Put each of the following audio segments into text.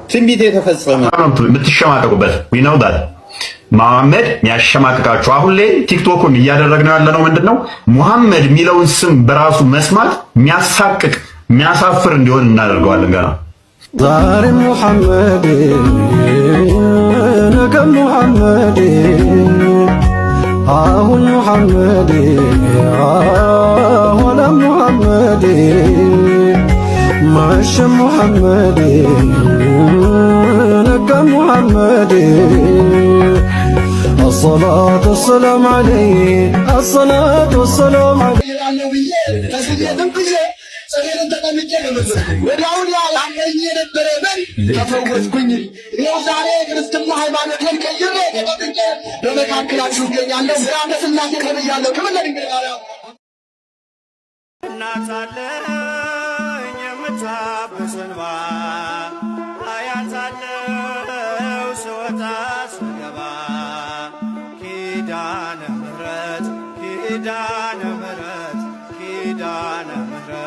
ትንቢት የተፈጸመ የምትሸማቀቁበት ነው ዳት መሐመድ የሚያሸማቅቃችሁ አሁን ላይ ቲክቶኩን እያደረግነው ያለነው ምንድነው? ሙሐመድ የሚለውን ስም በራሱ መስማት የሚያሳቅቅ የሚያሳፍር እንዲሆን እናደርገዋለን። ገና ዛሬ ሙሐመድ ነገ ሙሐመድ አሁን ሙሐመድ ሆነ ሙሐመድ ማሸ ሙሐመድ ነገ ሙሐመድ الصلاة والسلام عليه الصلاة والسلام عليه ሰሜንን ተቀምጬ ወዲያውኑ ያላመኝ የነበረ በል ተፈወስኩኝ። ይኸው ዛሬ ክርስትና ሃይማኖቴን ቀይሬ ተቀምጬ በመካከላችሁ እገኛለሁ። ብርሃነ ሥላሴ ተብያለሁ። ክብር ለድንግል ማርያም። እናት አለኝ የምታብስ እንባ አያት አለው ስወጣ ስገባ ኪዳነ ምሕረት ኪዳነ ምሕረት ኪዳነ ምሕረት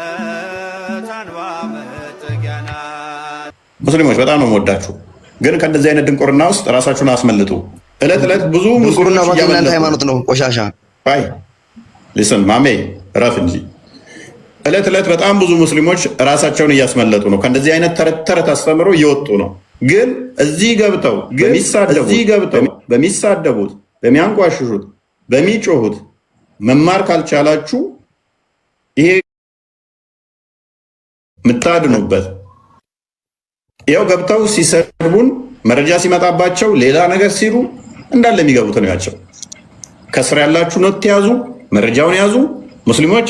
አንባ መጠጊያ ናት። ሙስሊሞች በጣም ነው የምወዳችሁ፣ ግን ከእንደዚህ አይነት ድንቁርና ውስጥ ራሳችሁን አስመልጡ። እለት እለት ብዙ ድንቁርና ማለት ሃይማኖት ነው ቆሻሻ። አይ ሊስን ማሜ ረፍ እንጂ እለት እለት በጣም ብዙ ሙስሊሞች ራሳቸውን እያስመለጡ ነው። ከእንደዚህ አይነት ተረት ተረት አስተምሮ እየወጡ ነው። ግን እዚህ ገብተው በሚሳደቡት፣ በሚያንቋሽሹት፣ በሚጮሁት መማር ካልቻላችሁ ይሄ ምታድኑበት ያው ገብተው ሲሰድቡን መረጃ ሲመጣባቸው ሌላ ነገር ሲሉ እንዳለ የሚገቡት ነው ያቸው። ከስራ ያላችሁ ኖት ያዙ፣ መረጃውን ያዙ። ሙስሊሞች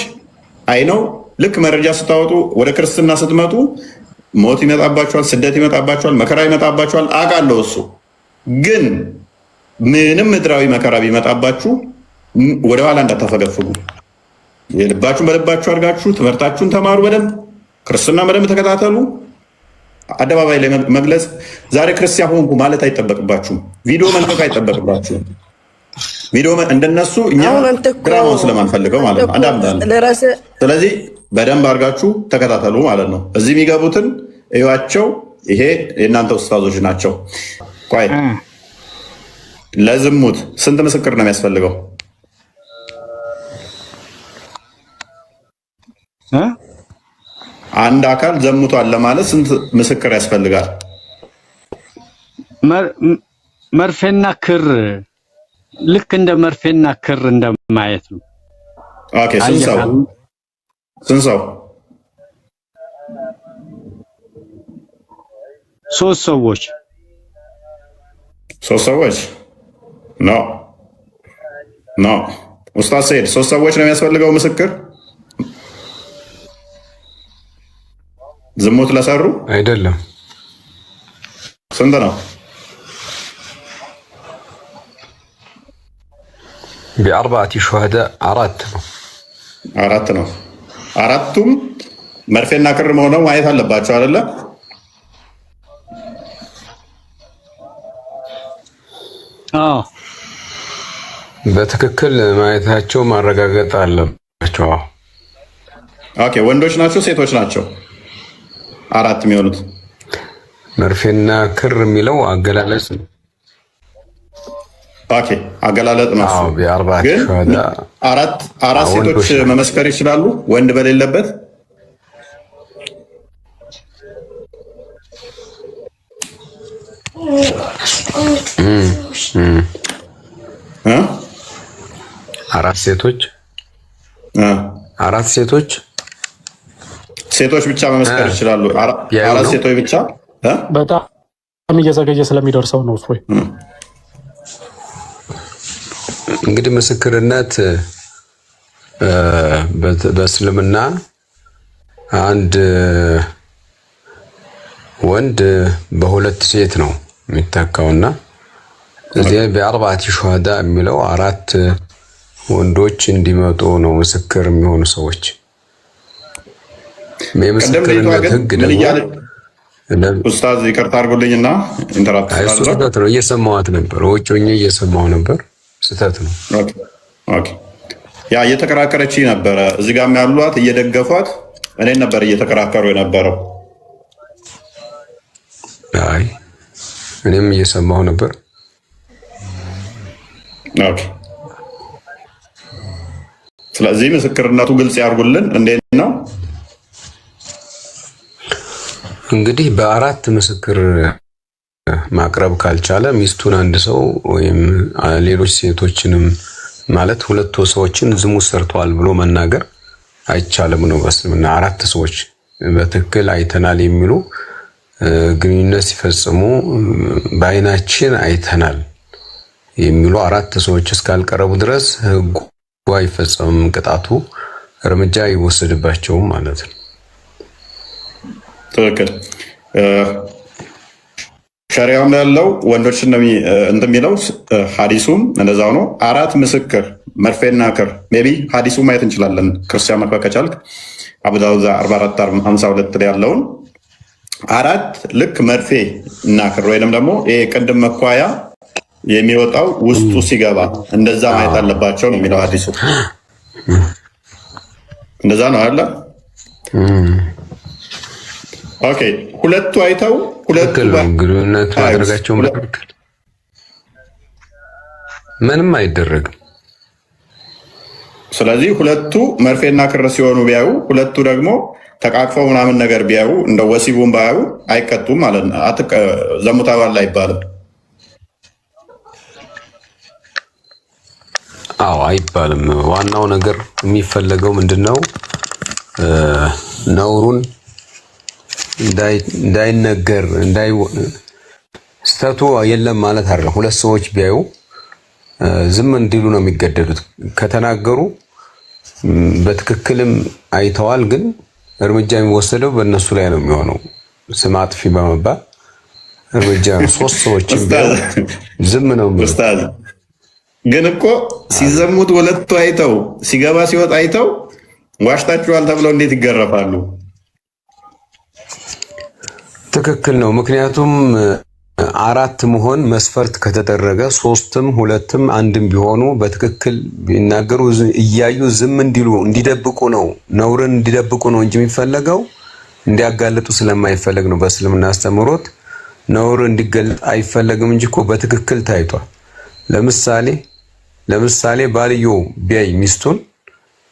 አይ ነው ልክ መረጃ ስታወጡ ወደ ክርስትና ስትመጡ ሞት ይመጣባቸዋል፣ ስደት ይመጣባቸዋል፣ መከራ ይመጣባቸዋል። አውቃለሁ እሱ ግን ምንም ምድራዊ መከራ ቢመጣባችሁ ወደ ኋላ እንዳታፈገፍጉ። የልባችሁን በልባችሁ አድርጋችሁ ትምህርታችሁን ተማሩ። በደንብ ክርስትና በደንብ ተከታተሉ። አደባባይ ላይ መግለጽ ዛሬ ክርስቲያን ሆንኩ ማለት አይጠበቅባችሁም። ቪዲዮ መልቀቅ አይጠበቅባችሁም። ቪዲዮ እንደነሱ እኛ ድራማውን ስለማንፈልገው ማለት ነው አንዳንድ። ስለዚህ በደንብ አድርጋችሁ ተከታተሉ ማለት ነው። እዚህ የሚገቡትን እዩዋቸው። ይሄ የእናንተ ኡስታዞች ናቸው። ቆይ ለዝሙት ስንት ምስክር ነው የሚያስፈልገው? አንድ አካል ዘሙቷል ለማለት ስንት ምስክር ያስፈልጋል? መርፌና ክር ልክ እንደ መርፌና ክር እንደማየት ነው። ኦኬ ስንት ሰው? ሶስት ሰዎች ኖ ኡስታዝ ሰይድ ሶስት ሰዎች ነው የሚያስፈልገው ምስክር ዝሙት ለሰሩ አይደለም። ስንት ነው? بأربعة شهداء አራት ነው። አራቱም መርፌና ክር መሆነው ማየት አለባቸው አይደለ? አዎ በትክክል ማየታቸው ማረጋገጥ አለባቸው። ኦኬ ወንዶች ናቸው ሴቶች ናቸው? አራት የሚሆኑት መርፌና ክር የሚለው አገላለጽ ነው። ኦኬ አገላለጥ ነው። ግን አራት ሴቶች መመስከር ይችላሉ ወንድ በሌለበት? አራት ሴቶች ብቻ መመስከር ይችላሉ። አራት ሴቶች ብቻ በጣም እየዘገየ ስለሚደርሰው ነው። ወይ እንግዲህ ምስክርነት በእስልምና አንድ ወንድ በሁለት ሴት ነው የሚተካውና እዚህ በአርባዕቲ ሹሃዳ የሚለው አራት ወንዶች እንዲመጡ ነው ምስክር የሚሆኑ ሰዎች። የምስክርነት ህግ ደግሞ ኡስታዝ ይቅርታ አድርጉልኝና ኢንተራፕት ስህተት ነው። እየሰማኋት ነበር፣ ውጭ ሆኜ እየሰማሁ ነበር። ስህተት ነው። ኦኬ ያ እየተከራከረች ነበረ። እዚህ ጋር ያሉት እየደገፏት እኔን ነበር እየተከራከሩ የነበረው። አይ እኔም እየሰማሁ ነበር። ኦኬ። ስለዚህ ምስክርነቱ ግልጽ ያርጉልን። እንዴት ነው እንግዲህ በአራት ምስክር ማቅረብ ካልቻለ ሚስቱን አንድ ሰው ወይም ሌሎች ሴቶችንም ማለት ሁለት ሰዎችን ዝሙት ሰርተዋል ብሎ መናገር አይቻልም ነው በእስልምና። አራት ሰዎች በትክክል አይተናል የሚሉ ግንኙነት ሲፈጽሙ በአይናችን አይተናል የሚሉ አራት ሰዎች እስካልቀረቡ ድረስ ህጉ አይፈጸምም፣ ቅጣቱ እርምጃ ይወሰድባቸውም ማለት ነው። ትክክል። ሸሪዓውም ያለው ወንዶች እንደሚለው ሐዲሱም እንደዛው ነው። አራት ምስክር መርፌና ክር ሜቢ ሐዲሱ ማየት እንችላለን። ክርስቲያን መክፈት ከቻልክ አቡ ዳውድ 4452 ላይ ያለውን አራት ልክ መርፌ እና ክር ወይንም ደግሞ ይሄ ቅድም መኳያ የሚወጣው ውስጡ ሲገባ እንደዛ ማየት አለባቸው ነው የሚለው ሐዲሱ። እንደዛ ነው አይደል? ኦኬ። ሁለቱ አይተው ሁለቱ ግንኙነት ማድረጋቸው ምንም አይደረግም። ስለዚህ ሁለቱ መርፌና ክር ሲሆኑ ቢያዩ፣ ሁለቱ ደግሞ ተቃቅፈው ምናምን ነገር ቢያዩ እንደ ወሲቡን ባያዩ አይቀጡም ማለት ነው። ዘሙታዋል አይባልም። አዎ አይባልም። ዋናው ነገር የሚፈለገው ምንድነው? ነውሩን እንዳይነገር ስተቱ የለም ማለት አይደለም። ሁለት ሰዎች ቢያዩ ዝም እንዲሉ ነው የሚገደዱት። ከተናገሩ በትክክልም አይተዋል፣ ግን እርምጃ የሚወሰደው በእነሱ ላይ ነው የሚሆነው። ስም አጥፊ በመባል እርምጃ ነው። ሶስት ሰዎችም ቢያዩ ዝም ነው የሚሉት። ግን እኮ ሲዘሙት ሁለቱ አይተው ሲገባ ሲወጣ አይተው ዋሽታችኋል ተብለው እንዴት ይገረፋሉ? ትክክል ነው። ምክንያቱም አራት መሆን መስፈርት ከተደረገ ሶስትም ሁለትም አንድም ቢሆኑ በትክክል ቢናገሩ እያዩ ዝም እንዲሉ እንዲደብቁ ነው፣ ነውርን እንዲደብቁ ነው እንጂ የሚፈለገው እንዲያጋልጡ ስለማይፈለግ ነው። በእስልምና አስተምህሮት ነውር እንዲገለጥ አይፈለግም እንጂ እኮ በትክክል ታይቷል። ለምሳሌ ባልየው ቢያይ ሚስቱን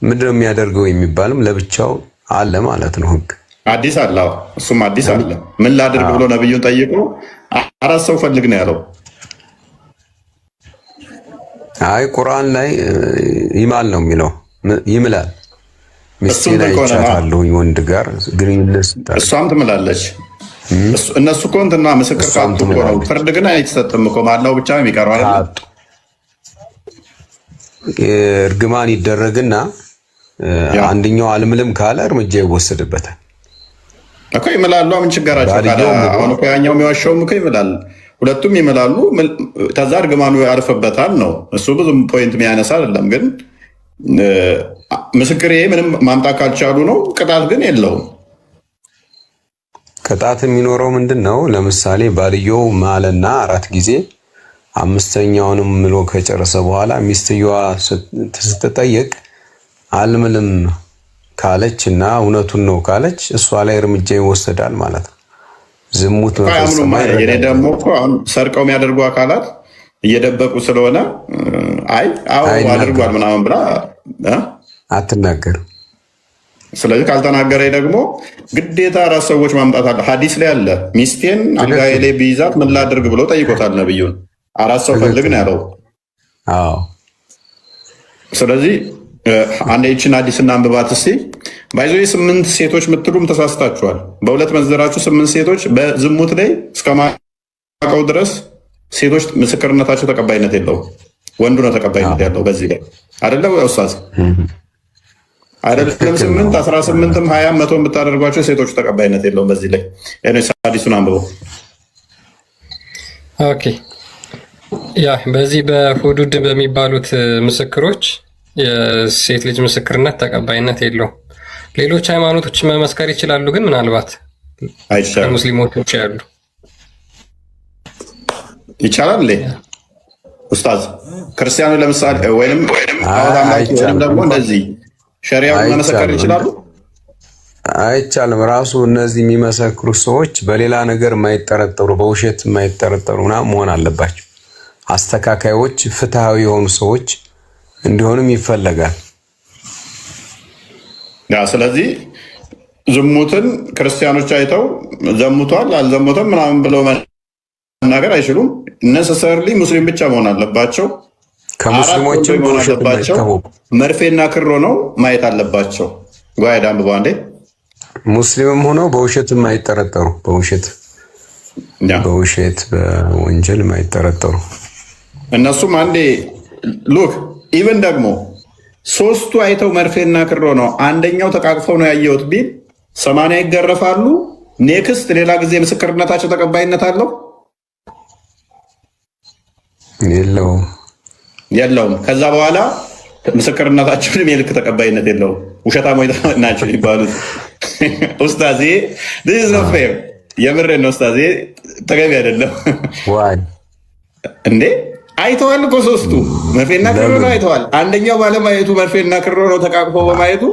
ምንድነው የሚያደርገው የሚባልም ለብቻው አለ ማለት ነው ህግ። አዲስ አለ። እሱም አዲስ አለ። ምን ላድርግ ብሎ ነብዩን ጠይቆ አራት ሰው ፈልግ ነው ያለው። አይ ቁርአን ላይ ይማል ነው የሚለው፣ ይምላል። ሚስቴን አይቻታለሁ ወንድ ጋር ግንኙነት ስታደርግ እሷም ትምላለች። እነሱ እኮ እንትና ምስክር ካጡ እኮ ነው። ፍርድ ግን አይሰጥም እኮ ማላው ብቻ የሚቀረው አይደል? እርግማን ይደረግና አንደኛው አልምልም ካለ እርምጃ ይወሰድበታል እኮ። ይምላሉ። ምን ችግራቸው ካለ አሁን እኮ ያኛው የሚዋሻውም እኮ ይምላል። ሁለቱም ይምላሉ። ተዛ እርግማኑ ያርፍበታል ነው። እሱ ብዙም ፖይንት የሚያነሳ አይደለም። ግን ምስክር ምንም ማምጣት ካልቻሉ ነው። ቅጣት ግን የለውም። ቅጣት የሚኖረው ምንድን ነው? ለምሳሌ ባልየው ማለና 4 ጊዜ አምስተኛውንም ምሎ ከጨረሰ በኋላ ሚስትየዋ ስትጠየቅ አልምልም ካለች እና እውነቱን ነው ካለች እሷ ላይ እርምጃ ይወሰዳል ማለት ነው። ዝሙት መፈጸም የኔ ደግሞ አሁን ሰርቀው የሚያደርጉ አካላት እየደበቁ ስለሆነ አዎ አድርጓል ምናምን ብላ አትናገርም። ስለዚህ ካልተናገረ ደግሞ ግዴታ አራት ሰዎች ማምጣት አለ። ሐዲስ ላይ አለ። ሚስቴን አልጋዬ ላይ ቢይዛት ምን ላድርግ ብሎ ጠይቆታል ነብዩን። አራት ሰው ፈልግ ነው ያለው። አዎ። ስለዚህ አንድ ይችን ሐዲስና አንብባት እስቲ። ባይዞ 8 ሴቶች የምትሉም ተሳስታችኋል። በሁለት መዝራችሁ 8 ሴቶች በዝሙት ላይ እስከማውቀው ድረስ ሴቶች ምስክርነታቸው ተቀባይነት የለውም። ወንዱ ነው ተቀባይነት ያለው በዚህ ላይ አይደለም ኡስታዝ? አይደለም 8 18ም 20 100 ብታደርጓቸው ሴቶቹ ተቀባይነት የለውም በዚህ ላይ። ሐዲሱን አንብበው። ኦኬ። ያ በዚህ በሁዱድ በሚባሉት ምስክሮች የሴት ልጅ ምስክርነት ተቀባይነት የለውም። ሌሎች ሃይማኖቶች መመስከር ይችላሉ፣ ግን ምናልባት ሙስሊሞች ያሉ ይቻላል እንዴ ኡስታዝ? ክርስቲያኑ ለምሳሌ ወይንም ደግሞ እንደዚህ ሸሪዓውን መመስከር ይችላሉ? አይቻልም። ራሱ እነዚህ የሚመሰክሩ ሰዎች በሌላ ነገር የማይጠረጠሩ በውሸት የማይጠረጠሩ ምናምን መሆን አለባቸው። አስተካካዮች፣ ፍትሃዊ የሆኑ ሰዎች እንዲሆንም ይፈለጋል። ያ ስለዚህ ዝሙትን ክርስቲያኖች አይተው ዘሙቷል አልዘሙተም ምናምን ብለው መናገር አይችሉም። ነሰሰርሊ ሙስሊም ብቻ መሆን አለባቸው። ከሙስሊሞችም መሆን አለባቸው። መርፌና ክሮ ነው ማየት አለባቸው። ጓይዳ አንብባ እንዴ ሙስሊምም ሆነው በውሸት የማይጠረጠሩ በውሸት በወንጀል የማይጠረጠሩ እነሱም አንዴ ሉክ ኢቨን ደግሞ ሶስቱ አይተው መርፌና ክሮ ነው አንደኛው ተቃቅፈው ነው ያየሁት ቢል 80 ይገረፋሉ። ኔክስት ሌላ ጊዜ ምስክርነታቸው ተቀባይነት አለው የለውም። ከዛ በኋላ ምስክርነታቸው እድሜ ልክ ተቀባይነት የለውም። ውሸታሞች ናቸው ይባሉት። ኡስታዝ የምሬን ነው ኡስታዝ፣ ተገቢ አይደለም እንዴ? አይተዋል እኮ ሶስቱ መርፌና ክሮ ነው አይተዋል። አንደኛው ባለማየቱ መርፌና ክሮ ነው ተቃቅፎ በማየቱ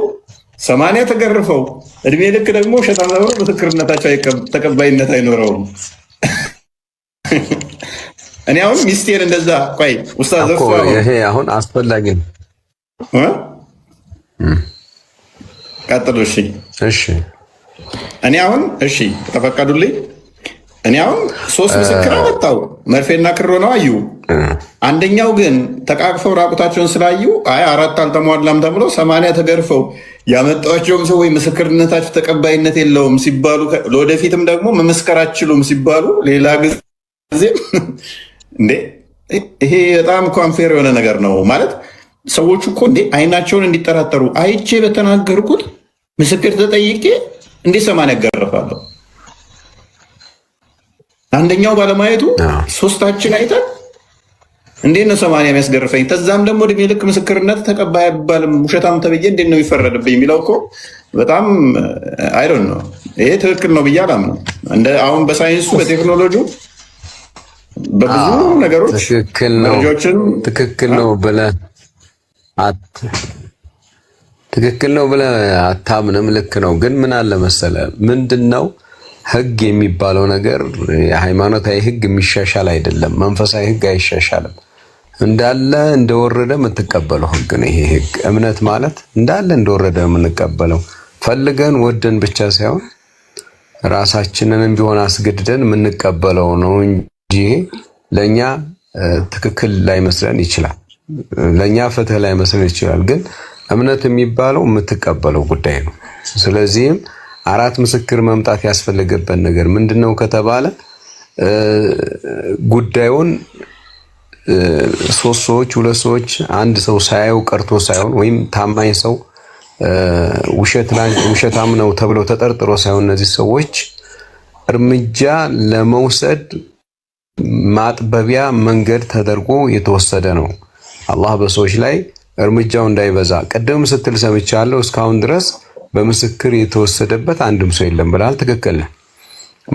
80 ተገርፈው እድሜ ልክ ደግሞ ውሸታም ተብሎ ምስክርነታቸው ተቀባይነት አይኖረውም። እኔ አሁን ሚስቴን እንደዛ ቆይ ኡስታዝ ይሄ አሁን አስፈላጊ ነው። ቀጥሉ። እሺ እኔ አሁን ተፈቀዱልኝ። እኔ አሁን 3 ምስክር አመጣው መርፌና ክሮ ነው አዩ። አንደኛው ግን ተቃቅፈው ራቁታቸውን ስላዩ 4 አልተሟላም ተብሎ 80 ተገርፈው ያመጣቸውም ሰዎች ምስክርነታቸው ተቀባይነት የለውም ሲባሉ ለወደፊትም ደግሞ መመስከር አትችሉም ሲባሉ ሌላ ጊዜ እንዴ ይሄ በጣም እኮ አንፌር የሆነ ነገር ነው ማለት ሰዎቹ እኮ እንዴ አይናቸውን እንዲጠራጠሩ አይቼ በተናገርኩት ምስክር ተጠይቄ እንዴ 80 ያገረፋለሁ። አንደኛው ባለማየቱ ሶስታችን አይተን እንዴት ነው 80 የሚያስገርፈኝ? ተዛም ደግሞ እድሜ ልክ ምስክርነት ተቀባይ አይባልም ውሸታም ተብዬ እንዴት ነው ይፈረድብኝ የሚለው እኮ በጣም አይ ዶንት ኖ። ይሄ ትክክል ነው ብዬ አላምንም። እንደ አሁን በሳይንሱ በቴክኖሎጂ በብዙ ነገሮች ትክክል ነው ብለህ አታምንም። ልክ ነው። ግን ምን አለ መሰለህ ምንድነው ህግ የሚባለው ነገር የሃይማኖታዊ ህግ የሚሻሻል አይደለም። መንፈሳዊ ህግ አይሻሻልም። እንዳለ እንደወረደ የምትቀበለው ህግ ነው። ይሄ ህግ እምነት ማለት እንዳለ እንደወረደ የምንቀበለው ፈልገን ወደን ብቻ ሳይሆን ራሳችንንም ቢሆን አስገድደን የምንቀበለው ነው እንጂ ለኛ ትክክል ላይመስለን ይችላል። ለኛ ፍትህ ላይመስለን ይችላል። ግን እምነት የሚባለው የምትቀበለው ጉዳይ ነው። ስለዚህም 4 ምስክር መምጣት ያስፈልገበት ነገር ምንድነው ከተባለ ጉዳዩን 3 ሰዎች 2 ሰዎች አንድ ሰው ሳያዩ ቀርቶ ሳይሆን ወይም ታማኝ ሰው ውሸታም ነው ተብለው ተጠርጥሮ ሳይሆን እነዚህ ሰዎች እርምጃ ለመውሰድ ማጥበቢያ መንገድ ተደርጎ የተወሰደ ነው። አላህ በሰዎች ላይ እርምጃው እንዳይበዛ ቀደም ስትል ሰምቻለሁ። እስካሁን ድረስ በምስክር የተወሰደበት አንድም ሰው የለም ብላል። ትክክል።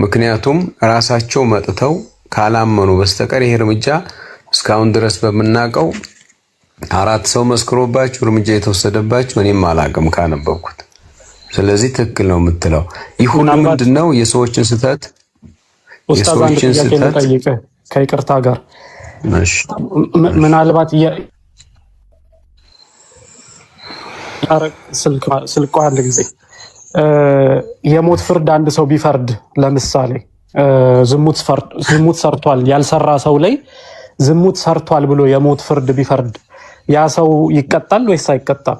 ምክንያቱም ራሳቸው መጥተው ካላመኑ በስተቀር ይሄ እርምጃ እስካሁን ድረስ በመናቀው 4 ሰው መስክሮባቸው እርምጃ የተወሰደባቸው እኔም አላቅም ካነበብኩት። ስለዚህ ትክክል ነው የምትለው ይሁን ምንድነው የሰዎችን ስህተት ከይቅርታ ጋር ምናልባት ስልኳ አንድ ጊዜ የሞት ፍርድ አንድ ሰው ቢፈርድ ለምሳሌ ዝሙት ሰርቷል ያልሰራ ሰው ላይ ዝሙት ሰርቷል ብሎ የሞት ፍርድ ቢፈርድ ያ ሰው ይቀጣል ወይስ አይቀጣም?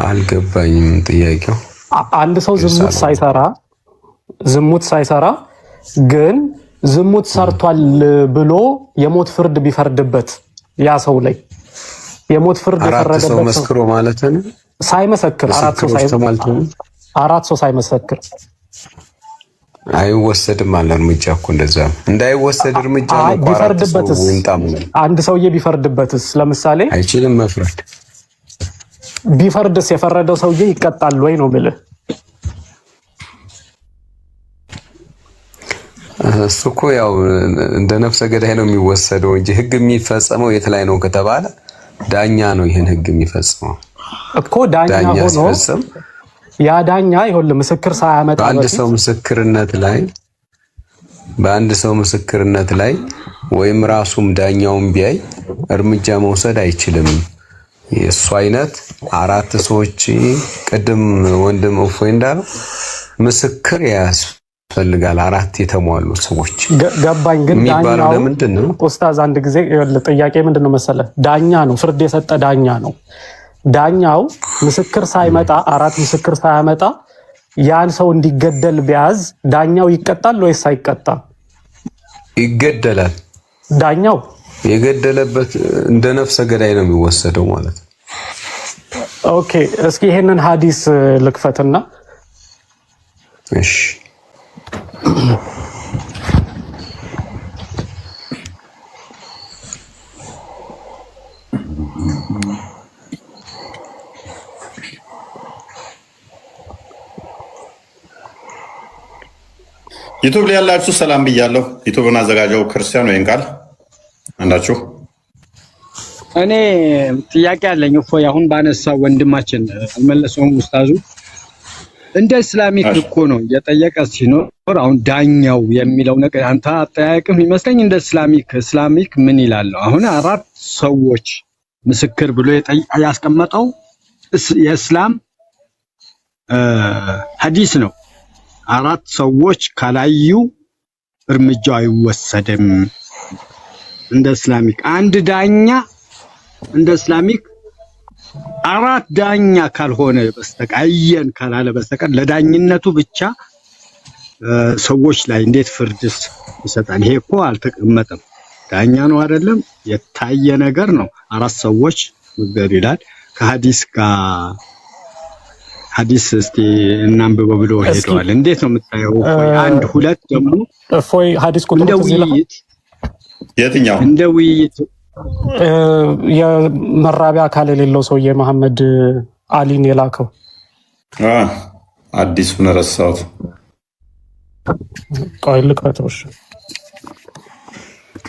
አልገባኝም ጥያቄው። አንድ ሰው ዝሙት ሳይሰራ ግን ዝሙት ሰርቷል ብሎ የሞት ፍርድ ቢፈርድበት ያ ሰው ላይ የሞት ፍርድ የፈረደበት ሰው መስክሮ ማለት ነው ሳይመሰክር 4 ሰው ሳይመሰክር አይወሰድም አለ እርምጃ እኮ እንደዛ እንዳይወሰድ እርምጃ ነው። ቢፈርድበትስ አንድ ሰውዬ ቢፈርድበትስ ለምሳሌ አይችልም መፍረድ። ቢፈርድስ የፈረደው ሰውዬ ይቀጣል ወይ ነው የምልህ። እሱ እኮ ያው እንደ ነፍሰ ገዳይ ነው የሚወሰደው እንጂ ህግ የሚፈጸመው የት ላይ ነው ከተባለ ዳኛ ነው ይሄን ህግ የሚፈጽመው። እኮ ዳኛ ሆኖ ያ ዳኛ ይኸውልህ ምስክር ሳያመጣ በአንድ ሰው ምስክርነት ላይ ወይም ራሱም ዳኛውን ቢያይ እርምጃ መውሰድ አይችልም። የሱ አይነት አራት ሰዎች ቅድም ወንድም እፎይ እንዳለው ምስክር ያስፈልጋል። አራት የተሟሉ ሰዎች ገባኝ። ግን ዳኛው ለምንድነው ኡስታዝ አንድ ጊዜ ጥያቄ ምንድነው መሰለህ? ዳኛ ነው፣ ፍርድ የሰጠ ዳኛ ነው። ዳኛው ምስክር ሳይመጣ አራት ምስክር ሳያመጣ ያን ሰው እንዲገደል ቢያዝ ዳኛው ይቀጣል ወይስ አይቀጣም? ይገደላል። ዳኛው የገደለበት እንደ ነፍሰ ገዳይ ነው የሚወሰደው ማለት ነው። ኦኬ፣ እስኪ ይሄንን ሐዲስ ልክፈትና እሺ ዩቲዩብ ላይ ያላችሁ ሰላም ብያለሁ። ዩቲዩብን አዘጋጀው ክርስቲያን ወይን ቃል አንዳችሁ እኔ ጥያቄ አለኝ። እፎይ አሁን ባነሳው ወንድማችን አልመለሰውም ኡስታዙ። እንደ እስላሚክ እኮ ነው የጠየቀ ሲኖር አሁን ዳኛው የሚለው ነገር አንተ አጠያየቅም ይመስለኝ እንደ እስላሚክ ምን ይላል? አሁን አራት ሰዎች ምስክር ብሎ ያስቀመጠው የእስላም ሐዲስ ነው። አራት ሰዎች ካላዩ እርምጃው አይወሰድም። እንደ እስላሚክ አንድ ዳኛ እንደ እስላሚክ አራት ዳኛ ካልሆነ በስተቀር አየን ካላለ በስተቀር ለዳኝነቱ ብቻ ሰዎች ላይ እንዴት ፍርድስ ይሰጣል? ይሄ እኮ አልተቀመጠም። ዳኛ ነው አይደለም፣ የታየ ነገር ነው። አራት ሰዎች መግደል ይላል ከሐዲስ ጋር ሐዲስ እስቲ እናንብበው ብሎ ሄደዋል። እንዴት ነው የምታየው? አንድ ሁለት ደግሞ እፎይ ሐዲስ ቁጥር ውይይት የትኛው እንደ ውይይት የመራቢያ አካል የሌለው ሰውዬ መሐመድ አሊን የላከው አዲሱን ረሳሁት። ቆይ ልክፈተው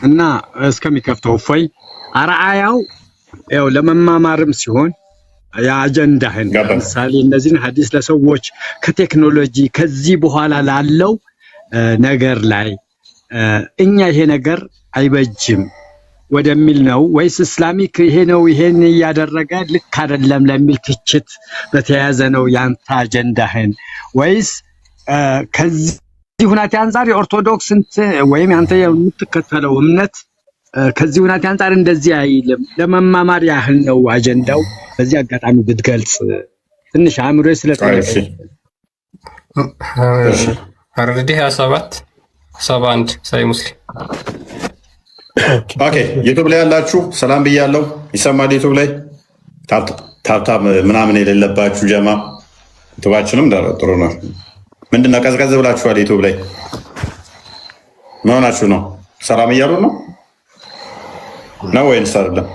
እና እስከሚከፍተው እፎይ አርአያው ያው ለመማማርም ሲሆን የአጀንዳህን ለምሳሌ እነዚህን ሐዲስ ለሰዎች ከቴክኖሎጂ ከዚህ በኋላ ላለው ነገር ላይ እኛ ይሄ ነገር አይበጅም ወደሚል ነው ወይስ እስላሚክ ይሄ ነው ይሄን ያደረገ ልክ አይደለም ለሚል ትችት በተያያዘ ነው ያንተ አጀንዳህን? ወይስ ከዚህ ሁኔታ አንፃር የኦርቶዶክስ ወይም ያንተ የምትከተለው እምነት ከዚህ ሁኔታ አንፃር እንደዚህ አይልም ለመማማር ያህል ነው አጀንዳው? በዚህ አጋጣሚ ብትገልጽ ትንሽ አእምሮ ስለተነቀ አረዲ 27 71 ሳይ ሙስሊም ኦኬ። ዩቲዩብ ላይ ያላችሁ ሰላም ብያለሁ። ይሰማል? ዩቲዩብ ላይ ታብታብ ምናምን የሌለባችሁ ጀማ ዩቲዩባችንም ጥሩ ነው። ምንድነው ቀዝቀዝ ብላችኋል? ዩቲዩብ ላይ ምን ሆናችሁ ነው? ሰላም እያሉ ነው ወይንስ አይደለም?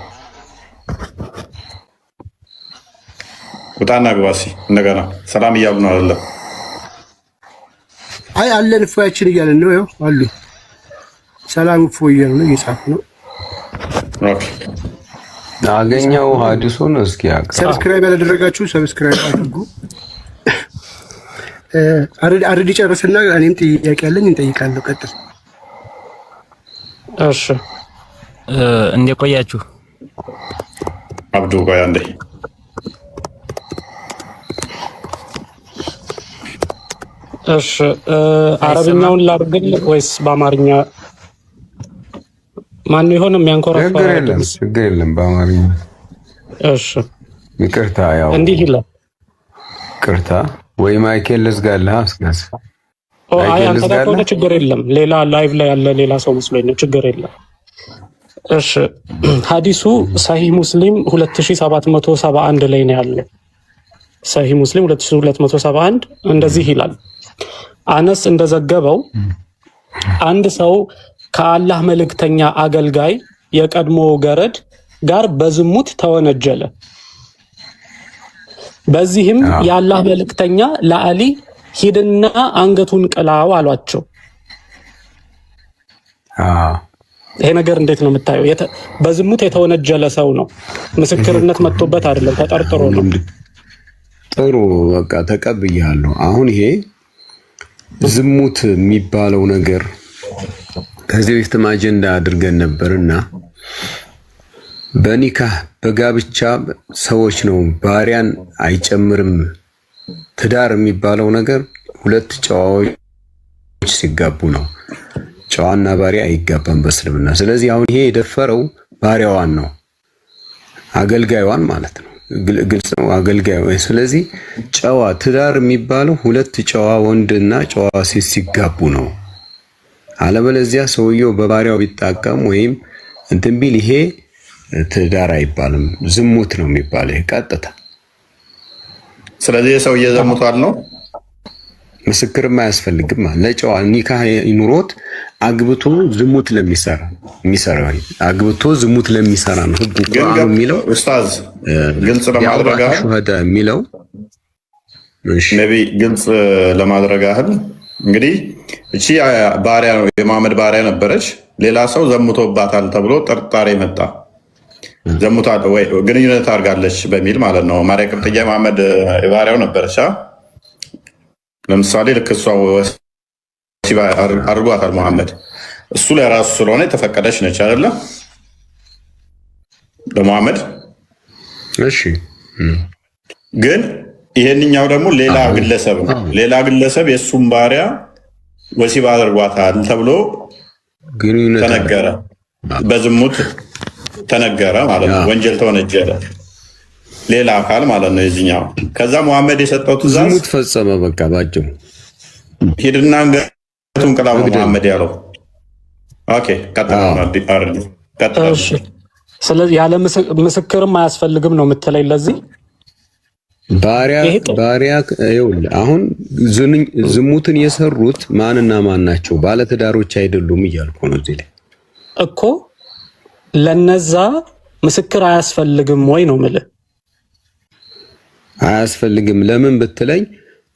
ውጣና ግባሲ እንደገና ሰላም እያሉ ነው አይደለም? አይ አለን እፎያችን እያለን ነው። ያው አሉ ሰላም እፎይ እያሉ ነው፣ እየጻፉ ነው። ኦኬ አገኘው ሐዲሱን እስኪ ሰብስክራይብ ያላደረጋችሁ ሰብስክራይብ አድርጉ። አረዲ ጨርስና እኔም ጥያቄ አለኝ እንጠይቃለሁ። ቀጥል። እሺ እንደቆያችሁ አብዱ ቆይ አንዴ እሺ አረብኛውን ላድርግልህ ወይስ በአማርኛ? ማን ይሆን የሚያንኮራፋ? ችግር የለም በአማርኛ። እሺ ይቅርታ፣ ያው እንዲህ ይላል። ይቅርታ ወይ ማይኬል ልዝጋለህ? አስጋስ አይ አንተ ጋር ከሆነ ችግር የለም። ሌላ ላይቭ ላይ ያለ ሌላ ሰው መስሎኝ ነው። ችግር የለም። እሺ ሐዲሱ ሰሂህ ሙስሊም 2771 ላይ ነው ያለው። ሰሂህ ሙስሊም 2271 እንደዚህ ይላል። አነስ እንደዘገበው አንድ ሰው ከአላህ መልእክተኛ አገልጋይ የቀድሞ ገረድ ጋር በዝሙት ተወነጀለ። በዚህም የአላህ መልእክተኛ ለአሊ ሂድና አንገቱን ቅላው አሏቸው። ይሄ ነገር እንዴት ነው የምታየው? በዝሙት የተወነጀለ ሰው ነው፣ ምስክርነት መጥቶበት አይደለም፣ ተጠርጥሮ ነው። ጥሩ በቃ ተቀብያለሁ። አሁን ይሄ ዝሙት የሚባለው ነገር ከዚህ በፊትም አጀንዳ አድርገን ነበርና በኒካህ በጋብቻ ሰዎች ነው ባሪያን አይጨምርም። ትዳር የሚባለው ነገር ሁለት ጨዋዎች ሲጋቡ ነው። ጨዋና ባሪያ አይጋባም በእስልምና። ስለዚህ አሁን ይሄ የደፈረው ባሪያዋን ነው፣ አገልጋይዋን ማለት ነው። ግልጽ ነው፣ አገልጋዩ። ስለዚህ ጨዋ ትዳር የሚባለው ሁለት ጨዋ ወንድና ጨዋ ሴት ሲጋቡ ነው። አለበለዚያ ሰውየው በባሪያው ቢጣቀም ወይም እንትን ቢል ይሄ ትዳር አይባልም፣ ዝሙት ነው የሚባለው ይሄ ቀጥታ። ስለዚህ ሰውዬ ዘሙቷል ነው፣ ምስክርም አያስፈልግም። ለጨዋ ኒካህ ይኑሮት አግብቶ ዝሙት ለሚሰራ አግብቶ ዝሙት ለሚሰራ ነው ህጉ የሚለው። ኡስታዝ ግልጽ ለማድረግ ሹሃዳ የሚለው ነቢ ግልጽ ለማድረግ ያህል እንግዲህ እቺ ባሪያ ነው፣ የመሐመድ ባሪያ ነበረች። ሌላ ሰው ዘሙቶባታል ተብሎ ጥርጣሬ መጣ። ዘሙታ ወይ ግንኙነት አድርጋለች በሚል ማለት ነው። ማርያ ቅብጥያ መሐመድ ባሪያው ነበረች። ለምሳሌ ልክ እሷ አድርጓታል መሐመድ። እሱ ለራሱ ስለሆነ የተፈቀደች ነች አይደለ ለመሐመድ። እሺ ግን ይሄንኛው ደግሞ ሌላ ግለሰብ ነው። ሌላ ግለሰብ የእሱም ባሪያ ወሲብ አድርጓታል ተብሎ ተነገረ፣ በዝሙት ተነገረ ማለት ነው። ወንጀል ተወነጀለ ሌላ አካል ማለት ነው የዚህኛው። ከዛ መሐመድ የሰጠው ትእዛዝ ዝሙት ፈጸመ። በቃ ባጭሩ ሂድና አንገቱን ቅላው መሐመድ ያለው። ኦኬ እሺ። ስለዚህ ያለ ምስክርም አያስፈልግም ነው የምትለኝ? ለዚህ ባሪያ ይኸውልህ፣ አሁን ዝሙትን የሰሩት ማንና ማን ናቸው? ባለትዳሮች አይደሉም እያልኩ ነው እዚህ ላይ እኮ። ለነዛ ምስክር አያስፈልግም ወይ ነው የምልህ? አያስፈልግም። ለምን ብትለኝ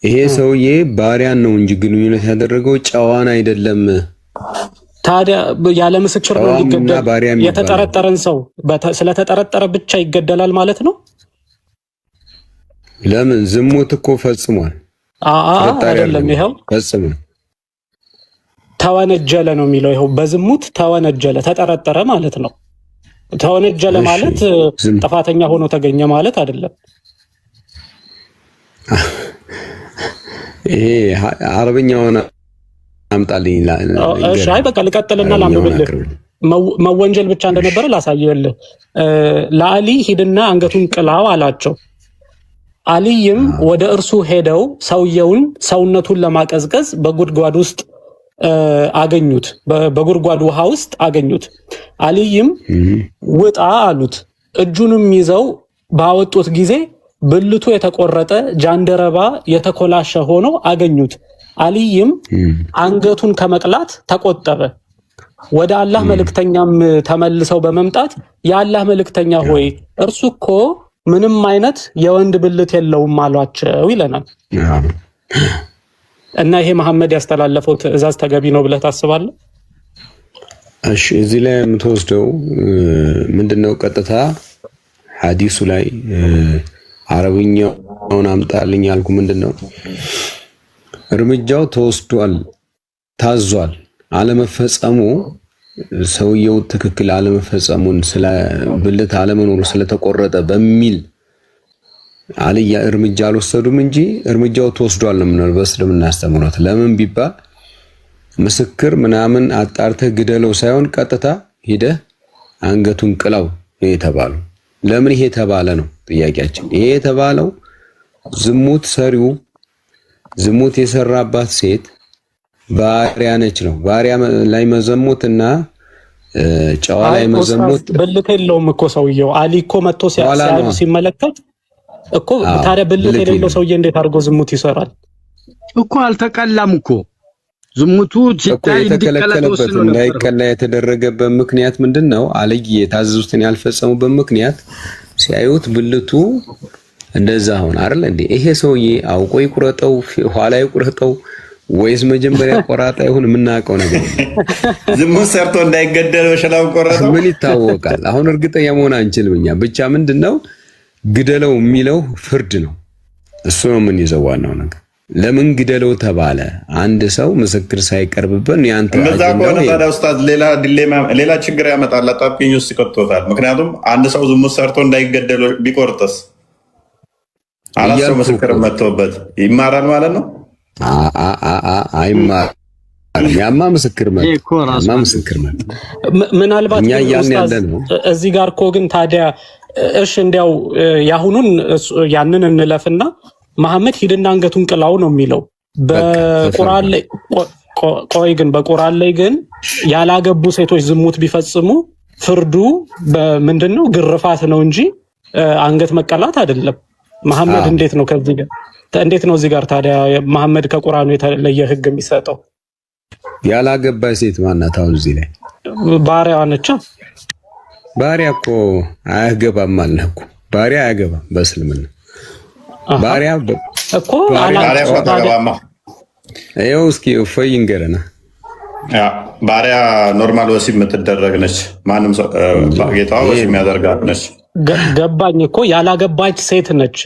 ይሄ ሰውዬ ባሪያን ነው እንጂ ግንኙነት ያደረገው ጨዋን አይደለም። ታዲያ ያለ ምስክር ነው ሊገደል? የተጠረጠረን ሰው ስለተጠረጠረ ብቻ ይገደላል ማለት ነው? ለምን? ዝሙት እኮ ፈጽሟል። አይደለም ይኸው ፈጽሟል፣ ተወነጀለ ነው የሚለው። ይኸው በዝሙት ተወነጀለ፣ ተጠረጠረ ማለት ነው። ተወነጀለ ማለት ጥፋተኛ ሆኖ ተገኘ ማለት አይደለም። ይሄ አረብኛውን አምጣልኝ። እሺ አይ በቃ ልቀጥልና ላምብልህ። መወንጀል ብቻ እንደነበረ ላሳየልህ። ለአሊ ሂድና አንገቱን ቅላው አላቸው። አሊይም ወደ እርሱ ሄደው ሰውነቱን ለማቀዝቀዝ በጉድጓድ ውስጥ አገኙት፣ በጉድጓድ ውሃ ውስጥ አገኙት። አሊይም ውጣ አሉት። እጁንም ይዘው ባወጡት ጊዜ ብልቱ የተቆረጠ ጃንደረባ የተኮላሸ ሆኖ አገኙት። አሊይም አንገቱን ከመቅላት ተቆጠበ። ወደ አላህ መልእክተኛም ተመልሰው በመምጣት የአላህ መልእክተኛ ሆይ እርሱ እኮ ምንም አይነት የወንድ ብልት የለውም አሏቸው ይለናል። እና ይሄ መሐመድ ያስተላለፈው ትዕዛዝ ተገቢ ነው ብለህ ታስባለህ? እሺ እዚህ ላይ የምትወስደው ምንድነው? ቀጥታ ሐዲሱ ላይ አረብኛውን አምጣልኝ ያልኩ ምንድነው? እርምጃው ተወስዷል፣ ታዟል። አለመፈጸሙ ሰውየው ትክክል አለመፈጸሙን ስለ ብልት አለመኖሩ ስለተቆረጠ በሚል አልያ እርምጃ አልወሰዱም እንጂ እርምጃው ተወስዷል ነው የምንለው በእስልምና አስተምህሮት። ለምን ቢባል ምስክር ምናምን አጣርተህ ግደለው ሳይሆን ቀጥታ ሂደህ አንገቱን ቅላው የተባለው። ለምን ይሄ ተባለ ነው ጥያቄያችን። ይሄ የተባለው ዝሙት ሰሪው ዝሙት የሰራባት ሴት ባሪያ ነች ነው። ባሪያ ላይ መዘሙት እና ጨዋ ላይ መዘሙት ብልት የለውም እኮ ሰውየው። አሊ እኮ መጥቶ ሲመለከት እኮ ታዲያ ብልት የሌለው ሰውዬ እንዴት አድርጎ ዝሙት ይሰራል? እኮ አልተቀላም እኮ ዝሙቱ ሲታይ የተከለከለበት እንዳይቀላ የተደረገበት ምክንያት ምንድነው? አልይ የታዘዙትን ያልፈጸሙበት ምክንያት ሲያዩት ብልቱ እንደዛ ሆነ አይደል እንዴ? ይሄ ሰውዬ አውቆ ይቁረጠው ኋላ ይቁረጠው ወይስ መጀመሪያ ቆራጣ ይሁን የምናውቀው ነገር ዝሙት ሰርቶ እንዳይገደል በሸላው ቆረጠው ምን ይታወቃል? አሁን እርግጠኛ መሆን አንችልም እኛ። ብቻ ምንድነው ግደለው የሚለው ፍርድ ነው። እሱ ነው ምን ይዘው ዋናው ነገር። ለምን ግደለው ተባለ? አንድ ሰው ምስክር ሳይቀርብብን ያንተ እንደዛ ከሆነ ታዲያ ኡስታዝ ሌላ ችግር ያመጣል፣ አጣብቂኝ ውስጥ ይከቶታል። ምክንያቱም አንድ ሰው ዝሙት ሰርቶ እንዳይገደል ቢቆርጥስ አራት ሰው ምስክር መጥቶበት ይማራል ማለት ነው? አይማርም። ያማ ምስክር መጥቶ ምናልባት እዚህ ጋር እኮ ግን ታዲያ እሺ እንዲያው ያሁኑን ያንን እንለፍና መሐመድ ሂድና አንገቱን ቅላው ነው የሚለው በቁርአን ላይ። ቆይ ግን በቁርአን ላይ ግን ያላገቡ ሴቶች ዝሙት ቢፈጽሙ ፍርዱ በምንድነው? ግርፋት ነው እንጂ አንገት መቀላት አይደለም። መሐመድ እንዴት ነው ከዚህ ጋር እንዴት ነው እዚህ ጋር ታዲያ መሐመድ ከቁርአኑ የተለየ ህግ የሚሰጠው? ያላገባች ሴት ማናት? አሁን እዚህ ላይ ባሪያዋ ነች። ባሪያ እኮ አያገባም አልነህ እኮ። ባሪያ አያገባም በእስልምና። ባሪያ እኮ አላገባም። ይኸው እስኪ እፎይ ይንገረና። ባሪያ ኖርማል ወሲብ የምትደረግ ነች። ማንም ሰው ጌታዋ ወሲብ የሚያደርጋት ነች። ገባኝ እኮ ያላገባች ሴት ነች።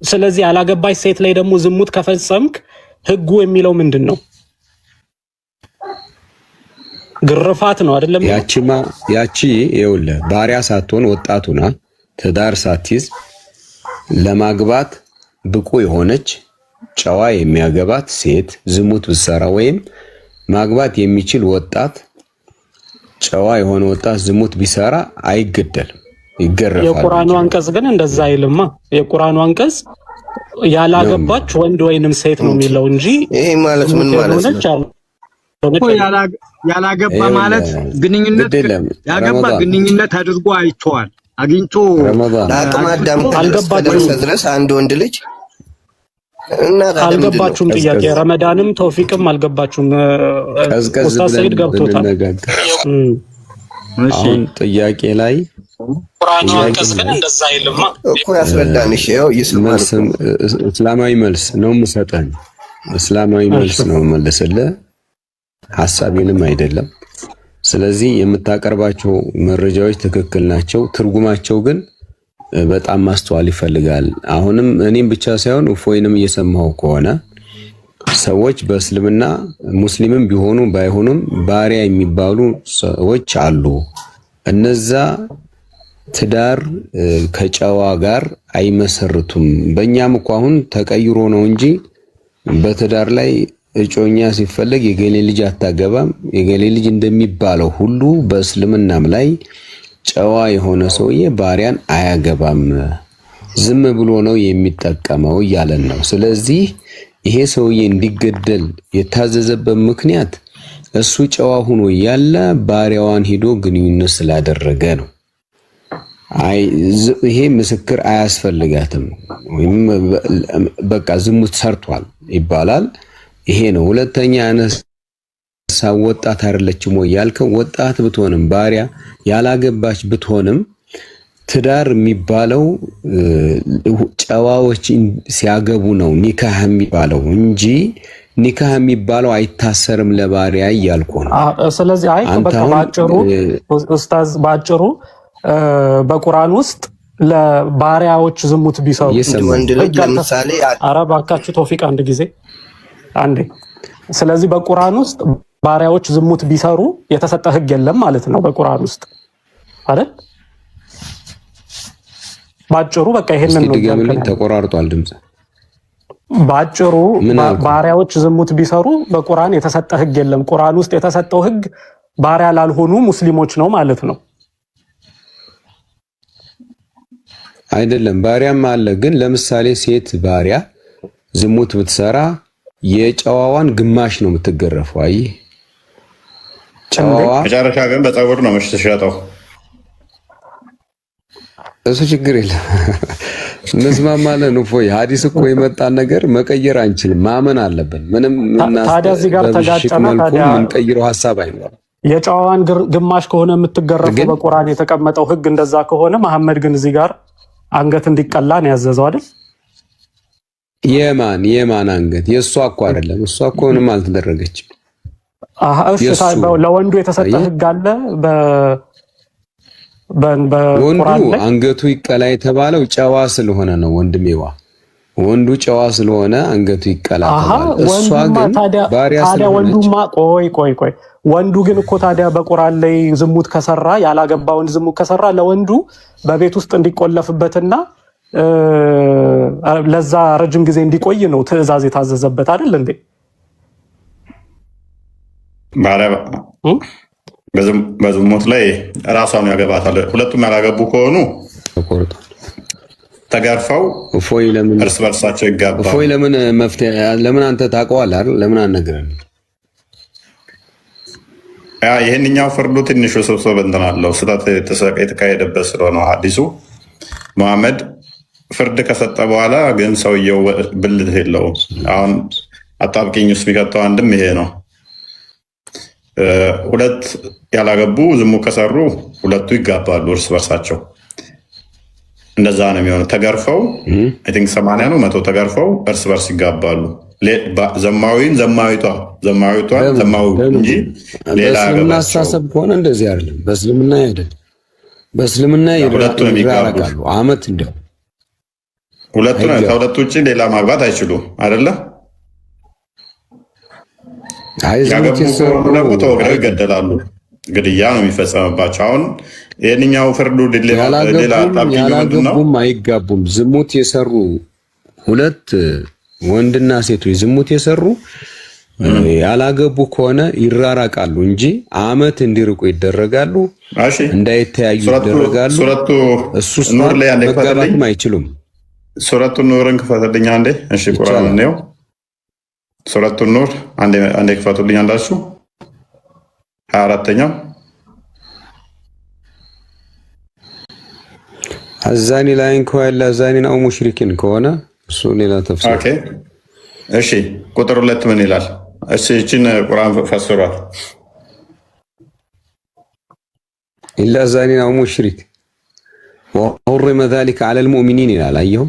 ስለዚህ ያላገባች ሴት ላይ ደግሞ ዝሙት ከፈጸምክ ህጉ የሚለው ምንድን ነው? ግርፋት ነው አይደለም? ያቺ ይኸውልህ ባሪያ ሳትሆን ወጣቱና ትዳር ሳትይዝ ለማግባት ብቁ የሆነች ጨዋ የሚያገባት ሴት ዝሙት ብትሰራ ወይም ማግባት የሚችል ወጣት ጨዋ የሆነ ወጣት ዝሙት ቢሰራ አይገደልም፣ ይገረፋል። የቁርአኑ አንቀጽ ግን እንደዛ አይልማ። የቁርአኑ አንቀጽ ያላገባች ወንድ ወይንም ሴት ነው የሚለው እንጂ ይሄ ማለት ምን ማለት ነው? ያላገባ ማለት ግንኙነት ያገባ ግንኙነት አድርጎ አይቷል አግኝቶ ለአቅመ አዳም ካልደረሰ ድረስ አንድ ወንድ ልጅ አልገባችሁም? ጥያቄ ረመዳንም ተውፊቅም አልገባችሁም? ኡስታዝ ሰይድ ገብቶታል። አሁን ጥያቄ ላይ ቁርአኑ አንቀጽ ግን እንደዛ አይልማ እኮ ያስረዳን። እሺ ያው እስላማዊ መልስ ነው የምሰጠን። እስላማዊ መልስ ነው የምመልስልህ፣ ሐሳቤንም አይደለም። ስለዚህ የምታቀርባቸው መረጃዎች ትክክል ናቸው። ትርጉማቸው ግን በጣም ማስተዋል ይፈልጋል። አሁንም እኔም ብቻ ሳይሆን እፎይንም እየሰማው ከሆነ ሰዎች በእስልምና ሙስሊምም ቢሆኑ ባይሆኑም ባሪያ የሚባሉ ሰዎች አሉ። እነዛ ትዳር ከጨዋ ጋር አይመሰርቱም። በእኛም እኮ አሁን ተቀይሮ ነው እንጂ በትዳር ላይ እጮኛ ሲፈለግ የገሌ ልጅ አታገባም የገሌ ልጅ እንደሚባለው ሁሉ በእስልምናም ላይ ጨዋ የሆነ ሰውዬ ባሪያን አያገባም፣ ዝም ብሎ ነው የሚጠቀመው እያለን ነው። ስለዚህ ይሄ ሰውዬ እንዲገደል የታዘዘበት ምክንያት እሱ ጨዋ ሆኖ ያለ ባሪያዋን ሄዶ ግንኙነት ስላደረገ ነው። ይሄ ምስክር አያስፈልጋትም ወይም በቃ ዝሙት ሰርቷል ይባላል። ይሄ ነው። ሁለተኛ ያነሳ ወጣት አይደለችም ወይ ያልከው፣ ወጣት ብትሆንም ባሪያ ያላገባች ብትሆንም ትዳር የሚባለው ጨዋዎች ሲያገቡ ነው ኒካህ የሚባለው እንጂ ኒካህ የሚባለው አይታሰርም ለባሪያ እያልኩ ነው። ስለዚህ አይ በቃ ባጭሩ ኡስታዝ ባጭሩ በቁርአን ውስጥ ለባሪያዎች ዝሙት ቢሰሩ ለምሳሌ አረባካችሁ ተውፊቅ አንድ ጊዜ ስለዚህ በቁርአን ውስጥ ባሪያዎች ዝሙት ቢሰሩ የተሰጠ ህግ የለም ማለት ነው በቁርአን ውስጥ አይደል? ባጭሩ በቃ ይሄንን ነው። ተቆራርጧል ድምጽ። ባጭሩ ባሪያዎች ዝሙት ቢሰሩ በቁርአን የተሰጠ ህግ የለም። ቁርአን ውስጥ የተሰጠው ህግ ባሪያ ላልሆኑ ሙስሊሞች ነው ማለት ነው አይደለም? ባሪያም አለ። ግን ለምሳሌ ሴት ባሪያ ዝሙት ብትሰራ የጨዋዋን ግማሽ ነው የምትገረፈው። አይ ጨዋዋ መጨረሻ ግን በፀጉር ነው የምትሸጠው። እሱ ችግር የለም እንስማማለን። እፎይ ሐዲስ እኮ የመጣን ነገር መቀየር አንችልም፣ ማመን አለብን። ምንም ታዲያ እዚህ ጋር ተጋጨና ታዲያ የምንቀይረው ሐሳብ አይኖርም። የጨዋዋን ግማሽ ከሆነ የምትገረፈው በቁርአን የተቀመጠው ህግ እንደዛ ከሆነ መሐመድ ግን እዚህ ጋር አንገት እንዲቀላ ነው ያዘዘው አይደል? የማን አንገት? የእሷ እኮ አይደለም። እሷ እኮ ምንም አልተደረገችም። እሺ ለወንዱ የተሰጠ ህግ አለ ወንዱ አንገቱ ይቀላ የተባለው ጨዋ ስለሆነ ነው። ወንድሜዋ ወንዱ ጨዋ ስለሆነ አንገቱ ይቀላ ተባለ። እሷ ግን ባሪያ ስለሆነች ቆይ ወንዱ ግን እኮ ታዲያ በቁርአን ላይ ዝሙት ከሰራ ያላገባውን ዝሙት ከሰራ ለወንዱ በቤት ውስጥ እንዲቆለፍበትና ለዛ ረጅም ጊዜ እንዲቆይ ነው ትዕዛዝ የታዘዘበት አይደል እንዴ? በዝሙት ላይ ራሷን ያገባታል። ሁለቱም ያላገቡ ከሆኑ ተጋርፈው እርስ በርሳቸው ይጋባሉ። እፎይ ለምን መፍትሄ ለምን አንተ ታውቀዋለህ አይደል? ለምን አልነግረንም? ይህንኛው ፍርዱ ትንሽ ውስብስብ እንትን አለው። ስህተት የተካሄደበት ስለሆነ ሐዲሱ መሐመድ ፍርድ ከሰጠ በኋላ ግን ሰውየው ብልት የለውም። አሁን አጣብቂኝ ውስጥ የሚከተው አንድም ይሄ ነው። ሁለት ያላገቡ ዝሙት ከሰሩ ሁለቱ ይጋባሉ እርስ በርሳቸው። እንደዛ ነው የሚሆነው። ተገርፈው አይ ቲንክ 80 ነው 100 ተገርፈው እርስ በርስ ይጋባሉ። ዘማዊቷ ዘማዊ እንጂ ሌላ አስተሳሰብ ከሆነ እንደዚህ አይደለም። በእስልምና አይደለም። በእስልምና ይራራቃሉ። አመት እንደው ከሁለቱ ውጭ ሌላ ማግባት አይችሉም አይደለ? ያገቡ ደግሞ ተወግረው ይገደላሉ። ግድያ ነው የሚፈጸምባቸው። አሁን ይህንኛው ፍርዱ ሌላ ያላገቡም አይጋቡም። ዝሙት የሰሩ ሁለት ወንድና ሴቶች ዝሙት የሰሩ ያላገቡ ከሆነ ይራራቃሉ እንጂ አመት እንዲርቁ ይደረጋሉ፣ እንዳይተያዩ ይደረጋሉ። እሱ መጋባትም አይችሉም። ሱረቱ ኑርን ክፈትልኝ አንዴ። እሺ ቁርአን ነው ሱረቱ ኑር አንዴ ክፈቱልኝ አንዳችሁ 24ኛው አዛኒ ላይን ከወላ አዛኒን አው ሙሽሪኪን ከሆነ እሱ ሌላ ተፍሲር። ኦኬ እሺ ቁጥር 2 ምን ይላል? እሺ እቺን ቁርአን ፈስሯል። ኢላ አዛኒን አው ሙሽሪክ ወሁረመ ذلك على المؤمنين ይላል። አየው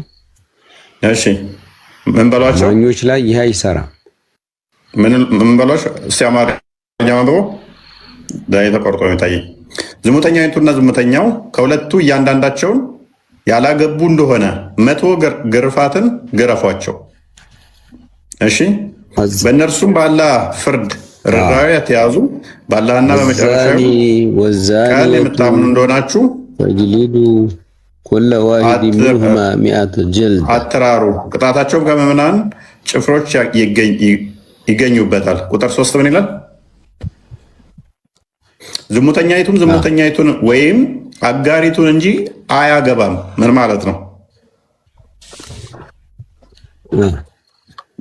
እሺ ምን በሏቸው? ማኞች ላይ ይሄ አይሰራም። ምን በሏቸው? ሲያማርኛ ማንበው ዳይ ተቆርጦ ይታይ። ዝሙተኛይቱና ዝሙተኛው ከሁለቱ እያንዳንዳቸውን ያላገቡ እንደሆነ 100 ግርፋትን ግረፏቸው። እሺ በእነርሱም በአላህ ፍርድ ርኅራኄ የተያዙ በአላህና በመጨረሻው ቀን የምታምኑ እንደሆናችሁ ወጅሊዱ ኩለ ዋሂድ ሚንሁማ ሚአት ጀልድ አትራሩ። ቅጣታቸውም ከምዕመናን ጭፍሮች ይገኙበታል። ቁጥር 3 ምን ይላል? ዝሙተኛይቱን ወይም አጋሪቱን እንጂ አያገባም። ምን ማለት ነው?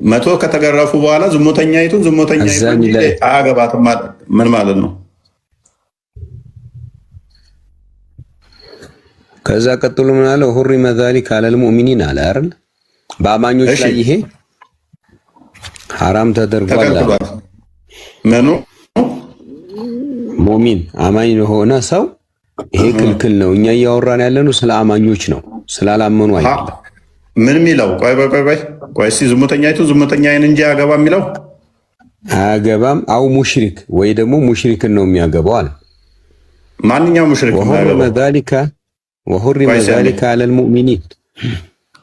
100 ከተገረፉ በኋላ ዝሙተኛይቱን አያገባትም ምን ማለት ነው? ከዛ ቀጥሎ ምን አለ? ሁሪመ ذلك على المؤمنين አለ አይደል? በአማኞች ላይ ይሄ ሐራም ተደርጓል። ምኑ ሙእሚን አማኝ የሆነ ሰው ይሄ ክልክል ነው። እኛ እያወራን ያለነው ስለ አማኞች ነው፣ ስላላመኑ አይደለም። ምን የሚለው? ቆይ እስኪ ዝሙተኛይን እንጂ አያገባ የሚለው አያገባም። አው ሙሽሪክ ወይ ደግሞ ሙሽሪክን ነው የሚያገባው አለ። ማንኛው ሙሽሪክ ነው ያገባው? وحرم ذلك على المؤمنين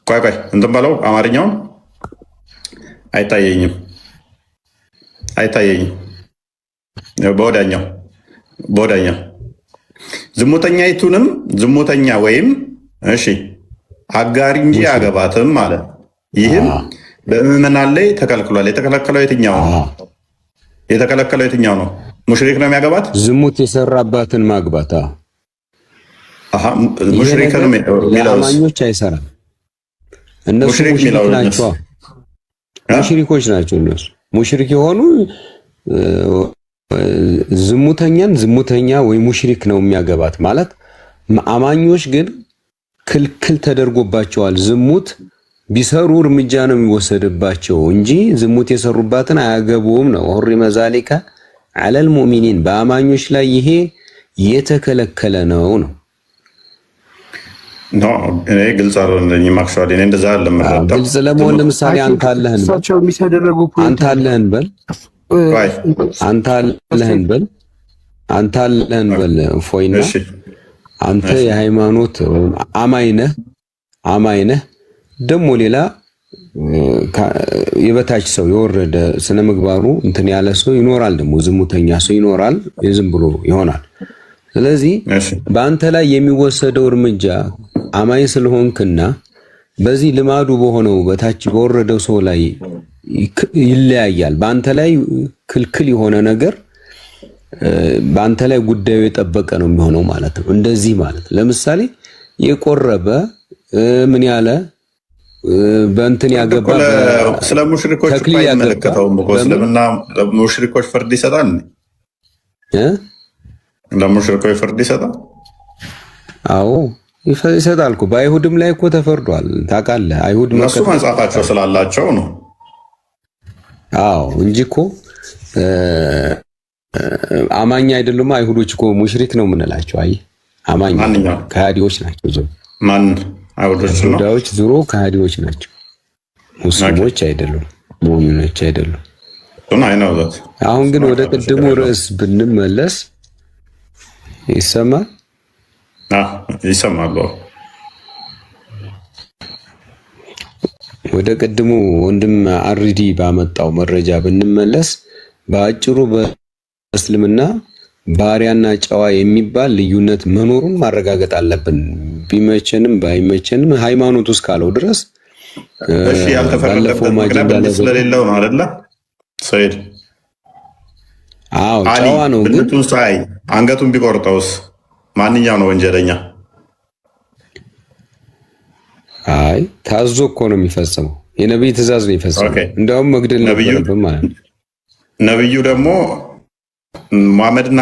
ቆይ እንትን በለው። አማርኛውን አይታየኝም። በወዳኛው ዝሙተኛይቱንም ዝሙተኛ ወይም እሺ አጋሪ እንጂ አያገባትም ማለት ይህም በምዕመናን ላይ ተከልክሏል። የተከለከለው የትኛው ነው? ሙሽሪክ ነው የሚያገባት? ዝሙት የሰራባትን ማግባት አማኞች አይሰራም። እነሱ ሙሽሪኮች ናቸው። እነሱ ሙሽሪክ የሆኑ ዝሙተኛ ወይ ሙሽሪክ ነው የሚያገባት ማለት። አማኞች ግን ክልክል ተደርጎባቸዋል። ዝሙት ቢሰሩ እርምጃ ነው የሚወሰድባቸው እንጂ ዝሙት የሰሩባትን አያገቡም ነው። ሁሪመ ذلك على المؤمنين በአማኞች ላይ ይሄ የተከለከለ ነው። ኖ እኔ ግልጽ አልሆነልኝም። አክቹዋሊ እኔ እንደዛ አይደለም የምረዳው። ግልጽ ለመሆን ለምሳሌ አንተ አለህን በል ፎይና አንተ የሃይማኖት አማኝ ነህ ደግሞ ሌላ የበታች ሰው የወረደ ስነ ምግባሩ እንትን ያለ ሰው ይኖራል፣ ደግሞ ዝሙተኛ ሰው ይኖራል፣ ዝም ብሎ ይሆናል። ስለዚህ በአንተ ላይ የሚወሰደው እርምጃ አማኝ ስለሆንክና በዚህ ልማዱ በሆነው በታች በወረደው ሰው ላይ ይለያያል። በአንተ ላይ ክልክል የሆነ ነገር በአንተ ላይ ጉዳዩ የጠበቀ ነው የሚሆነው ማለት ነው። እንደዚህ ማለት ለምሳሌ የቆረበ ምን ያለ በእንትን ያገባ ስለ ሙሽሪኮች አይመለከተውም እኮ እስልምና ለሙሽሪኮች ፍርድ ይሰጣል ለሙሽሪኮች ፍርድ ይሰጣል። አዎ ይሰጣል እኮ በአይሁድም ላይ እኮ ተፈርዷል። ታውቃለህ አይሁድ እነሱ መጽሐፋቸው ስላላቸው ነው። አዎ እንጂ እኮ አማኝ አይደሉም አይሁዶች እኮ ሙሽሪክ ነው የምንላቸው። አይ አማኝ ከሃዲዎች ናቸው። ማን አይሁዶች ነው? አይሁዶች ዙሮ ከሃዲዎች ናቸው። ሙስሊሞች አይደሉም፣ ሙእሚኖች አይደሉም። አሁን ግን ወደ ቅድሙ ርዕስ ብንመለስ ይሰማል? ይሰማል። ወደ ቅድሙ ወንድም አርዲ ባመጣው መረጃ ብንመለስ በአጭሩ በእስልምና ባሪያና ጨዋ የሚባል ልዩነት መኖሩን ማረጋገጥ አለብን። ቢመቸንም ባይመቸንም ሃይማኖት ውስጥ ካለው ድረስ እሺ ያልተፈረደበት ምክንያት ስለሌለው ነው አይደለ ሰይድ? አዎ ጨዋ ነው። ግን ብልቱን ሳይ አንገቱን ቢቆርጠውስ ማንኛው ነው ወንጀለኛ? አይ ታዞ እኮ ነው የሚፈጽመው። የነብይ ትእዛዝ ነው የሚፈጽመው። እንደውም መግደል ነበረብን ማለት ነው። ነብዩ ደግሞ ሙሐመድና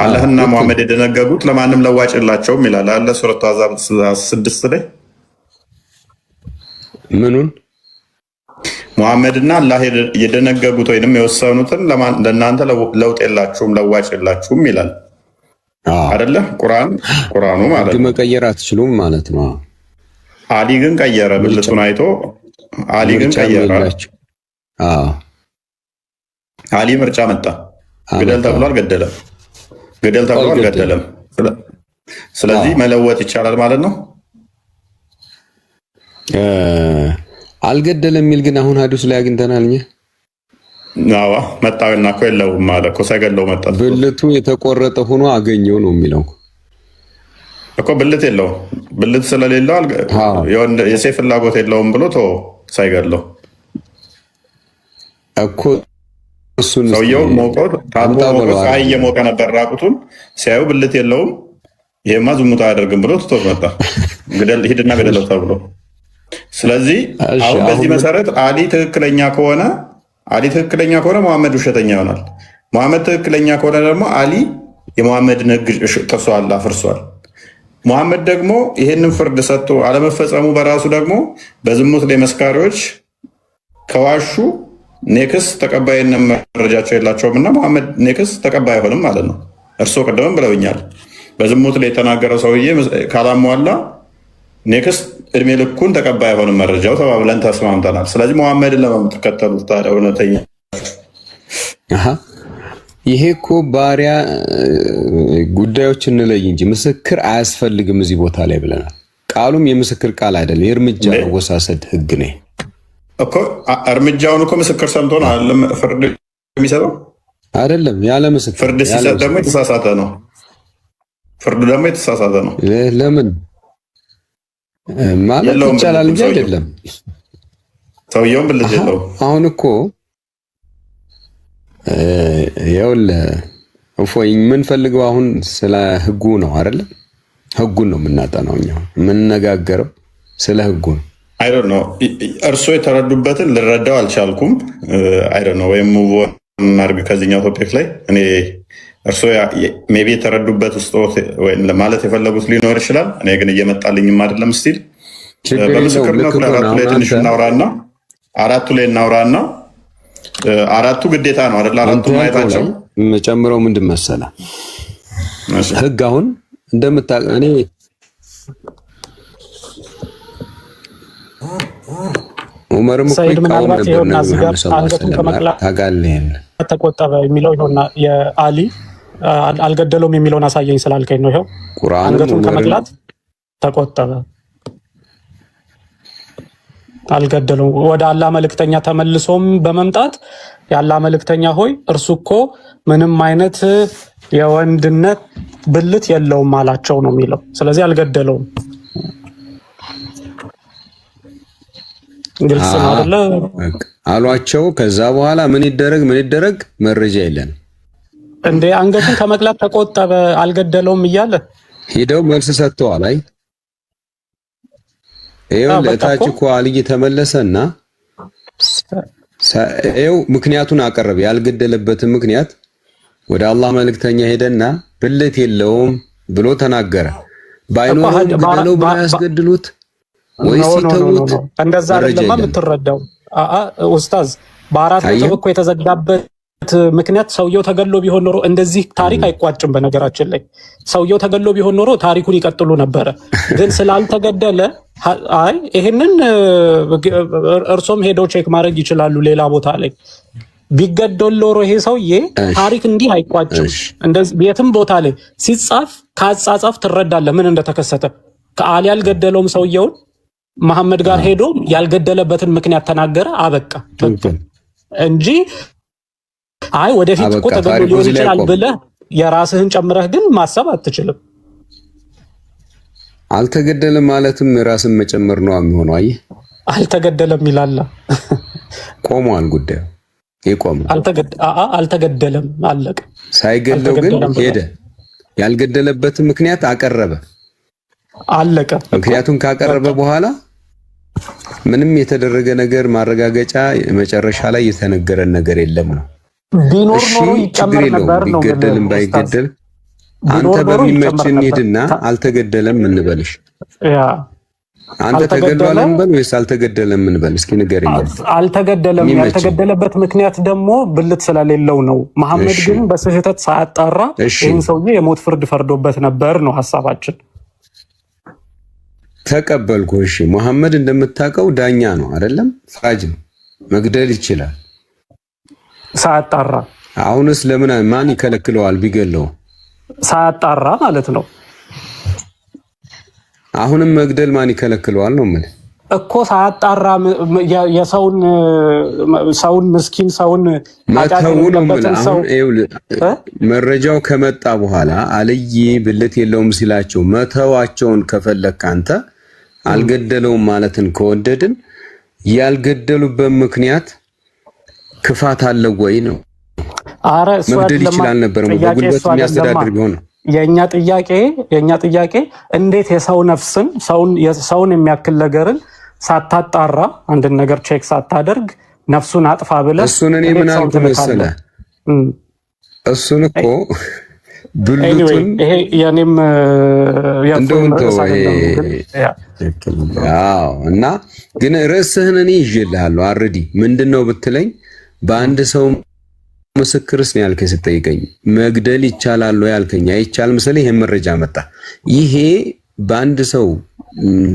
አላህና ሙሐመድ የደነገጉት ለማንም ለዋጭ የላቸውም ይላል አለ ሱረቱ አዛብ 6 ላይ። ምኑን ሙሐመድና አላህ የደነገጉት ወይንም የወሰኑትን ለእናንተ ለውጥ የላችሁም ለዋጭ የላችሁም ይላል አይደለ? ቁርአኑ ማለት ነው። መቀየር አትችሉም ማለት ነው። አሊ ግን ቀየረ። ብልቱን አይቶ አሊ ግን ቀየረ። አሊ ምርጫ መጣ። ግደል ተብሎ አልገደለም፣ ግደል ተብሎ አልገደለም። ስለዚህ መለወጥ ይቻላል ማለት ነው። አልገደለም የሚል ግን አሁን ሐዲስ ላይ አግኝተናል እኛ። አዎ መጣውና እኮ የለውም ማለት እኮ ሳይገለው መጣ። ብልቱ የተቆረጠ ሆኖ አገኘው ነው የሚለው እኮ። ብልት የለውም። ብልት ስለሌለው የሴፍ ፍላጎት የለውም ብሎ ተው ሳይገለው እኮ። ሰውየው ሞቆት ታጥቦ ፀሐይ እየሞቀ ነበር ራቁቱን። ሲያዩ ብልት የለውም፣ ይሄማ ዝሙት አያደርግም ብሎ ትቶት መጣ። ሂድና ገደለው ተብሎ። ስለዚህ አሁን በዚህ መሰረት አሊ ትክክለኛ ከሆነ መሐመድ ውሸተኛ ይሆናል። መሐመድ ትክክለኛ ከሆነ ደግሞ አሊ የመሐመድን ሕግ ጥሷል፣ አፍርሷል። መሐመድ ደግሞ ይሄንን ፍርድ ሰጥቶ አለመፈጸሙ በራሱ ደግሞ በዝሙት ላይ መስካሪዎች ከዋሹ ኔክስ ተቀባይነት መረጃቸው የላቸውም እና መሐመድ ኔክስ ተቀባይ አይሆንም ማለት ነው። እርስዎ ቅድምም ብለውኛል። በዝሙት ላይ የተናገረው ሰውዬ ካላሟላ ኔክስ እድሜ ልኩን ተቀባይ አይሆንም መረጃው ተባብለን ተስማምተናል። ስለዚህ መሐመድን ለምትከተሉት ታዲያ እውነተኛ ይሄ እኮ ባሪያ ጉዳዮች እንለይ እንጂ ምስክር አያስፈልግም እዚህ ቦታ ላይ ብለናል። ቃሉም የምስክር ቃል አይደለም፣ የእርምጃ መወሳሰድ ህግ ነው እኮ። እርምጃውን እኮ ምስክር ሰምቶ ነው አይደለም ፍርድ የሚሰጠው አይደለም። ያለ ምስክር ፍርድ ሲሰጥ ደግሞ የተሳሳተ ነው። ፍርዱ ደግሞ የተሳሳተ ነው። ለምን ማለት ይቻላል እንጂ አይደለም። ሰውየውም ብልት የለውም። አሁን እኮ ይኸውልህ እፎይ የምንፈልገው አሁን ስለ ህጉ ነው አይደለ? ህጉን ነው የምናጠናው እኛ የምንነጋገረው ስለ ህጉ ነው። አይ ዶንት ኖ እርስዎ የተረዱበትን ልረዳው አልቻልኩም። አይ ዶንት ኖ ወይም ሙቭ ኦን እናድርግ ከዚህኛው ቶፒክ ላይ። እኔ እርስዎ ሜቢ የተረዱበት ውስጥ ማለት የፈለጉት ሊኖር ይችላል። እኔ ግን እየመጣልኝም አይደለም። ስቲል በምስክርነቱ ላይ አራቱ ላይ ትንሽ እናውራና አራቱ ግዴታ ነው አይደል? አራቱ ማየታቸው መጨምረው ምንድን መሰለህ ህግ አሁን እኔ ዑመርም እኮ ይቃወም ነበር አንገቱን ከመቅላት ታጋለህ ተቆጠበ የሚለው ይሆንና የአሊ አልገደለውም የሚለውን አሳየኝ ስላልከኝ ነው። ይሄው አንገቱን ከመቅላት ተቆጠበ፣ አልገደለውም። ወደ አላህ መልእክተኛ ተመልሶም በመምጣት የአላህ መልእክተኛ ሆይ እርሱ እኮ ምንም አይነት የወንድነት ብልት የለውም አላቸው ነው የሚለው። ስለዚህ አልገደለውም። ግልጽ ነው አይደለ አሏቸው። ከዛ በኋላ ምን ይደረግ መረጃ የለን እንዴ? አንገቱን ከመቅላት ተቆጠበ አልገደለውም እያለ ሄደው መልስ ሰጥተዋል። አይ ይኸው ለታች እኮ አልይ ተመለሰና ይኸው ምክንያቱን አቀረበ። ያልገደለበትን ምክንያት ወደ አላህ መልእክተኛ ሄደና ብልት የለውም ብሎ ተናገረ። ባይኖር ገደለው ብለው ያስገድሉት ወይስ ይተውት? እንደዛ አይደለም የምትረዳው ኡስታዝ። በአራት ነጥብ እኮ የተዘጋበት ምክንያት ሰውየው ተገሎ ቢሆን ኖሮ እንደዚህ ታሪክ አይቋጭም። በነገራችን ላይ ሰውየው ተገሎ ቢሆን ኖሮ ታሪኩን ይቀጥሉ ነበረ። ግን ስላልተገደለ አይ ይሄንን እርሶም ሄደው ቼክ ማድረግ ይችላሉ። ሌላ ቦታ ላይ ቢገደል ኖሮ ይሄ ሰውዬ ታሪክ እንዲህ አይቋጭም። እንደዚህ የትም ቦታ ላይ ሲጻፍ ከአጻጻፍ ትረዳለህ ምን እንደተከሰተ። ከአሊ ያልገደለውም ሰውየውን መሐመድ ጋር ሄዶ ያልገደለበትን ምክንያት ተናገረ፣ አበቃ እንጂ አይ ወደፊት እኮ ተገዶ ሊሆን ይችላል ብለህ የራስህን ጨምረህ ግን ማሰብ አትችልም። አልተገደለም ማለትም ራስን መጨመር ነው የሚሆነው። አይ አልተገደለም ይላል፣ ቆሟል ጉዳዩ ይቆማል። አልተገደለም አለቀ። ሳይገለው ግን ሄደ፣ ያልገደለበትን ምክንያት አቀረበ፣ አለቀ። ምክንያቱም ካቀረበ በኋላ ምንም የተደረገ ነገር ማረጋገጫ መጨረሻ ላይ የተነገረን ነገር የለም ነው። ቢኖር ኖሮ ይጨመር ነበር ነው። ቢገደልም ባይገደል አንተ በሚመችን ሄድና አልተገደለም እንበልሽ። አንተ ተገደለም እንበል ወይስ አልተገደለም እንበል? እስኪ ንገረኝ። አልተገደለም። ያልተገደለበት ምክንያት ደግሞ ብልት ስለሌለው ነው። መሐመድ ግን በስህተት ሳያጣራ ይህን ሰውዬ የሞት ፍርድ ፈርዶበት ነበር ነው ሐሳባችን። ተቀበልኩ። እሺ መሐመድ እንደምታውቀው ዳኛ ነው አይደለም? ፈራጅ ነው፣ መግደል ይችላል ሳያጣራ። አሁንስ ለምን ማን ይከለክለዋል? ቢገለው ሳያጣራ ማለት ነው። አሁንም መግደል ማን ይከለክለዋል ነው ምን እኮ ሳያጣራ ሰውን ምስኪን ሰውን መረጃው ከመጣ በኋላ አልይ ብልት የለውም ሲላቸው መተዋቸውን ከፈለክ አንተ አልገደለውም ማለትን ከወደድን ያልገደሉበት ምክንያት ክፋት አለው ወይ ነው? አረ መግደል ይችላል ነበር በጉልበት የሚያስተዳድር ቢሆን ነው። የኛ ጥያቄ እንዴት የሰው ነፍስን ሰውን የሚያክል ነገርን ሳታጣራ አንድን ነገር ቼክ ሳታደርግ ነፍሱን አጥፋ ብለህ እሱን እኔ ምን አልኩ መሰለህ? እሱን እኮ ብልቱን ይሄ የኔም እና ግን ርዕስህን እኔ ይዤልሃለሁ አርዲ ምንድነው ብትለኝ በአንድ ሰው ምስክርስ ነው ያልከኝ። ስጠይቀኝ መግደል ይቻላል ወይ ያልከኝ አይቻል መሰለኝ። ይሄን መረጃ መጣ። ይሄ በአንድ ሰው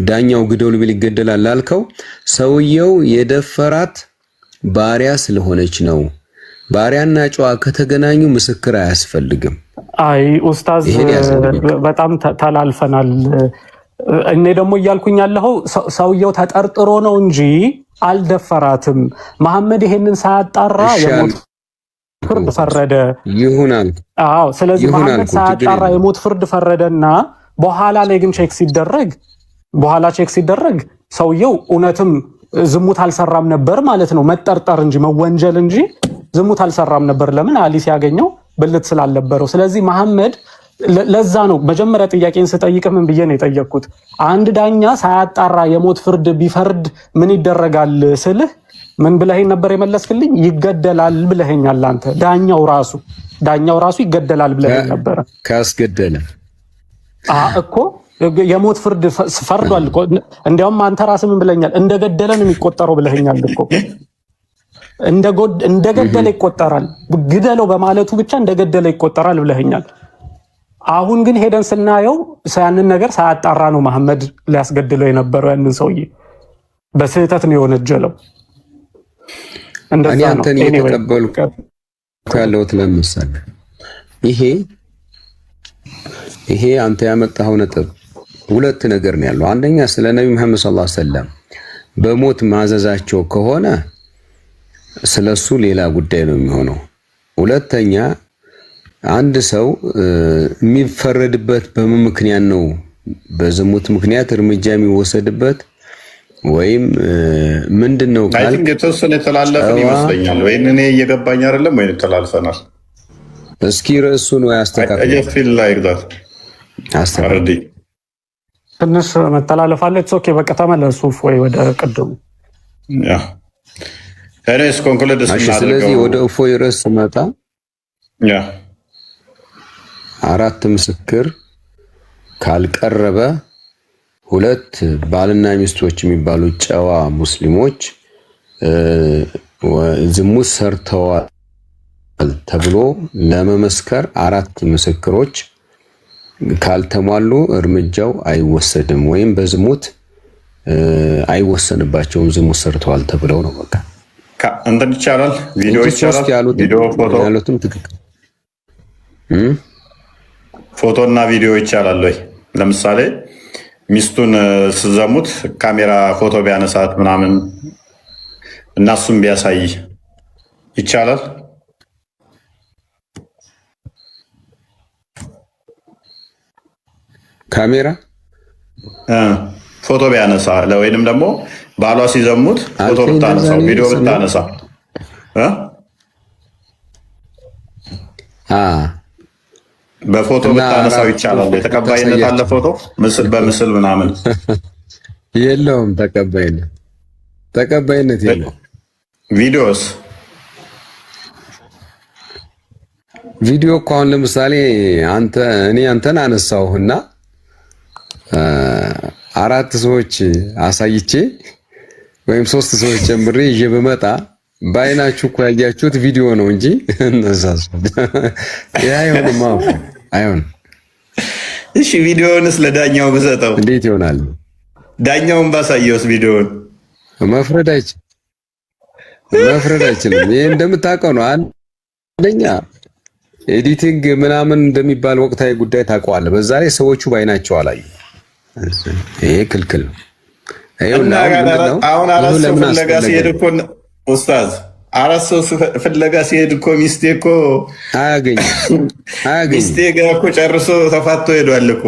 ዳኛው ግደሉ ቢል ይገደላል ላልከው ሰውየው የደፈራት ባሪያ ስለሆነች ነው። ባሪያና ጨዋ ከተገናኙ ምስክር አያስፈልግም። አይ ኡስታዝ በጣም ተላልፈናል። እኔ ደግሞ እያልኩኝ ያለው ሰውየው ተጠርጥሮ ነው እንጂ አልደፈራትም። መሐመድ ይሄንን ሳያጣራ የሞት ፍርድ ፈረደ ይሁናል። አዎ ስለዚህ መሐመድ ሳያጣራ የሞት ፍርድ ፈረደና በኋላ ላይ ግን ቼክ ሲደረግ ሰውየው እውነትም ዝሙት አልሰራም ነበር ማለት ነው። መጠርጠር እንጂ መወንጀል እንጂ ዝሙት አልሰራም ነበር። ለምን አሊ ሲያገኘው ብልት ስላልነበረው። ስለዚህ መሐመድ ለዛ ነው መጀመሪያ ጥያቄን ስጠይቅህ ምን ብዬ ነው የጠየቅኩት? አንድ ዳኛ ሳያጣራ የሞት ፍርድ ቢፈርድ ምን ይደረጋል ስልህ ምን ብለኸኝ ነበር የመለስክልኝ? ይገደላል ብለኸኛል አንተ። ዳኛው ራሱ ይገደላል ብለኸኝ ነበር። ካስገደለ እኮ የሞት ፍርድ ፈርዷል እኮ። እንዲያውም አንተ ራስህ ምን ብለኛል? እንደገደለ ነው የሚቆጠረው ብለኸኛል እኮ። እንደገደለ ይቆጠራል፣ ግደለው በማለቱ ብቻ እንደገደለ ይቆጠራል ብለኸኛል። አሁን ግን ሄደን ስናየው ያንን ነገር ሳያጣራ ነው መሐመድ ሊያስገድለው የነበረው። ያንን ሰውዬ በስህተት ነው የወነጀለው። እንደዛ ነው። አንተን እየተቀበልኩ ያለሁት ለምሳሌ ይሄ አንተ ያመጣኸው ነጥብ ሁለት ነገር ነው ያለው። አንደኛ ስለ ነብዩ መሐመድ ሰለላሁ ዐለይሂ ወሰለም በሞት ማዘዛቸው ከሆነ ስለሱ ሌላ ጉዳይ ነው የሚሆነው። ሁለተኛ አንድ ሰው የሚፈረድበት በምን ምክንያት ነው? በዝሙት ምክንያት እርምጃ የሚወሰድበት ወይም ምንድነው? ካልክ የተወሰነ የተላለፈን ይመስለኛል። ወይ እኔ እየገባኝ አይደለም ወይ ተላልፈናል። እስኪ ርዕሱን ወይ አስተካክል። ትንሽ መተላለፋለች። ኦኬ በቃ ተመለሱ ወይ ወደ ቅድሙ። ስለዚህ ወደ እፎይ ርዕስ መጣ። አራት ምስክር ካልቀረበ ሁለት ባልና ሚስቶች የሚባሉ ጨዋ ሙስሊሞች ዝሙት ሰርተዋል ተብሎ ለመመስከር አራት ምስክሮች ካልተሟሉ እርምጃው አይወሰድም ወይም በዝሙት አይወሰንባቸውም። ዝሙት ሰርተዋል ተብለው ነው በቃ እንትን ይቻላል። ቪዲዮ ይቻላል። ቪዲዮ ፎቶ ያሉትም ትክክል ፎቶ እና ቪዲዮ ይቻላል ወይ? ለምሳሌ ሚስቱን ስዘሙት ካሜራ ፎቶ ቢያነሳት ምናምን እና እሱም ቢያሳይ ይቻላል? ካሜራ ፎቶ ቢያነሳ ወይንም ደግሞ ባሏ ሲዘሙት ፎቶ ብታነሳው ቪዲዮ ብታነሳ በፎቶ ብታነሳው ይቻላል? የተቀባይነት አለ? ፎቶ ምስል በምስል ምናምን የለውም። ተቀባይነት የለውም። ቪዲዮስ? ቪዲዮ እኮ አሁን ለምሳሌ እኔ አንተን አነሳሁና አራት ሰዎች አሳይቼ ወይም ሶስት ሰዎች ጨምሬ ይዤ በመጣ በአይናችሁ እኮ ያያችሁት ቪዲዮ ነው እንጂ እነዛስ ያ አይሆንም። እሺ ቪዲዮውንስ ለዳኛው ብሰጠው እንዴት ይሆናል? ዳኛውን ባሳየውስ ቪዲዮውን መፍረድ አይችልም። ይሄ እንደምታውቀው ነው። አንደኛ ኤዲቲንግ ምናምን እንደሚባል ወቅታዊ ጉዳይ ታውቀዋለህ። በዛ ላይ ሰዎቹ በአይናቸው አላዩ። ይሄ ክልክል ነው። አሁን አራት ሰው ፍለጋ ሲሄድ እኮ ኡስታዝ አራት ሰው ፍለጋ ሲሄድ እኮ ሚስቴ እኮ አያገኝም። ሚስቴ ጋር እኮ ጨርሶ ተፋቶ ሄዷል እኮ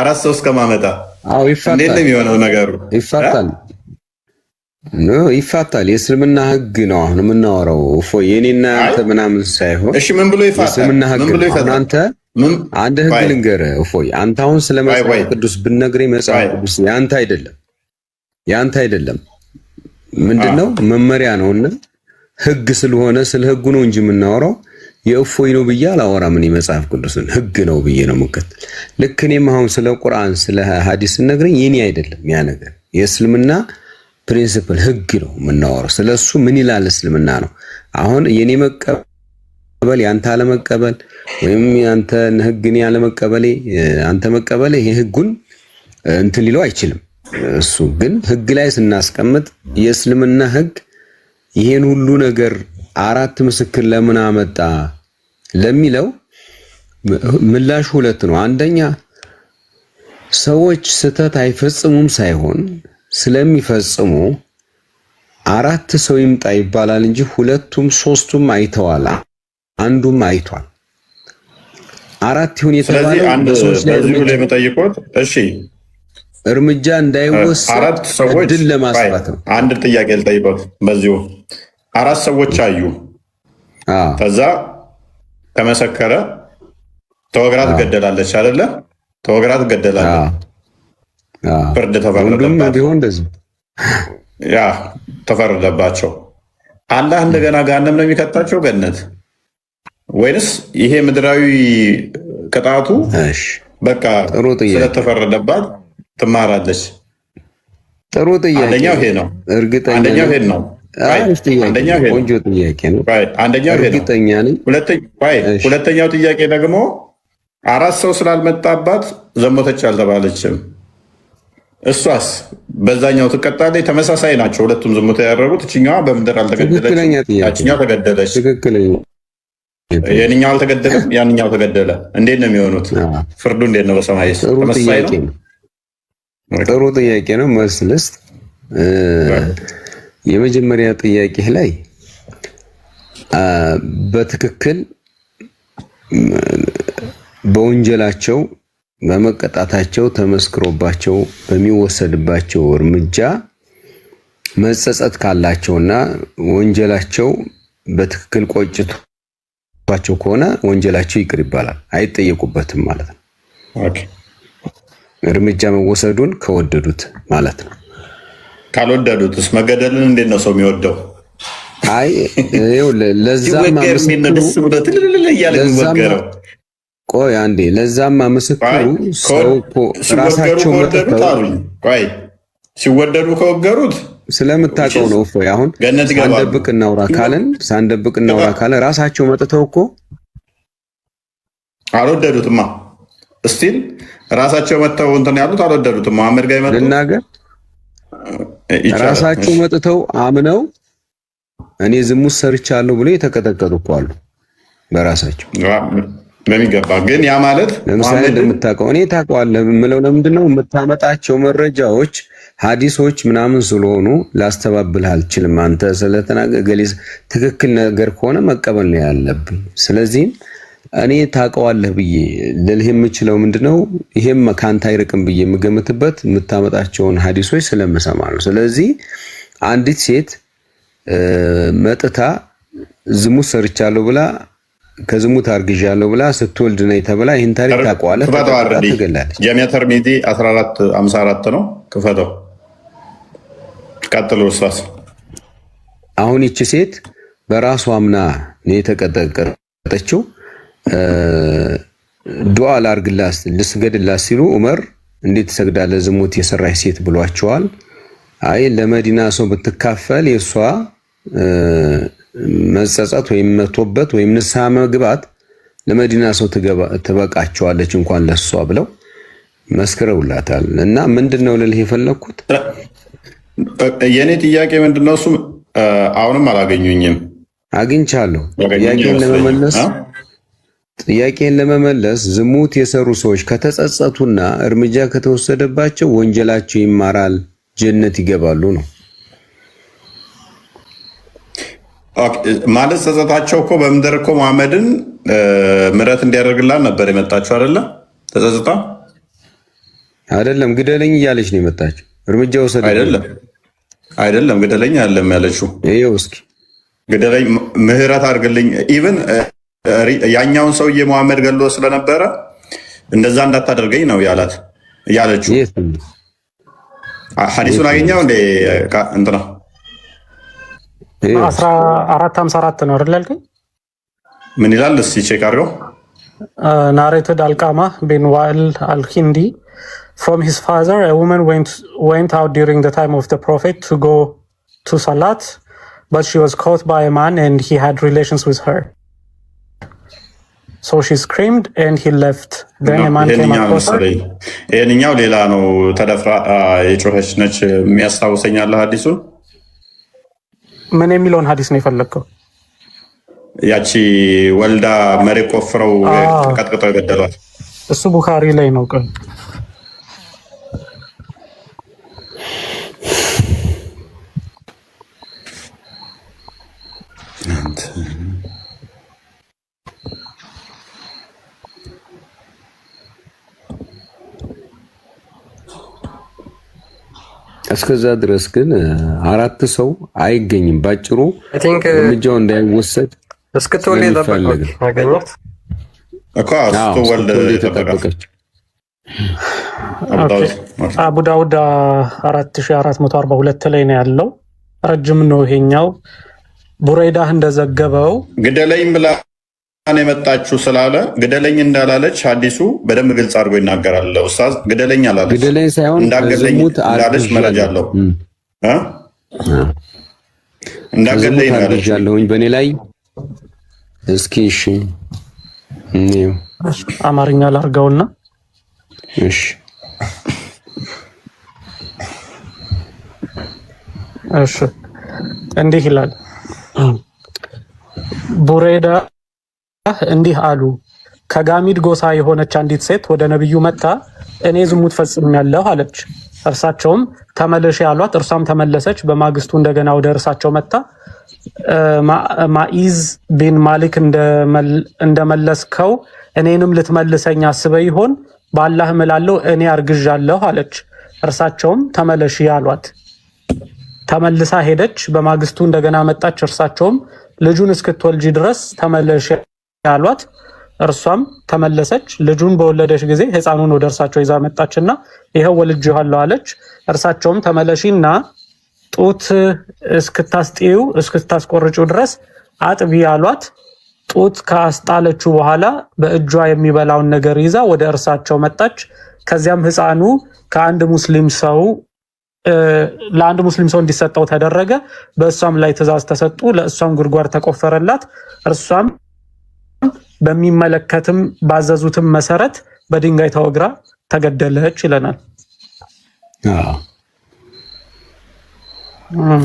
አራት ሰው እስከማመጣ። እንዴት ነው የሚሆነው ነገሩ? ይፋታል። የእስልምና ህግ ነው አሁን የምናወራው። እፎይ የኔና አንተ ምናምን ሳይሆን እሺ ምን ብሎ ይፋታል? የእስልምና ህግ ነው። አንተ አንድ ህግ ልንገርህ እፎይ። አንተ አሁን ስለ መጽሐፍ ቅዱስ ብትነግረኝ መጽሐፍ ቅዱስ ያንተ አይደለም ምንድነው መመሪያ ነውና ህግ ስለሆነ ስለ ህጉ ነው እንጂ የምናወራው የእፎይ ነው ብዬ አላወራም። እኔ መጽሐፍ ቅዱስን ህግ ነው ብዬ ነው የምከተል። ልክ እኔም አሁን ስለ ቁርአን ስለ ሐዲስ ነግረኝ የኔ አይደለም ያ ነገር የእስልምና ፕሪንሲፕል ህግ ነው የምናወራው። ስለሱ ምን ይላል እስልምና ነው። አሁን የኔ መቀበል ያንተ አለመቀበል ወይም ያንተ ህግ እኔ አለመቀበሌ አንተ መቀበል ይሄ ህጉን እንትን ሊለው አይችልም። እሱ ግን ህግ ላይ ስናስቀምጥ የእስልምና ህግ ይሄን ሁሉ ነገር አራት ምስክር ለምን አመጣ ለሚለው ምላሹ ሁለት ነው። አንደኛ ሰዎች ስህተት አይፈጽሙም ሳይሆን ስለሚፈጽሙ አራት ሰው ይምጣ ይባላል እንጂ ሁለቱም ሶስቱም አይተዋል፣ አንዱም አይቷል። አራት ይሁን የተባለው በሰዎች ላይ እሺ እርምጃ እንዳይወሰድ እድል ለማስፋት ነው። አንድ ጥያቄ ልጠይቆት በዚሁ አራት ሰዎች አዩ። ከዛ ተመሰከረ። ተወግራ ትገደላለች አይደለ? ተወግራ ትገደላለች። ፍርድ ተፈረደባቸው። አላህ እንደገና ገሃነም ነው የሚከታቸው ገነት? ወይንስ ይሄ ምድራዊ ቅጣቱ በቃ ስለተፈረደባት ትማራለች? ጥሩ ጥያቄ። አንደኛው ይሄ ነው። አንደኛው ይሄ ነው። ቆንጆ ጥያቄ ነው። አንደኛው ይሄ ነው። ሁለተኛው ጥያቄ ደግሞ 4 ሰው ስላልመጣባት ዘሞተች አልተባለችም። እሷስ በዛኛው ትቀጣለች። ተመሳሳይ ናቸው ሁለቱም ዝሙት ያደረጉት። እችኛዋ በምድር አልተገደለችም፣ ያችኛው ተገደለች። የኛው አልተገደለም፣ ያንኛው ተገደለ። እንዴት ነው የሚሆኑት? ፍርዱ እንዴት ነው? በሰማይ ተመሳሳይ ነው። ጥሩ ጥያቄ ነው። መልስ ልስጥ። የመጀመሪያ ጥያቄ ላይ በትክክል በወንጀላቸው በመቀጣታቸው ተመስክሮባቸው በሚወሰድባቸው እርምጃ መጸጸት ካላቸውና ወንጀላቸው በትክክል ቆጭቷቸው ከሆነ ወንጀላቸው ይቅር ይባላል፣ አይጠየቁበትም ማለት ነው። እርምጃ መወሰዱን ከወደዱት ማለት ነው። ካልወደዱትስ መገደልን እንዴት ነው ሰው የሚወደው? አይ ለዛማ ቆይ አንዴ፣ ለዛማ ምስክሩ ሰው እኮ ራሳቸው መጥተው ሲወደዱ ከወገሩት ስለምታውቀው ነው። እፎይ አሁን ሳንደብቅ እናውራ ካለን ራሳቸው መጥተው እኮ አልወደዱትማ። እስቲል ራሳቸው መጥተው እንትን ያሉት አልወደዱትም። መሐመድ ጋር ይመጡ ልናገር ራሳቸው መጥተው አምነው እኔ ዝሙት ሰርቻለሁ ብሎ የተቀጠቀጡ እኮ አሉ በራሳቸው በሚገባ። ግን ያ ማለት ለምሳሌ እንደምታውቀው እኔ ታውቀዋለህ የምለው ለምንድን ነው የምታመጣቸው መረጃዎች ሐዲሶች ምናምን ስለሆኑ ላስተባብልህ አልችልም። አንተ ስለተናገገሊስ ትክክል ነገር ከሆነ መቀበል ነው ያለብኝ። ስለዚህ እኔ ታውቀዋለህ ብዬ ልልህ የምችለው ምንድነው ይሄም ካንተ አይርቅም ብዬ የምገምትበት የምታመጣቸውን ሐዲሶች ስለምሰማ ነው። ስለዚህ አንዲት ሴት መጥታ ዝሙት ሰርቻለሁ ብላ ከዝሙት አርግዣለሁ ብላ ስትወልድ ነው ተብላ ይሄን ታሪክ ታውቀዋለህ። ትገላለች። ጀሚዓ ተርሚዚ 1454 ነው። ክፈተው። ቀጥሎ ኡስታዝ። አሁን ይቺ ሴት በራሷ አምና ነው የተቀጠቀጠችው። ዱዓ ላርግላት ልስገድላት ሲሉ ዑመር እንዴት ትሰግዳለህ ዝሙት የሰራች ሴት ብሏቸዋል። አይ ለመዲና ሰው ብትካፈል የሷ መጸጸት ወይም መቶበት ወይም ንስሐ መግባት ለመዲና ሰው ትበቃቸዋለች እንኳን ለሷ ብለው መስክረውላታል። እና ምንድነው ልልህ የፈለኩት የኔ ጥያቄ ምንድነው እሱ አሁንም አላገኙኝም። አግኝቻለሁ። ጥያቄን ለመመለስ ዝሙት የሰሩ ሰዎች ከተጸጸቱና እርምጃ ከተወሰደባቸው ወንጀላቸው ይማራል፣ ጀነት ይገባሉ ነው ማለት። ጸጸታቸው እኮ በምድር እኮ መሐመድን ምሕረት እንዲያደርግላት ነበር የመጣችው አይደለ? ተጸጽታ አይደለም ግደለኝ እያለች ነው የመጣችው። እርምጃ ወሰደ አይደለም ግደለኝ አይደለም ያለችው። ይኸው እስኪ ግደለኝ፣ ምሕረት አድርግልኝ። ኢቭን ያኛውን ሰውዬ መሐመድ ገሎ ስለነበረ እንደዛ እንዳታደርገኝ ነው ያላት ያለችው። ሐዲሱን አገኘው እንደ እንትና 1454 ነው አይደል ያልከኝ? ምን ይላል እስኪ ቼክ አድርገው። ናሬትድ አልቃማ ቢን ዋኢል አልሂንዲ from his father a woman went out during the time of the prophet to go to salat but she was caught by a man and he had relations with her so she screamed and he left then a man came across her. ይሄንኛው ሌላ ነው። ተደፍራ የጮኸች ነች የሚያስታውሰኛል ሐዲሱን። ምን የሚለውን ሐዲስ ነው የፈለግከው? ያቺ ወልዳ መሬት ቆፍረው ቀጥቅጠው የገደሏት እሱ ቡኻሪ ላይ ነው። ቀን እስከዛ ድረስ ግን 4 ሰው አይገኝም። ባጭሩ እርምጃው እንዳይወሰድ እስክትወልድ የጠበቀች አገኘት እኮ ስትወልድ ተጠበቀች። አቡ ዳውድ 4442 ላይ ነው ያለው። ረጅም ነው ይሄኛው። ቡረይዳ እንደዘገበው ግደለኝ ብላ የመጣችሁ ስላለ ግደለኝ እንዳላለች ሐዲሱ በደንብ ግልጽ አድርጎ ይናገራል። ኡስታዝ ግደለኝ አላለች፣ ግደለኝ ሳይሆን እንዳገለኝ እንዳለች መረጃ አለው። እንዳገለኝ እንዳለች በእኔ ላይ እስኪ እሺ አማርኛ ላርገውና እሺ እሺ እንዲህ ይላል። ቡሬዳ እንዲህ አሉ። ከጋሚድ ጎሳ የሆነች አንዲት ሴት ወደ ነብዩ መጣ፣ እኔ ዝሙት ፈጽሜያለሁ አለች። እርሳቸውም ተመለሽ ያሏት፣ እርሷም ተመለሰች። በማግስቱ እንደገና ወደ እርሳቸው መጣ። ማኢዝ ቢን ማሊክ እንደመለስከው እኔንም ልትመልሰኝ አስበ ይሆን? በአላህ እምላለሁ እኔ አርግዣለሁ አለች። እርሳቸውም ተመለሽ ያሏት። ተመልሳ ሄደች። በማግስቱ እንደገና መጣች። እርሳቸውም ልጁን እስክትወልጂ ድረስ ተመለሽ ያሏት። እርሷም ተመለሰች። ልጁን በወለደች ጊዜ ሕፃኑን ወደ እርሳቸው ይዛ መጣችና ይሄው ወልጄዋለሁ አለች። እርሳቸውም ተመለሺና ጡት እስክታስጥዩ እስክታስቆርጪው ድረስ አጥቢ ያሏት። ጡት ካስጣለችው በኋላ በእጇ የሚበላውን ነገር ይዛ ወደ እርሳቸው መጣች። ከዚያም ሕፃኑ ለአንድ ሙስሊም ሰው እንዲሰጠው ተደረገ። በእሷም ላይ ትእዛዝ ተሰጡ። ለእሷም ጉድጓድ ተቆፈረላት። እርሷም በሚመለከትም ባዘዙትም መሰረት በድንጋይ ተወግራ ተገደለች ይለናል።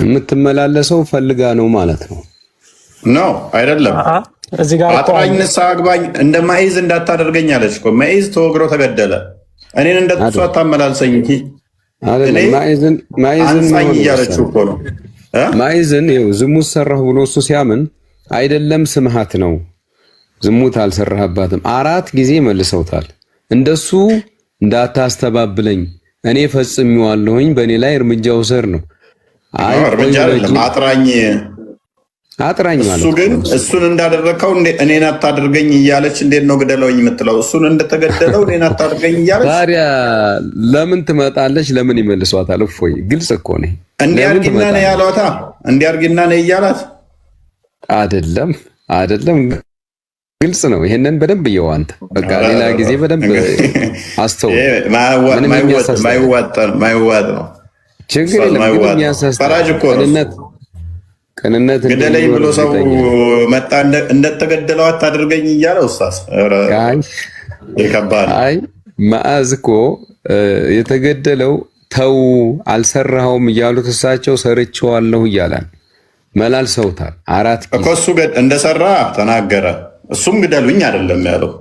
የምትመላለሰው ፈልጋ ነው ማለት ነው። ነው አይደለም። እዚህ ጋር አጥራኝ ንስሐ አግባኝ እንደ ማኢዝ እንዳታደርገኝ አለች እኮ። ማኢዝ ተወግሮ ተገደለ። እኔን እንደሷ አታመላልሰኝ ማኢዝን እያለችው እኮ ነው። ማኢዝን ይኸው ዝሙት ሰራሁ ብሎ እሱ ሲያምን አይደለም ስምሃት ነው ዝሙት አልሰራህባትም 4 ጊዜ መልሰውታል። እንደሱ እንዳታስተባብለኝ እኔ ፈጽሜዋለሁኝ በእኔ ላይ እርምጃ ውሰድ ነው። አይ እርምጃ አይደለም አጥራኝ ማለት ነው። ግን እሱን እንዳደረከው እኔን አታድርገኝ እያለች እንዴት ነው ግደለውኝ የምትለው? እሱን እንደተገደለው እኔን አታድርገኝ እያለች ታዲያ ለምን ትመጣለች? ለምን ይመልሷታል? እፎይ ግልጽ እኮ ነው። እንዲያርግና ነው ያሏታ። እንዲያርግና ነው እያላት አይደለም ግልጽ ነው። ይሄንን በደንብ ይየው አንተ በቃ ሌላ ጊዜ በደንብ አስተውል። ማይዋጥ ነው ችግር የለም። ግን የሚያሳስብ ፈራጅ እኮ ነው። ቅንነት ግደለኝ ብሎ ሰው መጣ እንደተገደለው አታድርገኝ እያለ ኡስታዝ ይከባል። አይ ማአዝ እኮ የተገደለው ተው አልሰራኸውም እያሉት እሳቸው ሰርቼዋለሁ እያላን መላልሰውታል። 4 ጊዜ እኮ እሱ እንደሰራ ተናገረ። እሱም ግደሉኝ አይደለም ያለው፣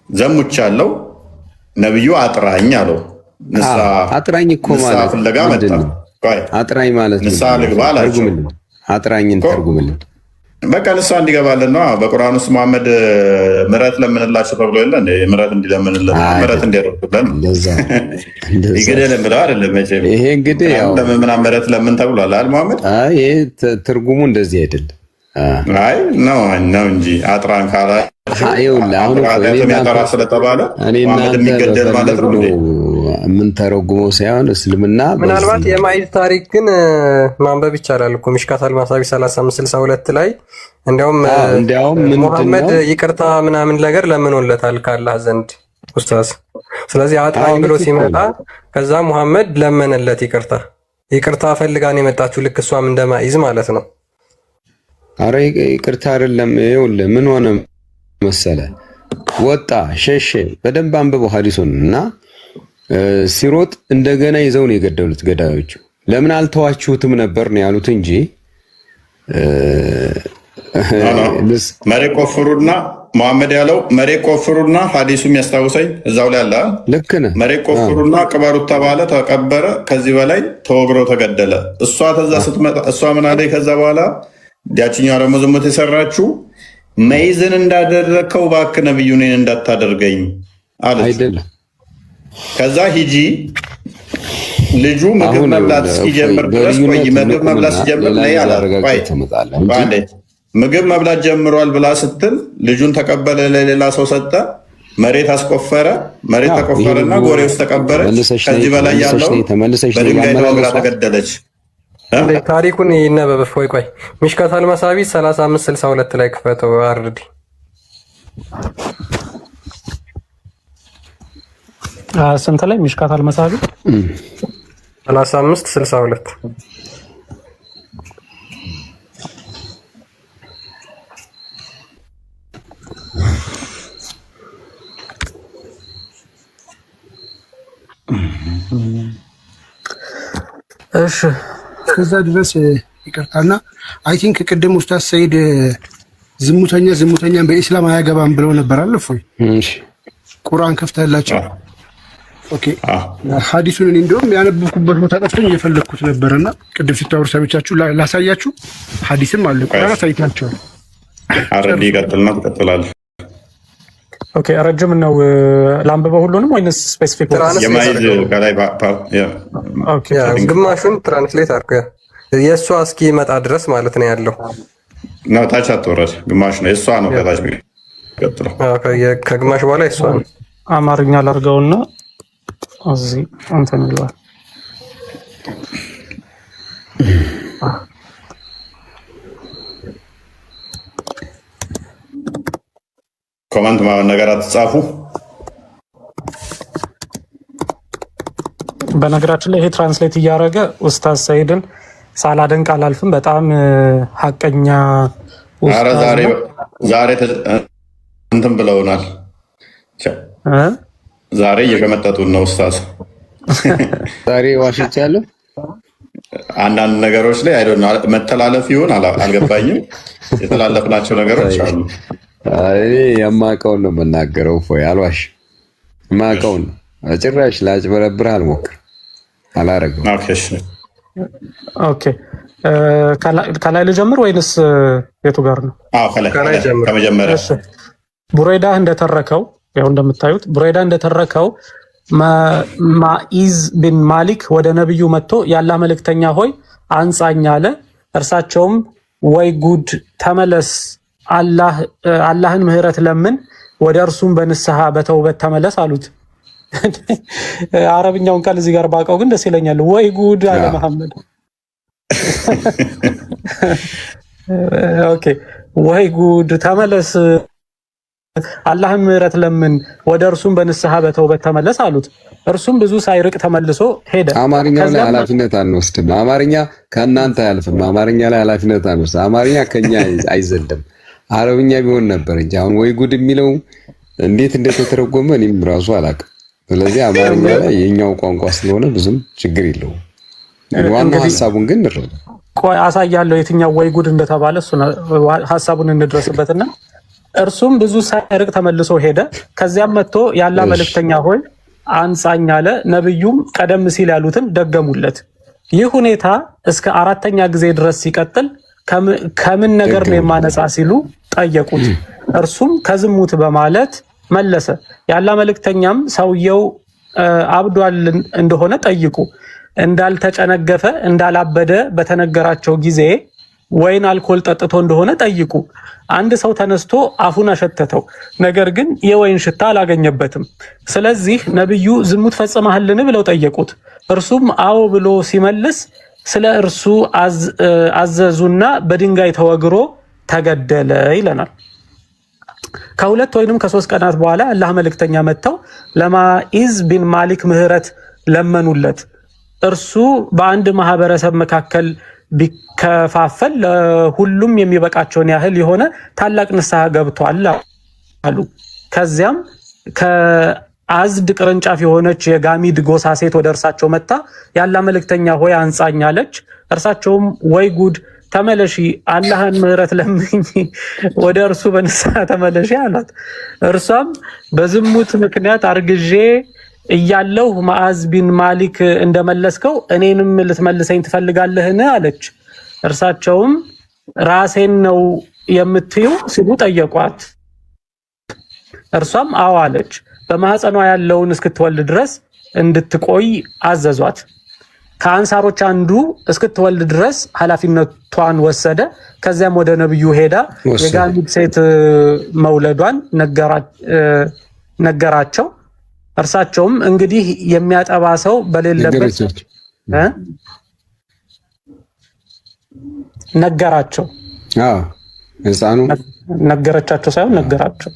ዘሙቻለሁ ነብዩ አጥራኝ አለው። አጥራኝ እኮ ማለት ፍለጋ መጣ። አጥራኝ ማለት ንስሐ ልግባ አላቸው። አጥራኝን ተርጉምልን። በቃ ንስሐ እንዲገባልን ነው። በቁርአን ውስጥ መሐመድ ምሕረት ለምንላቸው ተብሎ የለ እንደ ምሕረት እንዲለምንልን ምሕረት እንዲያደርጉልን ይገደልን ብለው አይደለም መቼም። ይሄ እንግዲህ ያው ለምን ምሕረት ለምን ተብሏል አይደል መሐመድ? አይ ይሄ ትርጉሙ እንደዚህ አይደለም። አይ ነው እንጂ አጥራን ካላ አሁን ስለተባለ መሐመድ የሚገደል ማለት ነው የምንተረጉመው ሳይሆን እስልምና ምናልባት የማኢዝ ታሪክ ግን ማንበብ ይቻላል እኮ ሚሽካት አልማሳቢ 3562 ላይ እንዲያውም ሙሐመድ ይቅርታ ምናምን ነገር ለምኖለታል ካላህ ዘንድ ኡስታዝ። ስለዚህ አጥራኝ ብሎ ሲመጣ ከዛ ሙሐመድ ለመነለት ይቅርታ ፈልጋን የመጣችው ልክ እሷም እንደ ማኢዝ ማለት ነው። አረ ይቅርታ አይደለም። ይኸውልህ ምን ሆነ መሰለ ወጣ ሸሸ። በደንብ አንብበው ሐዲሱን እና ሲሮጥ እንደገና ይዘው ነው የገደሉት ገዳዮቹ። ለምን አልተዋችሁትም ነበር ነው ያሉት እንጂ መሬት ቆፍሩና መሐመድ ያለው መሬት ቆፍሩና ሐዲሱ የሚያስታውሰኝ እዛው ላይ አለ። ልክ ነህ። መሬት ቆፍሩና ቅበሩት ተባለ፣ ተቀበረ። ከዚህ በላይ ተወግሮ ተገደለ። እሷ ተዛ ስትመጣ እሷ ምን አለኝ? ከዛ በኋላ ያችኛው ደግሞ ዝሙት የሰራችው መይዝን እንዳደረከው እባክህ ነብዩ እኔን እንዳታደርገኝ አለች። አይደለም ከዛ ሂጂ ልጁ ምግብ መብላት እስኪጀምር ድረስ ቆይ፣ ምግብ መብላት ሲጀምር ነይ አላት። ምግብ መብላት ጀምሯል ብላ ስትል ልጁን ተቀበለ፣ ለሌላ ሰው ሰጠ። መሬት አስቆፈረ። መሬት ተቆፈረና ጎሬ ውስጥ ተቀበረ። ከዚህ በላይ ያለው በድንጋይ ተወግራ ተገደለች። ታሪኩን ይነበብ። ቆይ ሚሽካት አልማሳቢ 3562 ላይ ክፈተው አርዲ። ስንት ላይ ሚሽካት አልማሳቢ 3562 3562 እሺ እስከዛ ድረስ ይቅርታና አይ ቲንክ ቅድም ኡስታዝ ሰይድ ዝሙተኛን በኢስላም አያገባም ብለው ነበር አለ እፎይ። እሺ ቁርአን ከፍተላችሁ። ኦኬ ሐዲሱን እኔ እንደውም ያነበብኩበት ቦታ ጠፍቶኝ እየፈለግኩት ነበርና ቅድም ሲታወሩ ሰምቻችሁ ላሳያችሁ። ሐዲስም አለ ቁርአን አሳይታችሁ አረዲ ይቀጥልና ትቀጥላለህ። ኦኬ ረጅም ነው ላንብበው ሁሉንም ወይንስ ስፔሲፊክ የማይዝ ከላይ ኦኬ ግማሹን ትራንስሌት አድርገህ የእሷ እስኪ መጣ ድረስ ማለት ነው ያለው ነው። ታች አትወረድ፣ ግማሽ ነው የእሷ ነው። ከታች ቀጥሎ ከግማሽ በኋላ የእሷ ነው። አማርኛ ላድርገውና እዚህ እንትን ይላል። ኮመንት ነገር አትጻፉ። በነገራችን ላይ ይሄ ትራንስሌት እያደረገ ኡስታዝ ሰይድን ሳላደንቅ አላልፍም። በጣም ሐቀኛ ኡስታዝ። ዛሬ እንትን ብለውናል። ዛሬ እየገመጠጡን ነው ኡስታዝ። ዛሬ ዋሽቻለሁ አንዳንድ ነገሮች ላይ መተላለፍ ይሁን አልገባኝም። የተላለፍናቸው ነገሮች አሉ። እኔ የማውቀውን ነው የምናገረው። ፎይ አልዋሽ የማውቀውን ጭራሽ ላጭበረብር አልሞክርም፣ አላረገውም። ኦኬ ከላይ ልጀምር ወይንስ የቱ ጋር ነው? ከመጀመሪያ ቡሬዳ እንደተረከው ያው እንደምታዩት ቡሬዳ እንደተረከው ማኢዝ ቢን ማሊክ ወደ ነብዩ መጥቶ ያላህ መልእክተኛ ሆይ አንጻኝ አለ። እርሳቸውም ወይ ጉድ ተመለስ፣ አላህን ምህረት ለምን፣ ወደ እርሱም በንስሐ በተውበት ተመለስ አሉት። አረብኛውን ቃል እዚህ ጋር ባውቀው ግን ደስ ይለኛል። ወይ ጉድ አለ መሐመድ። ኦኬ ወይ ጉድ ተመለስ፣ አላህን ምህረት ለምን፣ ወደ እርሱም በንስሐ በተውበት ተመለስ አሉት። እርሱም ብዙ ሳይርቅ ተመልሶ ሄደ። አማርኛ ላይ ኃላፊነት አንወስድም። አማርኛ ከእናንተ አያልፍም። አማርኛ ላይ ኃላፊነት አንወስድም። አማርኛ ከኛ አይዘልም። አረብኛ ቢሆን ነበር እንጂ አሁን ወይ ጉድ የሚለው እንዴት እንደተተረጎመ እኔም ራሱ አላውቅም። ስለዚህ አማርኛ ላይ የኛው ቋንቋ ስለሆነ ብዙም ችግር የለውም። ዋናው ሐሳቡን ግን እንረዳ። ቆይ አሳያለሁ የትኛው ወይ ጉድ እንደተባለ እሱ ሐሳቡን እንድረስበትና እርሱም ብዙ ሳይርቅ ተመልሶ ሄደ። ከዚያም መጥቶ ያላ መልእክተኛ ሆይ አንጻኝ አለ። ነብዩም ቀደም ሲል ያሉትን ደገሙለት። ይህ ሁኔታ እስከ አራተኛ ጊዜ ድረስ ሲቀጥል ከምን ነገር ነው የማነጻ ሲሉ ጠየቁት። እርሱም ከዝሙት በማለት መለሰ። ያላ መልእክተኛም ሰውየው አብዷል እንደሆነ ጠይቁ፣ እንዳልተጨነገፈ እንዳላበደ በተነገራቸው ጊዜ ወይን አልኮል ጠጥቶ እንደሆነ ጠይቁ። አንድ ሰው ተነስቶ አፉን አሸተተው፣ ነገር ግን የወይን ሽታ አላገኘበትም። ስለዚህ ነብዩ ዝሙት ፈጽመሃልን ብለው ጠየቁት። እርሱም አዎ ብሎ ሲመልስ ስለ እርሱ አዘዙና በድንጋይ ተወግሮ ተገደለ ይለናል። ከሁለት ወይንም ከሶስት ቀናት በኋላ አላህ መልእክተኛ መጥተው ለማኢዝ ቢን ማሊክ ምህረት ለመኑለት። እርሱ በአንድ ማህበረሰብ መካከል ቢከፋፈል ለሁሉም የሚበቃቸውን ያህል የሆነ ታላቅ ንስሐ ገብቷል አሉ። ከዚያም ከአዝድ ቅርንጫፍ የሆነች የጋሚድ ጎሳ ሴት ወደ እርሳቸው መጣ። ያላ መልእክተኛ ሆይ አንጻኝ አለች። እርሳቸውም ወይ ጉድ ተመለሺ፣ አላህን ምህረት ለምኝ፣ ወደ እርሱ በንስሐ ተመለሺ አሏት። እርሷም በዝሙት ምክንያት አርግዤ እያለሁ ማዓዝ ቢን ማሊክ እንደመለስከው እኔንም ልትመልሰኝ ትፈልጋለህን አለች። እርሳቸውም ራሴን ነው የምትዩ ሲሉ ጠየቋት። እርሷም አዎ አለች። በማህፀኗ ያለውን እስክትወልድ ድረስ እንድትቆይ አዘዟት። ከአንሳሮች አንዱ እስክትወልድ ድረስ ኃላፊነቷን ወሰደ። ከዚያም ወደ ነብዩ ሄዳ የጋሚድ ሴት መውለዷን ነገራቸው። እርሳቸውም እንግዲህ የሚያጠባ ሰው በሌለበት ነገራቸው። ህፃኑ ነገረቻቸው ሳይሆን ነገራቸው።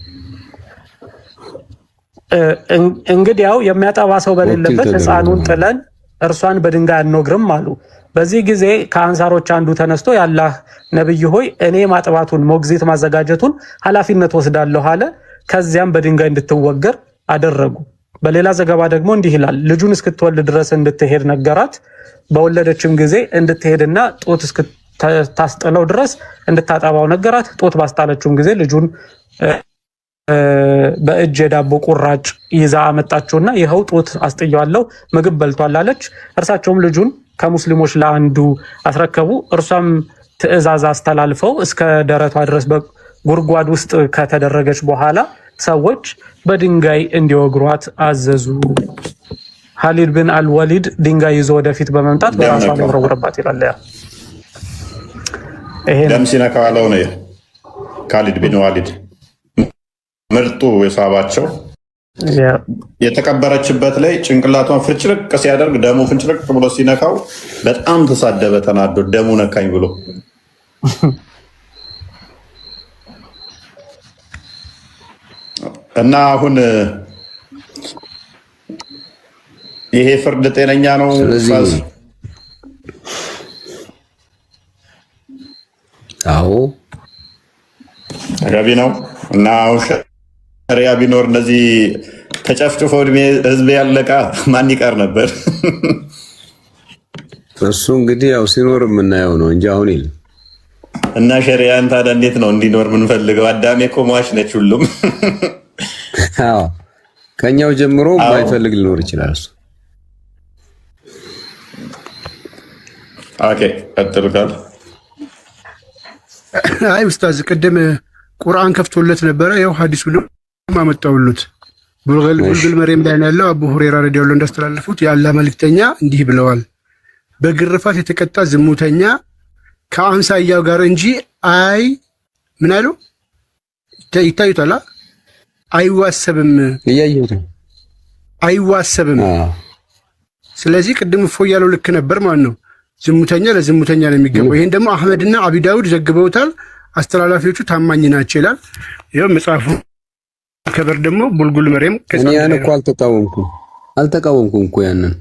እንግዲያው የሚያጠባ ሰው በሌለበት ህፃኑን ጥለን እርሷን በድንጋይ አንወግርም አሉ። በዚህ ጊዜ ከአንሳሮች አንዱ ተነስቶ ያላህ ነብይ ሆይ እኔ ማጥባቱን ሞግዚት ማዘጋጀቱን ኃላፊነት ወስዳለሁ አለ። ከዚያም በድንጋይ እንድትወገር አደረጉ። በሌላ ዘገባ ደግሞ እንዲህ ይላል፣ ልጁን እስክትወልድ ድረስ እንድትሄድ ነገራት። በወለደችም ጊዜ እንድትሄድና ጡት እስክታስጥለው ድረስ እንድታጠባው ነገራት። ጡት ባስጣለችውም ጊዜ ልጁን በእጅ የዳቦ ቁራጭ ይዛ አመጣችውና ይኸው ጡት አስጥየዋለሁ፣ ምግብ በልቷል አለች። እርሳቸውም ልጁን ከሙስሊሞች ለአንዱ አስረከቡ። እርሷም ትዕዛዝ አስተላልፈው እስከ ደረቷ ድረስ በጉድጓድ ውስጥ ከተደረገች በኋላ ሰዎች በድንጋይ እንዲወግሯት አዘዙ። ኻሊድ ብን አልወሊድ ድንጋይ ይዞ ወደፊት በመምጣት በራሷ ላይ ወረወረባት ይላል። ይሄ ደም ሲነካው ያለው ነው። ኻሊድ ብን ዋሊድ ምርጡ የሳባቸው የተቀበረችበት ላይ ጭንቅላቷን ፍርጭርቅ ሲያደርግ ደሙ ፍንጭርቅ ብሎ ሲነካው በጣም ተሳደበ፣ ተናዶ ደሙ ነካኝ ብሎ። እና አሁን ይሄ ፍርድ ጤነኛ ነው? አዎ ተገቢ ነው። እና አሁን ሸሪያ ቢኖር እነዚህ ተጨፍጭፎ እድሜ ህዝብ ያለቃ ማን ይቀር ነበር? እሱ እንግዲህ ያው ሲኖር የምናየው ነው እንጂ አሁን የለም። እና ሸሪያን ታዲያ እንዴት ነው እንዲኖር የምንፈልገው? አዳሜ እኮ ሟች ነች ሁሉም። አዎ ከኛው ጀምሮ ማይፈልግ ሊኖር ይችላል እሱ። ኦኬ ቀጥሉታል። አይ ኡስታዝ ቅድም ቁርአን ከፍቶለት ነበረ። ያው ሐዲሱንም አመጣውሉት ቡልጉል መርየም ላይ ያለው አቡ ሁረይራ ረዲየላሁ እንዳስተላለፉት የአላህ መልእክተኛ እንዲህ ብለዋል፣ በግርፋት የተቀጣ ዝሙተኛ ከአምሳያው ጋር እንጂ አይ ምን አሉ ይታዩታል፣ አይዋሰብም፣ እያየሁት አይዋሰብም። ስለዚህ ቅድም እፎይ ያለው ልክ ነበር ማለት ነው። ዝሙተኛ ለዝሙተኛ ነው የሚገባው። ይሄን ደግሞ አህመድና አቢ ዳውድ ዘግበውታል። አስተላላፊዎቹ ታማኝ ናቸው ይላል። ይሄው መጽሐፉ ከበር ደግሞ ቡልጉል መርየም ያን እኮ አልተቃወምኩም እኮ ያንን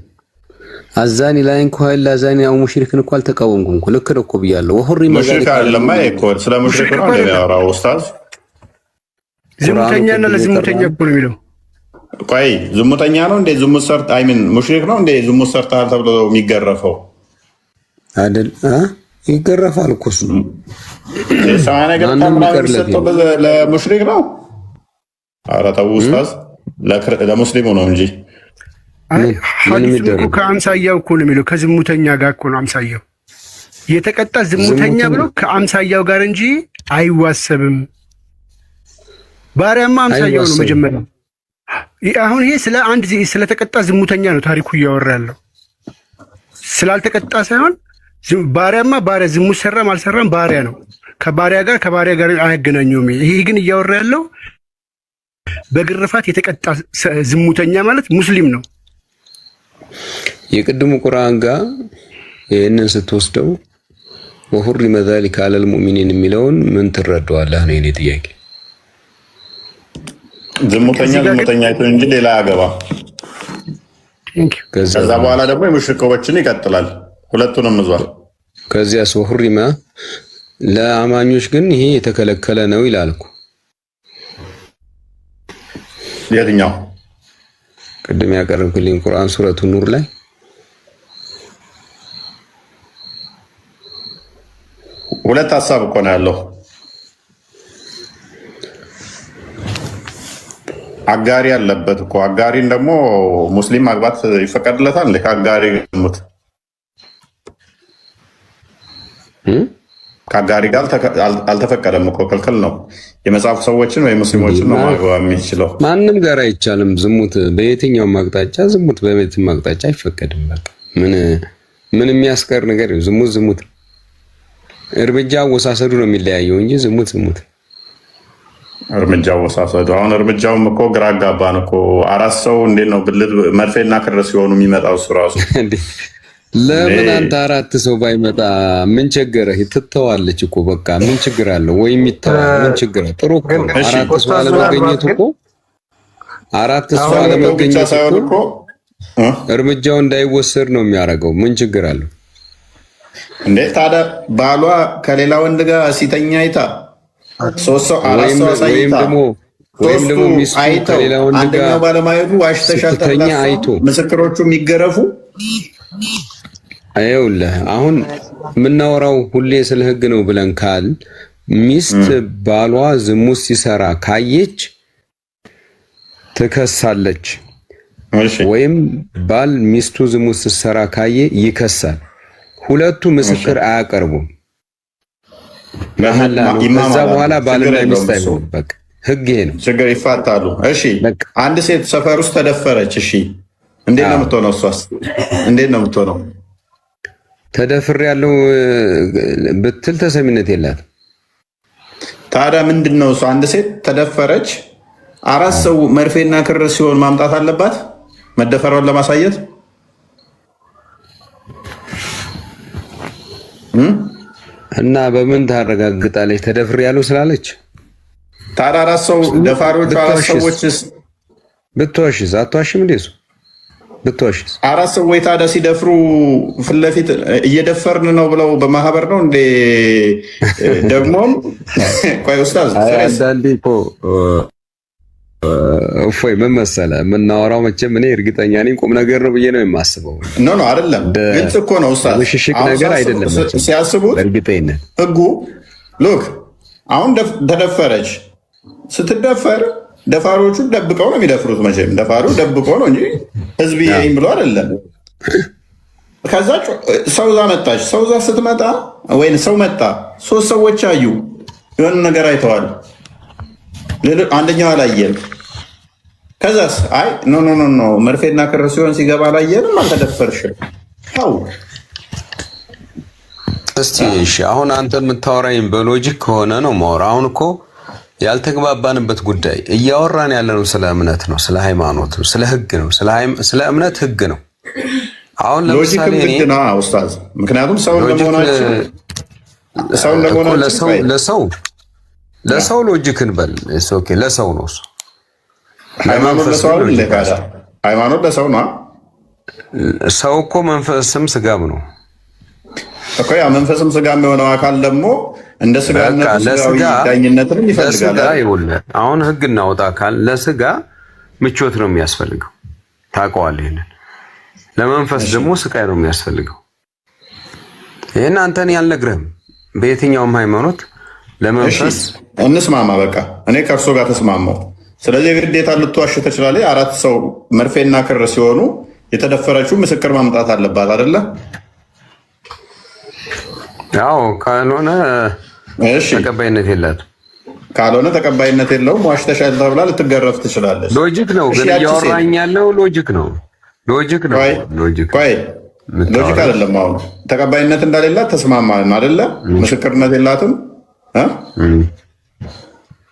አዛኒ ላይ እንኳ አዛኒ አው ሙሽሪክን እኮ አልተቃወምኩም እኮ ልክ ነው እኮ ብያለሁ። ወሁሪ ሙሽሪክ አይደለም እኮ ስለ ሙሽሪክ ነው የሚያወራው ኡስታዝ። ዝሙተኛና ለዝሙተኛ እኮ ነው የሚለው። ቆይ ዝሙተኛ ነው እንዴ? ዝሙት ሰርታ አይምን ሙሽሪክ ነው እንዴ? ዝሙት ሰርታ ተብሎ የሚገረፈው አይደል? ይገረፋል እኮ እሱ። ሰማይ ነገር ተምራለሰጠው ለሙሽሪክ ነው። ኧረ ተው ኡስታዝ፣ ለሙስሊሙ ነው እንጂ። አይ ሐዲሱ እኮ ከአምሳያው እኮ ነው የሚለው፣ ከዝሙተኛ ጋር እኮ ነው አምሳያው የተቀጣ ዝሙተኛ ብሎ ከአምሳያው ጋር እንጂ አይዋሰብም። ባሪያማ አምሳያው ነው መጀመሪያ። አሁን ይሄ ስለ አንድ ስለተቀጣ ዝሙተኛ ነው ታሪኩ እያወራ ያለው፣ ስላልተቀጣ ሳይሆን ባሪያማ ባሪያ ዝሙት ሰራም አልሰራም ባሪያ ነው። ከባሪያ ጋር አያገናኙም። ይሄ ግን እያወራ ያለው በግርፋት የተቀጣ ዝሙተኛ ማለት ሙስሊም ነው። የቅድሙ ቁርአን ጋር ይህንን ስትወስደው ወሁሪመ ዛሊከ ዐለል ሙእሚኒን የሚለውን ምን ትረዳዋለህ ነው የኔ ጥያቄ። ዝሙተኛ ይሁን እንጂ ሌላ ያገባ። ከዛ በኋላ ደግሞ የሙሽሪኮችን ይቀጥላል። ሁለቱንም ይዟል። ከዚያስ ወሁሪመ ለአማኞች ግን ይሄ የተከለከለ ነው ይላል እኮ። የትኛው? ቅድም ያቀረብክልኝ ቁርአን ሱረቱ ኑር ላይ ሁለት ሐሳብ እኮ ነው ያለው። አጋሪ ያለበት እኮ አጋሪን ደግሞ ሙስሊም ማግባት ይፈቀድለታል እንዴ? ከአጋሪ ግሙት ከአጋሪ ጋር አልተፈቀደም እኮ ክልክል ነው። የመጽሐፍ ሰዎችን ወይ ሙስሊሞችን ነው ማግባት የሚችለው። ማንም ጋር አይቻልም። ዝሙት በየትኛውም አቅጣጫ ዝሙት በየትኛውም አቅጣጫ አይፈቀድም። በቃ ምን የሚያስቀር ነገር ነው? ዝሙት እርምጃ ወሳሰዱ ነው የሚለያየው እንጂ ዝሙት እርምጃ ወሳሰዱ። አሁን እርምጃውም እኮ ግራ አጋባን እኮ። አራት ሰው እንዴት ነው ብልት መርፌና ክር ሲሆኑ የሚመጣው እሱ ራሱ ለምን አንተ አራት ሰው ባይመጣ ምን ቸገረህ? ትተዋለች እኮ በቃ ምን ችግር አለው? ወይም ይተዋል ምን ችግር አለው? ጥሩ እኮ አራት ሰው አለመገኘቱ እኮ ሳይሆን እኮ እርምጃው እንዳይወሰድ ነው የሚያደርገው። ምን ችግር አለው እንዴ? ታዲያ ባሏ ከሌላ ወንድ ጋር ሲተኛ አይታ ሶስት ሰው አራት ሰው አሳይታ ወይም ደግሞ ሚስቱ ከሌላ ወንድ ጋር አንደኛው ባለማየቱ ዋሽተሻል ተብላ ምስክሮቹ የሚገረፉ። አይውልህ አሁን የምናወራው ሁሌ ስለ ህግ ነው ብለን ካል ሚስት ባሏ ዝሙት ሲሰራ ካየች ትከሳለች። ወይም ባል ሚስቱ ዝሙት ስትሰራ ካየ ይከሳል። ሁለቱ ምስክር አያቀርቡም። ከዛ በኋላ ባልና ሚስት አይሆኑም። በቃ ህግ ይሄ ነው። ችግር ይፋታሉ። እሺ አንድ ሴት ሰፈር ውስጥ ተደፈረች። እሺ እንዴት ነው የምትሆነው? እሷስ እንዴት ነው የምትሆነው? ተደፍር ያለው ብትል ተሰሚነት የላትም። ታዲያ ምንድን ነው እሷ? አንድ ሴት ተደፈረች፣ 4 ሰው መርፌና ክር ሲሆን ማምጣት አለባት መደፈሯን ለማሳየት። እና በምን ታረጋግጣለች? ተደፍር ያለው ስላለች። ታዲያ 4 ሰው ደፋሪዎቹ 4 ሰዎችስ ብትዋሽስ? አትዋሽም እንዴ? እሱ ብትዋሽስ? 4 ሰዎች ታዲያ ሲደፍሩ ፊት ለፊት እየደፈርን ነው ብለው በማህበር ነው እንዴ? ደግሞም ቆይ ኡስታዝ አንዳንዴ እኮ እፎይ ምን መሰለህ የምናወራው መቼም እኔ እርግጠኛ ነኝ ቁም ነገር ነው ብዬ ነው የማስበው። ኖ አይደለም፣ ግልጽ እኮ ነው ኡስታዝ። ብሽሽቅ ነገር አይደለም ሲያስቡት እርግጠኝነት ህጉ ሉክ አሁን ተደፈረች። ስትደፈር ደፋሪዎቹ ደብቀው ነው የሚደፍሩት። መቼም ደፋሪው ደብቆ ነው እንጂ ህዝብ ይሄን ብሎ አይደለም። ከዛ ሰውዛ መጣች። ሰውዛ ስትመጣ ወይ ሰው መጣ፣ 3 ሰዎች አዩ፣ የሆነ ነገር አይተዋል። አንደኛው አላየም። ከዛስ አይ ኖ መርፌና ክር ሲሆን ሲገባ አላየንም፣ አልተደፈርሽም። አው እስቲ እሺ፣ አሁን አንተ የምታወራኝ በሎጂክ ከሆነ ነው ማወራ። አሁን እኮ ያልተግባባንበት ጉዳይ እያወራን ያለነው ስለ እምነት ነው፣ ስለ ሃይማኖት ነው፣ ስለ ህግ ነው፣ ስለ እምነት ህግ ነው። አሁን ለምሳሌ እኔ ኡስታዝ ምክንያቱም ሰው እንደሆናችን ለሰው ሎጂክን በል ኦኬ፣ ለሰው ነው እሱ። ሃይማኖት ለሰው ነው። ሰው እኮ መንፈስም ስጋም ነው እኮ። ያ መንፈስም ስጋም የሆነው አካል ደግሞ እንደ ስጋነቱ ስጋዊ ዳኝነትን ይፈልጋል። አሁን ህግ እናውጣ አካል ለስጋ ምቾት ነው የሚያስፈልገው፣ ታውቀዋለህ። ይሄንን ለመንፈስ ደግሞ ስቃይ ነው የሚያስፈልገው። ይሄን አንተን ያልነግርህም በየትኛውም ሃይማኖት ለመንፈስ እንስማማ። በቃ እኔ ከእርሶ ጋር ተስማማው። ስለዚህ ግዴታ ልትዋሽ ትችላለህ። 4 ሰው መርፌና ክር ሲሆኑ የተደፈረችው ምስክር ማምጣት አለባት አይደለ? ያው ካልሆነ ተቀባይነት የላትም። ካልሆነ ተቀባይነት የለውም። ዋሽተሻል ተብላ ልትገረፍ ትችላለች። ሎጂክ ነው ግን እያወራኝ ያለው ሎጂክ ነው። ሎጂክ አይደለም። አሁን ተቀባይነት እንደሌላት ተስማማን አይደለ? ምስክርነት የላትም።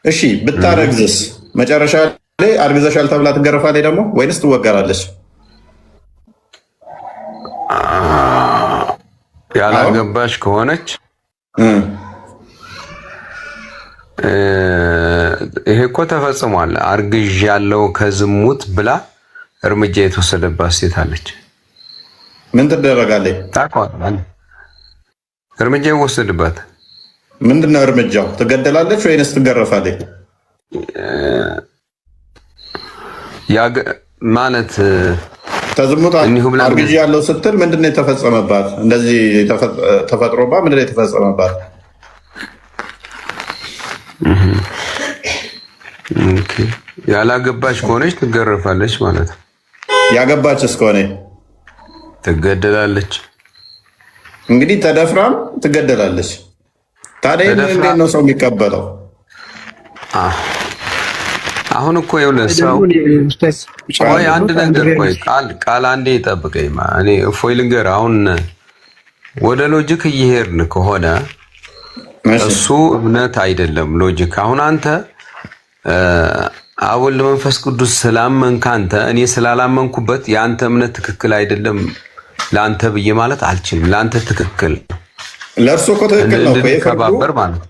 እሺ ብታረግዝስ መጨረሻ ላይ አርግዘሻል ተብላ ትገረፋለች ደግሞ ወይንስ ትወገራለች? ያላገባሽ ከሆነች ይሄ እኮ ተፈጽሟል። አርግዣለሁ ከዝሙት ብላ እርምጃ የተወሰደባት ሴት አለች። ምን ትደረጋለች? ታውቀዋለህ? እርምጃ ይወሰድባት። ምንድነው እርምጃው? ትገደላለች ወይንስ ትገረፋለች? ማለት ተዝሙት አርግዣለሁ ስትል ምንድነው የተፈጸመባት? እንደዚህ ተፈጥሮባት ምንድነው የተፈጸመባት? ያላገባች ከሆነች ትገረፋለች ማለት ነው። ያገባች እስከሆነ ትገደላለች። እንግዲህ ተደፍራም ትገደላለች። ታዲያ እንዴት ነው ሰው የሚቀበለው? አሁን እኮ የሁለት ሰው ቆይ አንድ ነገር ቆይ ቃል አንዴ ጠብቀኝ። እኔ እፎይ ልንገርህ። አሁን ወደ ሎጂክ እየሄድን ከሆነ እሱ እምነት አይደለም ሎጂክ። አሁን አንተ አብ ወልድ መንፈስ ቅዱስ ስላመንክ አንተ እኔ ስላላመንኩበት የአንተ እምነት ትክክል አይደለም ለአንተ ብዬ ማለት አልችልም። ለአንተ ትክክል ለእርሱ እኮ ትክክል ነው ከባበር ማለት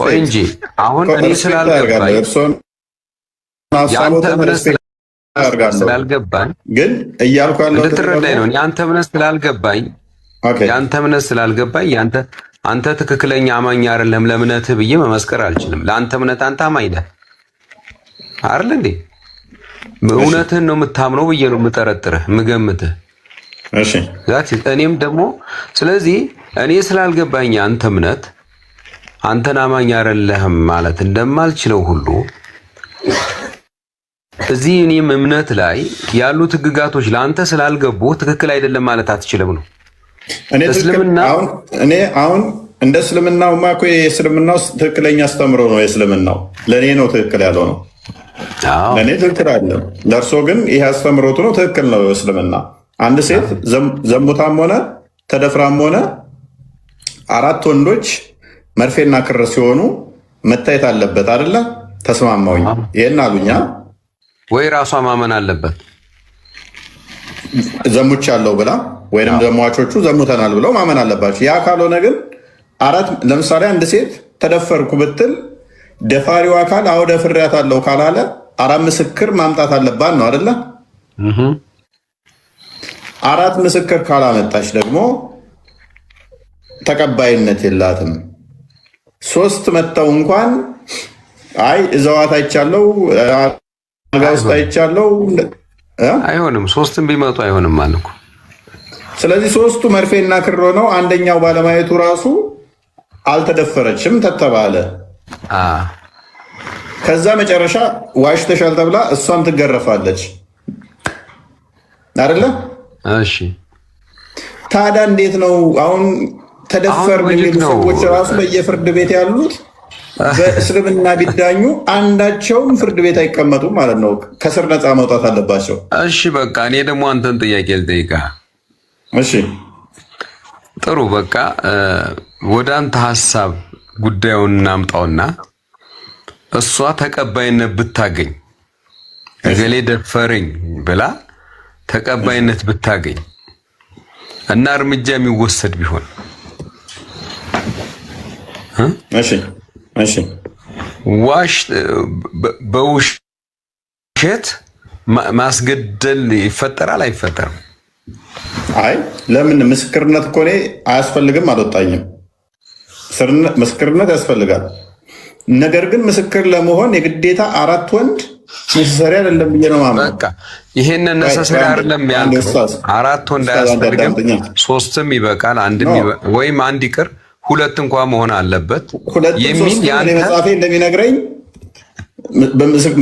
ቆይ እንጂ አሁን እኔ ስላልገባኝ የአንተ እምነት ስላልገባኝ ግን እያልኩ ያለው እንድትረዳኝ ነው። የአንተ እምነት ስላልገባኝ የአንተ እምነት ስላልገባኝ አንተ ትክክለኛ አማኝ አይደለም ለእምነትህ ብዬ መመስከር አልችልም። ለአንተ እምነት አንተ አማኝ ነህ። አይደል እንዴ? እውነትህን ነው የምታምነው ብዬ ነው የምጠረጥርህ የምገምትህ። እሺ እኔም ደግሞ ስለዚህ እኔ ስላልገባኝ አንተ እምነት አንተን አማኝ አይደለህም ማለት እንደማልችለው ሁሉ እዚህ እኔም እምነት ላይ ያሉት ህግጋቶች ለአንተ ስላልገቡ ትክክል አይደለም ማለት አትችልም ነው። እኔ አሁን እንደ እስልምናውማ እኮ የእስልምናው ትክክለኛ አስተምሮ ነው። የእስልምናው ለእኔ ነው ትክክል ያለው ነው። ለእኔ ትክክል አለ፣ ለእርሶ ግን ይህ አስተምሮቱ ነው ትክክል ነው። እስልምና አንድ ሴት ዘሙታም ሆነ ተደፍራም ሆነ 4 ወንዶች መርፌና ክር ሲሆኑ መታየት አለበት አይደለ? ተስማማውኝ። ይሄን አሉኛ ወይ ራሷ ማመን አለበት ዘሙቻለሁ ብላ ወይንም ዘሟቾቹ ዘሙተናል ብለው ማመን አለባቸው። ያ ካልሆነ ግን ለምሳሌ አንድ ሴት ተደፈርኩ ብትል ደፋሪው አካል አዎ ደፍሬያታለሁ ካላለ 4 ምስክር ማምጣት አለባት ነው አይደለ? 4 ምስክር ካላመጣች ደግሞ ተቀባይነት የላትም። 3 መተው እንኳን አይ እዛዋት አይቻለው አልጋ ውስጥ አይቻለው አይሆንም። 3ም ቢመጡ አይሆንም ማለት ነው። ስለዚህ 3ቱ መርፌና ክር ሆነው አንደኛው ባለማየቱ ራሱ አልተደፈረችም ተተባለ። ከዛ መጨረሻ ዋሽተሻል ተብላ እሷም ትገረፋለች አይደለ? እሺ ታዲያ እንዴት ነው አሁን ተደፈር የሚሉ ሰዎች ራሱ በየፍርድ ቤት ያሉት በእስልምና ቢዳኙ አንዳቸውም ፍርድ ቤት አይቀመጡም ማለት ነው። ከስር ነፃ መውጣት አለባቸው። እሺ በቃ እኔ ደግሞ አንተን ጥያቄ ልጠይቅህ። እሺ ጥሩ በቃ ወደ አንተ ሀሳብ ጉዳዩን እናምጣውና እሷ ተቀባይነት ብታገኝ እገሌ ደፈረኝ ብላ ተቀባይነት ብታገኝ እና እርምጃ የሚወሰድ ቢሆን እሺ በውሸት ማስገደል ይፈጠራል አይፈጠርም? አይ ለምን ምስክርነት እኮ እኔ አያስፈልግም አልወጣኝም። ምስክርነት ያስፈልጋል። ነገር ግን ምስክር ለመሆን የግዴታ 4 ወንድ ነሰሰሪ አይደለም ብዬ ነው ማምነው። በቃ ይሄንን ነሰሰሪ አይደለም ያልከው 4 ወንድ አያስፈልግም፣ 3ም ይበቃል፣ ወይም 1 ይቅር 2 እንኳን መሆን አለበት የሚል ያን መጽሐፌ እንደሚነግረኝ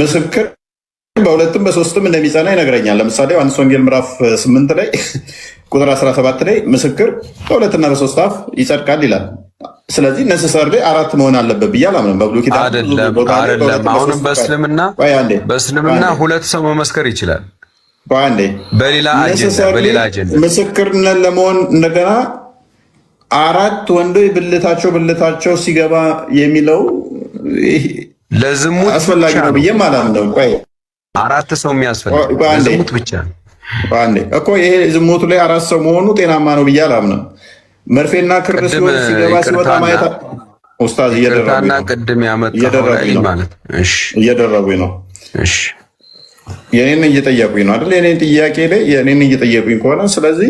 ምስክር በ2ም በ3ም እንደሚጸና ይነግረኛል። ለምሳሌ ዮሐንስ ወንጌል ምዕራፍ 8 ላይ ቁጥር 17 ላይ ምስክር በ2 እና በ3 አፍ ይጸድቃል ይላል። ስለዚህ ነሰሰሪ 4 መሆን አለበት ብዬ አላምንም። በብሉይ ኪዳን አይደለም። አሁንም በእስልምና 2 ሰው መመስከር ይችላል በሌላ አጀንዳ ምስክርነት ለመሆን እንደገና 4 ወንዶች ብልታቸው ሲገባ የሚለው ለዝሙት አስፈላጊ ነው ብዬ አላምንም። 4 ሰው የሚያስፈልግ ለዝሙት ብቻ እኮ ይሄ ዝሙቱ ላይ 4 ሰው መሆኑ ጤናማ ነው ብዬ አላምንም። መርፌና ክር ሲሆን ሲገባ ሲወጣ ማየት ኡስታዝ ቅድም ያመጣው ላይ ማለት እሺ እየደረቡኝ ነው። እሺ የኔን እየጠየቁኝ ነው አይደል? የኔን ጥያቄ ላይ የኔን እየጠየቁኝ ከሆነ ስለዚህ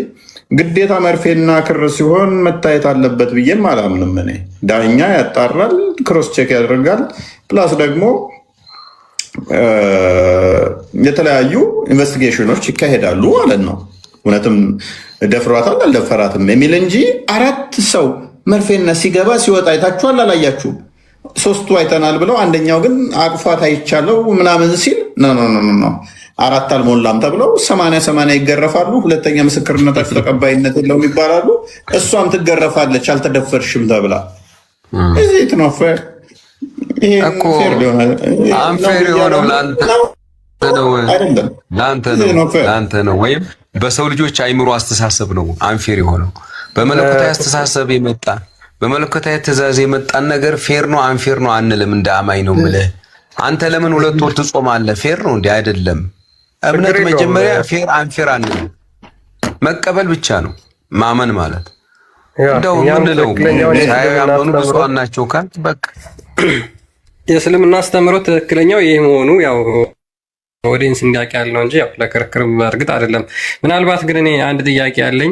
ግዴታ መርፌና ክር ሲሆን መታየት አለበት ብዬም አላምንም። እኔ ዳኛ ያጣራል፣ ክሮስ ቼክ ያደርጋል፣ ፕላስ ደግሞ የተለያዩ ኢንቨስቲጌሽኖች ይካሄዳሉ ማለት ነው። እውነትም ደፍሯታል አልደፈራትም የሚል እንጂ 4 ሰው መርፌና ሲገባ ሲወጣ አይታችኋል አላያችሁም? 3ቱ አይተናል ብለው አንደኛው ግን አቅፏት አይቻለው ምናምን ሲል ኖ 4 አልሞላም ተብለው 80 ይገረፋሉ። ሁለተኛ ምስክርነታችሁ ተቀባይነት የለውም ይባላሉ። እሷም ትገረፋለች አልተደፈርሽም ተብላ። እዚህ ነው አንፌር የሆነው ለአንተ ነው ወይም በሰው ልጆች አይምሮ አስተሳሰብ ነው አንፌር የሆነው። በመለኮታዊ አስተሳሰብ የመጣ በመለኮታዊ ትእዛዝ የመጣን ነገር ፌር ነው አንፌር ነው አንልም። እንደ አማኝ ነው የምልህ። አንተ ለምን 2 ወር ትጾማለህ? ፌር ነው እንዴ? አይደለም። እምነት መጀመሪያ ፌር አንፌር አንልም። መቀበል ብቻ ነው ማመን ማለት። እንደው ምንለው ሳያምኑ ብፁዓን ናቸው ካል በቃ የእስልምና አስተምሮ ትክክለኛው ይሄ መሆኑ ያው ኦዲየንስ እንዲያውቅ ያለው እንጂ ያው ለክርክርም እርግጥ አይደለም። ምናልባት ግን እኔ አንድ ጥያቄ ያለኝ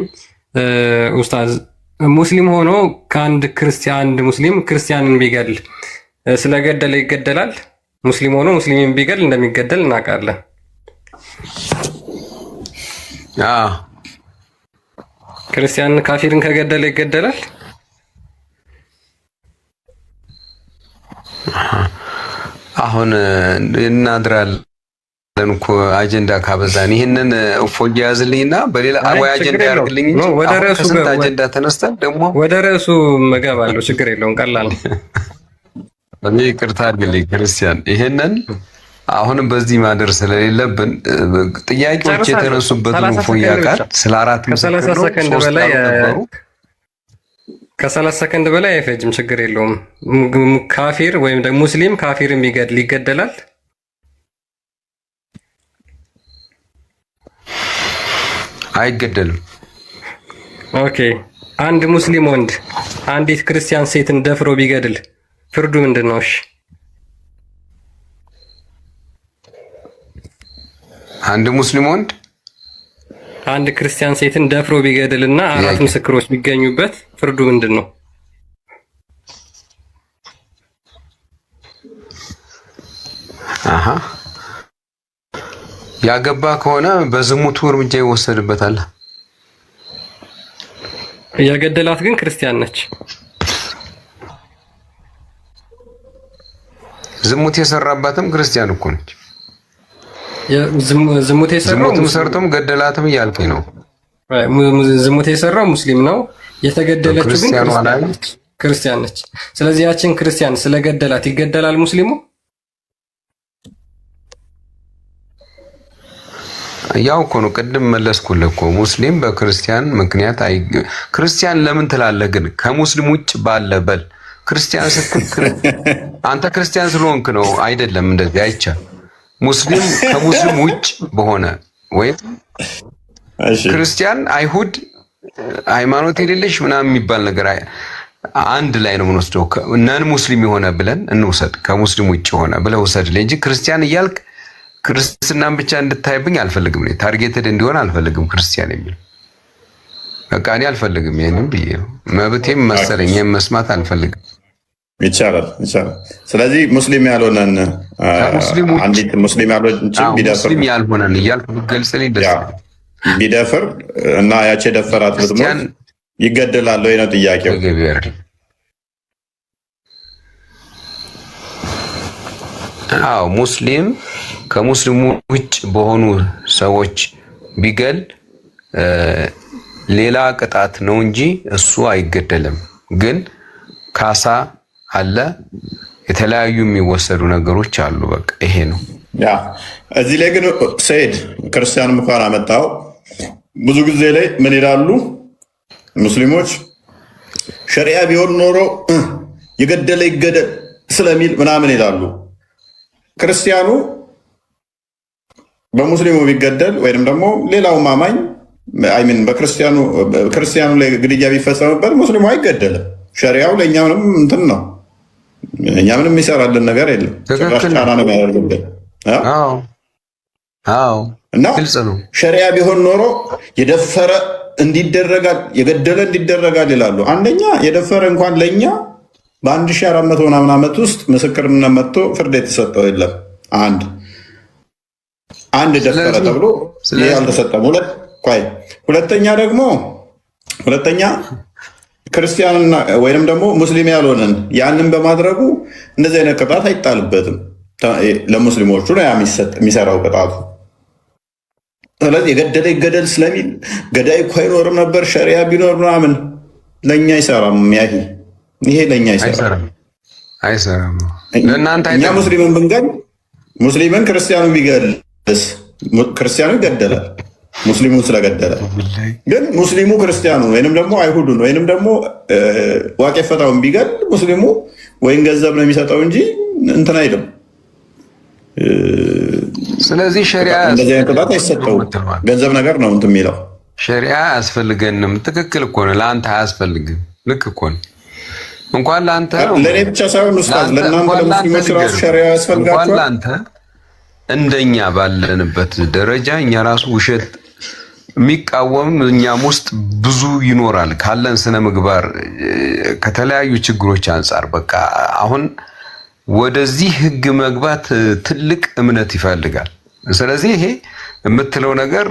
ኡስታዝ፣ ሙስሊም ሆኖ ከአንድ ሙስሊም ክርስቲያንን ቢገል ስለገደለ ይገደላል? ሙስሊም ሆኖ ሙስሊምን ቢገል እንደሚገደል እናውቃለን። ክርስቲያን ካፊርን ከገደለ ይገደላል። አሁን እናድራለን እኮ አጀንዳ ካበዛን ይሄንን እፎይ ያዝልኝና በሌላ ወይ አጀንዳ ያርግልኝ እንጂ ወደ ርዕሱ አጀንዳ ተነስተን ደግሞ ወደ ርዕሱ መገባለሁ። ችግር የለውም፣ ቀላል ነው። እኔ ይቅርታ አድርግልኝ ክርስቲያን፣ ይሄንን አሁንም በዚህ ማደር ስለሌለብን ጥያቄዎች የተነሱበትን እፎይ ያውቃል። ስለ አራት ከ30 ሰከንድ በላይ ከ30 ሰከንድ በላይ አይፈጅም። ችግር የለውም። ካፊር ወይም ደግሞ ሙስሊም ካፊርን ቢገድል ይገደላል? አይገደልም። ኦኬ። አንድ ሙስሊም ወንድ አንዲት ክርስቲያን ሴትን ደፍሮ ቢገድል ፍርዱ ምንድን ነው? እሺ፣ አንድ ሙስሊም ወንድ አንድ ክርስቲያን ሴትን ደፍሮ ቢገድልና 4 ምስክሮች ቢገኙበት ፍርዱ ምንድን ነው? ያገባ ከሆነ በዝሙቱ እርምጃ ይወሰድበታል። ያገደላት ግን ክርስቲያን ነች። ዝሙት የሰራባትም ክርስቲያን እኮ ነች። ዝሙት የሰራው ሰርቶም ገደላትም እያልከኝ ነው። ዝሙት የሰራው ሙስሊም ነው፣ የተገደለችው ግን ክርስቲያን ነች። ስለዚህ ያችን ክርስቲያን ስለገደላት ይገደላል ሙስሊሙ? ያው እኮ ነው፣ ቅድም መለስኩልህ እኮ ሙስሊም በክርስቲያን ምክንያት ክርስቲያን ለምን ትላለህ? ግን ከሙስሊም ውጭ ባለ በል ክርስቲያን ስትል አንተ ክርስቲያን ስለሆንክ ነው አይደለም። እንደዚህ አይቻል። ሙስሊም ከሙስሊም ውጭ በሆነ ወይም ክርስቲያን፣ አይሁድ፣ ሃይማኖት የሌለሽ ምናምን የሚባል ነገር አንድ ላይ ነው የምንወስደው። ነን ሙስሊም የሆነ ብለን እንውሰድ፣ ከሙስሊም ውጭ የሆነ ብለህ ውሰድልኝ እንጂ ክርስቲያን እያልክ ክርስትናን ብቻ እንድታይብኝ አልፈልግም። እኔ ታርጌትድ እንዲሆን አልፈልግም ክርስቲያን የሚል በቃ እኔ አልፈልግም። ይሄንን ብዬ መብቴም መሰለኝ መስማት አልፈልግም። ይቻላል። ስለዚህ ሙስሊም ያልሆነን አንዲት ሙስሊም ያልሆነችን ሙስሊም ያልሆነን እያልኩ ብትገልጽልኝ ደስ ቢደፍር እና ያቺ የደፈራት ብትሞት ይገደላል ወይ ነው ጥያቄው። አዎ ሙስሊም ከሙስሊሙ ውጭ በሆኑ ሰዎች ቢገል ሌላ ቅጣት ነው እንጂ እሱ አይገደልም። ግን ካሳ አለ፣ የተለያዩ የሚወሰዱ ነገሮች አሉ። በቃ ይሄ ነው። ያ እዚህ ላይ ግን ሰይድ ክርስቲያኑ እንኳን አመጣው። ብዙ ጊዜ ላይ ምን ይላሉ ሙስሊሞች? ሸሪዓ ቢሆን ኖሮ የገደለ ይገደል ስለሚል ምናምን ይላሉ። ክርስቲያኑ በሙስሊሙ ቢገደል ወይም ደግሞ ሌላው ማማኝ አይምን በክርስቲያኑ ላይ ግድያ ቢፈጸምበት ሙስሊሙ አይገደልም። ሸሪያው ለእኛ ምንም እንትን ነው። እኛ ምንም የሚሰራልን ነገር የለም። ጭራሽ ጫና ነው የሚያደርግብን። እና ሸሪያ ቢሆን ኖሮ የደፈረ እንዲደረጋል፣ የገደለ እንዲደረጋል ይላሉ። አንደኛ የደፈረ እንኳን ለእኛ በ1400 ምናምን ዓመት ውስጥ ምስክርነት መጥቶ ፍርድ የተሰጠው የለም። አንድ ደፈረ ተብሎ ይህ አልተሰጠም። ሁለተኛ ክርስቲያንና ወይንም ደግሞ ሙስሊም ያልሆነን ያንን በማድረጉ እንደዚህ አይነት ቅጣት አይጣልበትም። ለሙስሊሞቹ ነው የሚሰራው ቅጣቱ። ስለዚህ የገደለ ይገደል ስለሚል ገዳይ እኮ አይኖርም ነበር ሸሪያ ቢኖር ምናምን ለእኛ አይሰራም። ይሄ ለእኛ አይሰራም። እኛ ሙስሊምን ብንገል ሙስሊምን ክርስቲያኑ ቢገልስ ክርስቲያኑ ይገደላል ሙስሊሙን ስለገደለ። ግን ሙስሊሙ ክርስቲያኑ ወይንም ደግሞ አይሁዱን ወይንም ደግሞ ዋቄ ፈታውን ቢገል ሙስሊሙ ወይም ገንዘብ ነው የሚሰጠው እንጂ እንትን አይልም። ስለዚህ ሸሪዓ እንደዚህ አይነት ቅጣት አይሰጠውም። ገንዘብ ነገር ነው እንትን የሚለው። ሸሪዓ አያስፈልገንም። ትክክል እኮ ነው። ለአንተ አያስፈልግም። ልክ እኮ ነው። እንኳን ለአንተ ለእኔ ብቻ ሳይሆን ኡስታዝ ለእናንተ ለሙስሊሞች ራሱ ሸሪዓ ያስፈልጋቸዋል። እንኳን ለአንተ እንደኛ ባለንበት ደረጃ እኛ ራሱ ውሸት የሚቃወም እኛም ውስጥ ብዙ ይኖራል። ካለን ስነ ምግባር ከተለያዩ ችግሮች አንጻር በቃ አሁን ወደዚህ ህግ መግባት ትልቅ እምነት ይፈልጋል። ስለዚህ ይሄ የምትለው ነገር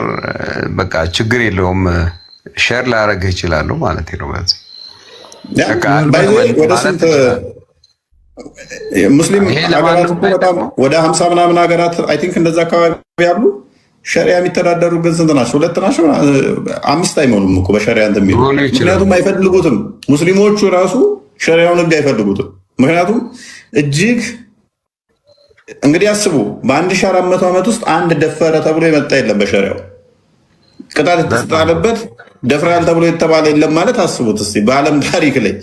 በቃ ችግር የለውም ሼር ላደርግህ እችላለሁ ማለት ነው። በዚህ ሙስሊም ሀገራት በጣም ወደ 50 ምናምን ሀገራት አይ ቲንክ እንደዛ አካባቢ ያሉ ሸሪያ የሚተዳደሩ ግን ስንት ናቸው? 2 ናቸው፣ 5 አይሞሉም እኮ በሸሪያ እንትን የሚሉ። ምክንያቱም አይፈልጉትም ሙስሊሞቹ ራሱ ሸሪያውን ህግ አይፈልጉትም። ምክንያቱም እጅግ እንግዲህ አስቡ በ1400 ዓመት ውስጥ አንድ ደፈረ ተብሎ የመጣ የለም። በሸሪያው ቅጣት የተጣለበት ደፍራል ተብሎ የተባለ የለም ማለት አስቡት እስቲ በዓለም ታሪክ ላይ።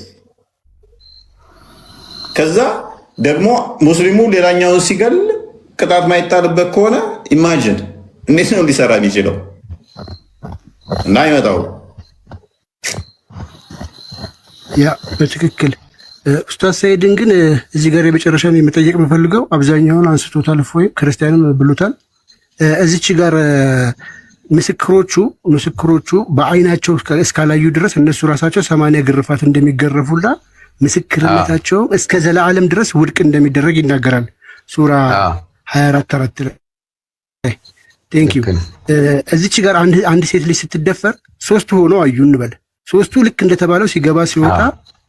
ከዛ ደግሞ ሙስሊሙ ሌላኛውን ሲገል ቅጣት ማይጣልበት ከሆነ ኢማጂን እንዴት ነው ሊሰራ የሚችለው? እና ይመጣው ያ በትክክል ኡስታዝ ሰይድን ግን እዚህ ጋር የመጨረሻ የመጠየቅ የምፈልገው አብዛኛውን አንስቶታል፣ እፎይ ክርስቲያንም ብሎታል። እዚች ጋር ምስክሮቹ በአይናቸው እስካላዩ ድረስ እነሱ ራሳቸው 80 ግርፋት እንደሚገረፉላ ምስክርነታቸው እስከ ዘላለም ድረስ ውድቅ እንደሚደረግ ይናገራል። ሱራ 24 ላይ ቴንክ ዩ። እዚች ጋር አንድ ሴት ልጅ ስትደፈር 3 ሆነው አዩ እንበል። 3ቱ ልክ እንደተባለው ሲገባ ሲወጣ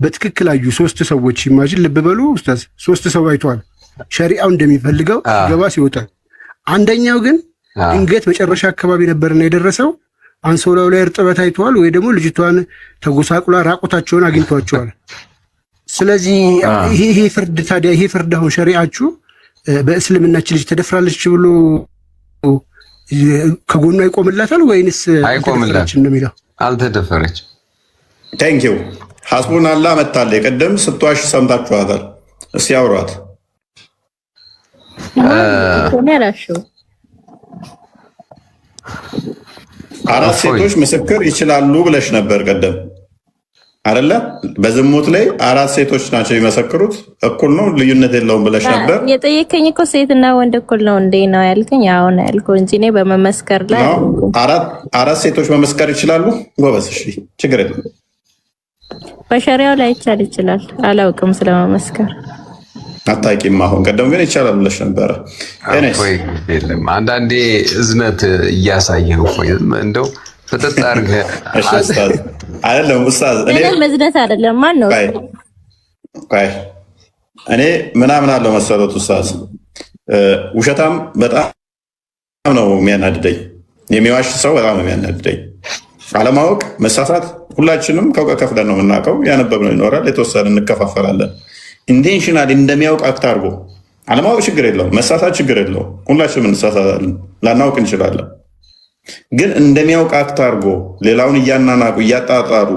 በትክክል አዩ። 3 ሰዎች ኢማጂን፣ ልብ በሉ ኡስታዝ፣ 3 ሰው አይተዋል ሸሪዓው እንደሚፈልገው ሲገባ ሲወጣ። አንደኛው ግን ድንገት መጨረሻ አካባቢ ነበርና የደረሰው አንሶላው ላይ እርጥበት አይተዋል፣ ወይ ደግሞ ልጅቷን ተጎሳቁላ ራቁታቸውን አግኝቷቸዋል። ስለዚህ ይሄ ፍርድ ታዲያ ይሄ ፍርድ አሁን ሸሪዓችሁ በእስልምናችን ልጅ ተደፍራለች ብሎ ከጎኑ አይቆምላታል ወይንስ አይቆምላታል ነው የሚለው? አልተደፈረች። ቴንክ ዩ ሐስቡን አላህ መታለ የቀደም ስትዋሽ ሰምታችኋታል። እስቲ አውሯት። አራት ሴቶች ምስክር ይችላሉ ብለሽ ነበር ቀደም አይደለ? በዝሙት ላይ 4 ሴቶች ናቸው የሚመሰክሩት፣ እኩል ነው ልዩነት የለውም ብለሽ ነበር። የጠየከኝ እኮ ሴትና ወንድ እኩል ነው እንዴ ነው ያልከኝ? አዎ ነው ያልከው እንጂ እኔ በመመስከር ላይ አራት ሴቶች መመስከር ይችላሉ። ጎበዝ፣ እሺ ችግር የለም። በሸሪያው ላይ ይችላል። አላውቅም ስለመመስከር አታውቂም። አሁን ቀደም ግን ይቻላል ብለሽ ነበረ። የለም አንዳንዴ እዝነት እያሳየህ እፎይ እንደው ፍጥጥ አድርገህ አይደለም ኡስታዝ፣ እኔ መዝነት አይደለም። ማን ነው እኔ ምናምን አለው መሰሎት ኡስታዝ፣ ውሸታም በጣም ነው የሚያናድደኝ። የሚዋሽ ሰው በጣም ነው የሚያናድደኝ። አለማወቅ፣ መሳሳት ሁላችንም ከእውቀት ከፍለን ነው የምናውቀው። ያነበብነው ይኖራል፣ የተወሰነ እንከፋፈላለን። ኢንቴንሽናሊ እንደሚያውቅ አክት አድርጎ አለማወቅ ችግር የለውም፣ መሳሳት ችግር የለውም። ሁላችንም እንሳሳታለን፣ ላናውቅ እንችላለን። ግን እንደሚያውቅ አክት አድርጎ ሌላውን እያናናቁ እያጣጣሩ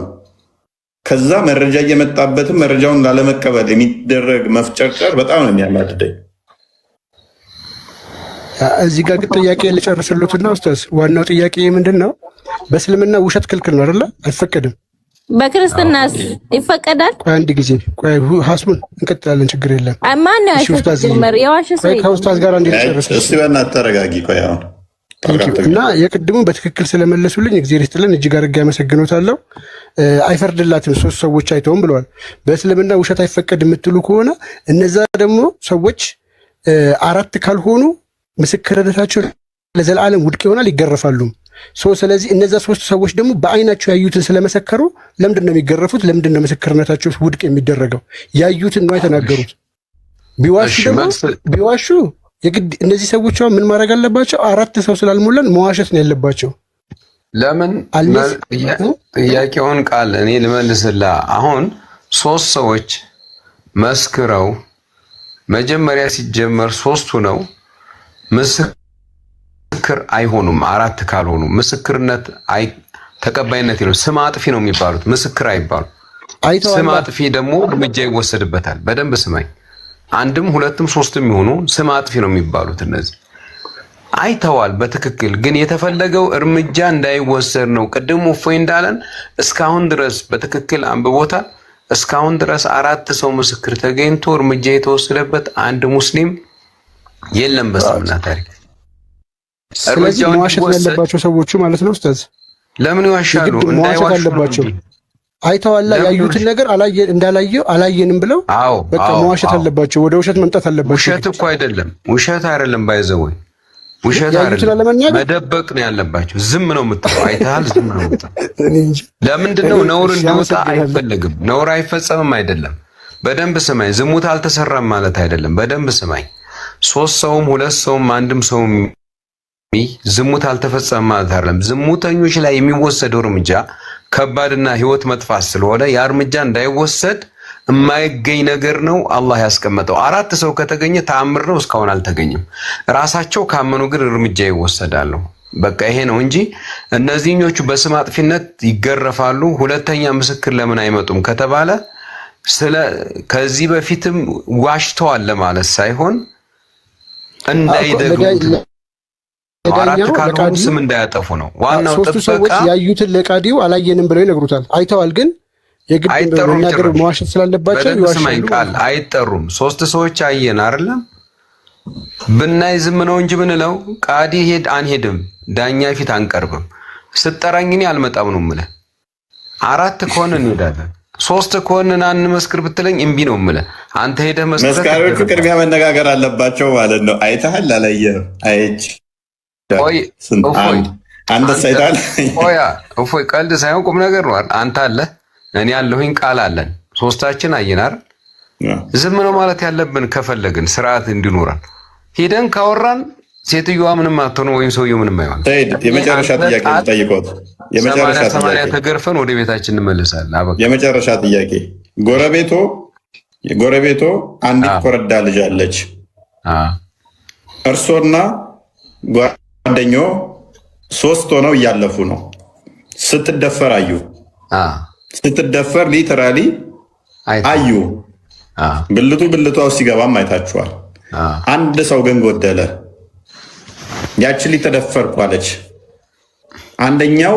ከዛ መረጃ እየመጣበትም መረጃውን ላለመቀበል የሚደረግ መፍጨርጨር በጣም ነው የሚያናድደኝ። እዚህ ጋር ጥያቄ ልጨርስልዎትና ኡስታዝ፣ ዋናው ጥያቄ ምንድን ነው? በእስልምና ውሸት ክልክል ነው አይደለ? አይፈቀድም። በክርስትናስ ይፈቀዳል? አንድ ጊዜ ቆይ፣ ሐስቡን እንቀጥላለን፣ ችግር የለም። ማን ነው የዋሽ ሰው? ከኡስታዝ ጋር አንዴ ልጨርስ። እስቲ በእናትህ ተረጋጊ። ቆይ አሁን እና የቅድሙ በትክክል ስለመለሱልኝ እግዚአብሔር ይስጥልን፣ እጅግ አድርጌ አመሰግኖታለሁ። አይፈርድላትም 3 ሰዎች አይተውም ብለዋል። በእስልምና ውሸት አይፈቀድ የምትሉ ከሆነ እነዛ ደግሞ ሰዎች 4 ካልሆኑ ምስክርነታቸው ለዘላለም ውድቅ ይሆናል፣ ይገረፋሉ። ስለዚህ እነዛ 3 ሰዎች ደግሞ በአይናቸው ያዩትን ስለመሰከሩ ለምንድን ነው የሚገረፉት? ለምንድን ነው ምስክርነታቸው ውድቅ የሚደረገው? ያዩትን ነው የተናገሩት። ቢዋሹ የግድ እነዚህ ሰዎች ምን ማድረግ አለባቸው? 4 ሰው ስላልሞላን መዋሸት ነው ያለባቸው። ለምን ጥያቄውን ቃል እኔ ልመልስላ። አሁን 3 ሰዎች መስክረው መጀመሪያ ሲጀመር 3ቱ ነው ምስክር አይሆኑም። 4 ካልሆኑ ምስክርነት ተቀባይነት የለውም። ስም አጥፊ ነው የሚባሉት፣ ምስክር አይባሉ። ስም አጥፊ ደግሞ እርምጃ ይወሰድበታል። በደንብ ስማኝ። 1ም 2ም 3ም ይሆኑ ስም አጥፊ ነው የሚባሉት። እነዚህ አይተዋል በትክክል ግን የተፈለገው እርምጃ እንዳይወሰድ ነው። ቅድም እፎይ እንዳለን እስካሁን ድረስ በትክክል አንብቦታል። እስካሁን ድረስ 4 ሰው ምስክር ተገኝቶ እርምጃ የተወሰደበት አንድ ሙስሊም የለም በእስልምና ታሪክ። ስለዚህ መዋሸት ያለባቸው ሰዎቹ ማለት ነው ኡስታዝ። ለምን ይዋሻሉ? እንዳይዋሹ አለባቸው። አይተዋላ ያዩትን ነገር አላየንም ብለው በቃ መዋሸት አለባቸው። ወደ ውሸት መምጣት አለባቸው። ውሸት እኮ አይደለም፣ ውሸት አይደለም። ባይዘው ውሸት አይደለም፣ መደበቅ ነው ያለባቸው። ዝም ነው የምትለው። አይተሃል፣ ዝም ነው የምትለው። ለምንድን ነው ነውር እንዲወጣ አይፈለግም? ነውር አይፈጸምም አይደለም። በደንብ ስማኝ። ዝሙት አልተሰራም ማለት አይደለም። በደንብ ስማኝ። 3 ሰውም 2 ሰውም አንድም ሰውም ዝሙት አልተፈጸመም ማለት አይደለም። ዝሙተኞች ላይ የሚወሰደው እርምጃ ከባድና ህይወት መጥፋት ስለሆነ ያ እርምጃ እንዳይወሰድ የማይገኝ ነገር ነው አላህ ያስቀመጠው። 4 ሰው ከተገኘ ተአምር ነው፣ እስካሁን አልተገኘም። ራሳቸው ካመኑ ግን እርምጃ ይወሰዳሉ። በቃ ይሄ ነው እንጂ እነዚህኞቹ በስም አጥፊነት ይገረፋሉ። ሁለተኛ ምስክር ለምን አይመጡም ከተባለ ከዚህ በፊትም ዋሽተዋል ለማለት ሳይሆን እንዳይደግሙ 4 ካልሆኑ ስም እንዳያጠፉ ነው ዋናው። ሰዎች ያዩትን ለቃዲው አላየንም ብለው ይነግሩታል። አይተዋል ግን የግድ መናገር መዋሸት ስላለባቸው ይዋሻሉ። ቃል አይጠሩም። 3 ሰዎች አየን አይደለም ብናይ ዝም ነው እንጂ ምንለው ቃዲ አንሄድም፣ ዳኛ ፊት አንቀርብም። ስጠራኝ እኔ አልመጣም ነው የምልህ። 4 ከሆነ እንሄዳለን። 3 ከሆነ አንመስክር ብትለኝ እምቢ ነው የምልህ። አንተ ሄደህ መስካሪዎቹ ቅድሚያ መነጋገር አለባቸው ማለት ነው። አይተሃል አላየህም? አይቼ አንተ ሳይታል እፎይ ቀልድ ሳይሆን ቁም ነገር ነው። አንተ አለ እኔ ያለሁኝ ቃል አለን 3ታችን አየን አይደል? ዝም ነው ማለት ያለብን ከፈለግን ስርዓት እንዲኖራል። ሄደን ካወራን ሴትዮዋ ምንም አትሆንም ወይም ሰውየው ምንም አይሆንም። የመጨረሻ ጥያቄ ጠይቆት የመጨረሻ ጥያቄ ተገርፈን ወደ ቤታችን እንመለሳለን። የመጨረሻ ጥያቄ ጎረቤቶ አንዲት ኮረዳ ልጅ አለች። እርሶና ጓደኛው 3 ሆነው እያለፉ ነው። ስትደፈር አዩ። ስትደፈር ሊተራሊ አዩ። ብልቷ ውስጥ ሲገባም አይታችኋል። አንድ ሰው ግን ጎደለ። ያችን ሊተደፈርኩ አለች። አንደኛው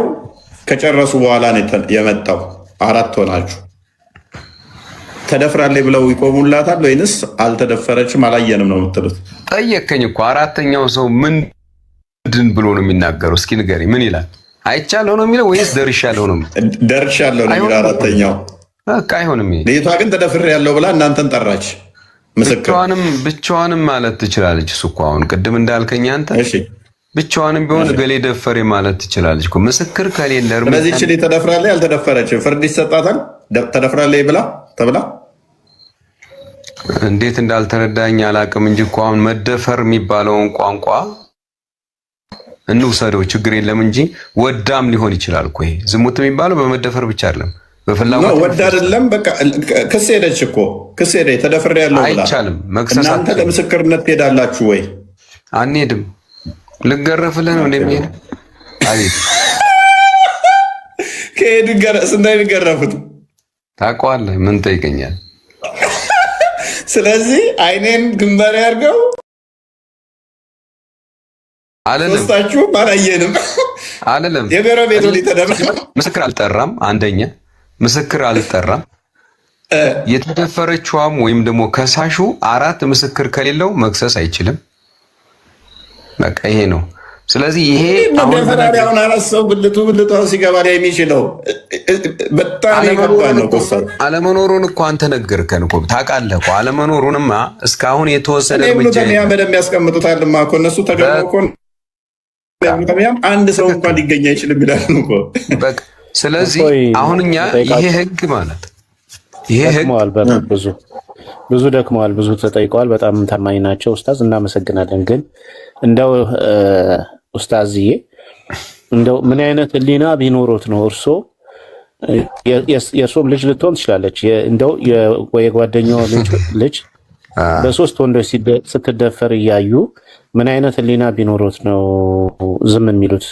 ከጨረሱ በኋላ ነው የመጣው። 4 ሆናችሁ ተደፍራለች ብለው ይቆሙላታል ወይንስ አልተደፈረችም አላየንም ነው የምትሉት? ጠየከኝ እኮ 4ተኛው ሰው ምንድን ብሎ ነው የሚናገረው? እስኪ ንገሪ። ምን ይላል? አይቻለሁ ነው የሚለው ወይስ ደርሻለሁ ነው? ደርሻለሁ ነው የሚለው 4ተኛው። በቃ አይሆንም። ልጅቷ ግን ተደፍሬያለሁ ብላ እናንተን ጠራች። ምስክር ብቻዋንም ማለት ትችላለች። እሱ እኮ አሁን ቅድም እንዳልከኝ አንተ ብቻዋንም ቢሆን ገሌ ደፈሬ ማለት ትችላለች እኮ። ምስክር ከሌለ ስለዚህ እቺ ተደፍራለች አልተደፈረችም ፍርድ ይሰጣታል። ተደፍራለች ተብላ እንዴት እንዳልተረዳኝ አላውቅም እንጂ እኮ አሁን መደፈር የሚባለውን ቋንቋ እንውሰደው ችግር የለም እንጂ ወዳም ሊሆን ይችላል እኮ። ይሄ ዝሙት የሚባለው በመደፈር ብቻ አይደለም፣ በፍላጎት ወዳ አይደለም። በቃ ክስ ሄደች እኮ ክስ ሄደች ተደፍሬያለሁ ብላ አይቻልም መክሰስ። እናንተ ለምስክርነት ትሄዳላችሁ ወይ? አንሄድም። ልገረፍልህ ነው እንደሚሄድ አቤት ከሄድ ስንት ታውቀዋለህ? ምን ጠይቀኛል? ስለዚህ አይኔን ግንባር ያርገው አለለም። ሶስታችሁም አላየንም አለለም። የጎረቤቱ ሊተደፈር ምስክር አልጠራም። አንደኛ ምስክር አልጠራም። የተደፈረችዋም ወይም ደግሞ ከሳሹ 4 ምስክር ከሌለው መክሰስ አይችልም። በቃ ይሄ ነው። ስለዚህ ይሄ አሁን አላሰው ብልቷ ሲገባ ላይ የሚችለው በጣም ይገባል ነው። አለመኖሩን እኮ አንተ ነገርከን እኮ ታውቃለህ እኮ አለመኖሩንማ እስካሁን የተወሰነ እርምጃ በደንብ ያስቀምጡታልማ እኮ እነሱ ተገርሞ እኮ አንድ ሰው እንኳን ሊገኝ አይችልም ይላሉ እኮ። በቃ ስለዚህ አሁን እኛ ይሄ ህግ ማለት ይሄ ህግ ብዙ ደክመዋል፣ ብዙ ተጠይቀዋል። በጣም ታማኝ ናቸው ኡስታዝ፣ እናመሰግናለን። ግን እንደው ኡስታዝዬ እንደው ምን አይነት ህሊና ቢኖሮት ነው እርሶ የእርሶም ልጅ ልትሆን ትችላለች፣ እንደው የጓደኛው ልጅ በ3 ወንዶች ስትደፈር እያዩ ምን አይነት ህሊና ቢኖሮት ነው ዝም የሚሉት?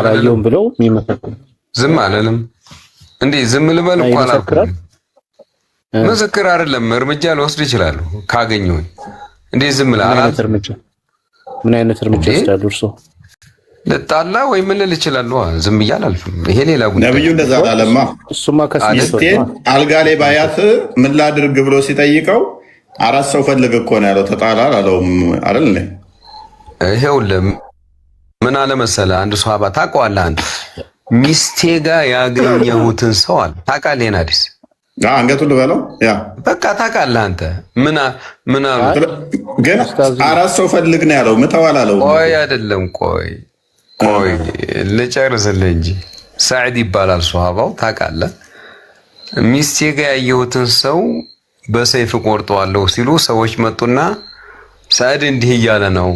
አላየውም ብለው የሚመሰክሩ? ዝም አለንም እንዴ? ዝም ልበል እኮ አላልኩም። ምስክር አይደለም እርምጃ ልወስድ ይችላሉ ካገኘሁኝ። እንዴ ዝም ላል ምን አይነት እርምጃ ይወስዳሉ እርሶ? ልጣላ ወይ ምን ልል ይችላሉ? ዝም ብዬ አላልፍም። ይሄ ሌላ ጉዳይ። ነብዩ እንደዛ አላለማ። እሱማ ከስቴን አልጋ ላይ ባያት ምን ላድርግ ብሎ ሲጠይቀው 4 ሰው ፈልግ እኮ ነው ያለው። ተጣላ አላለውም አይደል? ይሄውልህ ምን አለ መሰለህ፣ አንድ ሷባ ታውቀዋለህ አንተ ሚስቴ ጋር ያገኘሁትን ሰው አለ ታውቃለህ? ይሄን ሐዲስ አንገቱን ልበለው ያ በቃ ታውቃለህ አንተ ምን ግን አራት ሰው ፈልግ ነው ያለው ምተዋል አለው። ቆይ አይደለም ቆይ ልጨርስልህ እንጂ ሰዒድ ይባላል ሱሐባው ታውቃለህ? ሚስቴ ጋር ያየሁትን ሰው በሰይፍ ቆርጠዋለሁ ሲሉ ሰዎች መጡና ሰዒድ እንዲህ እያለ ነው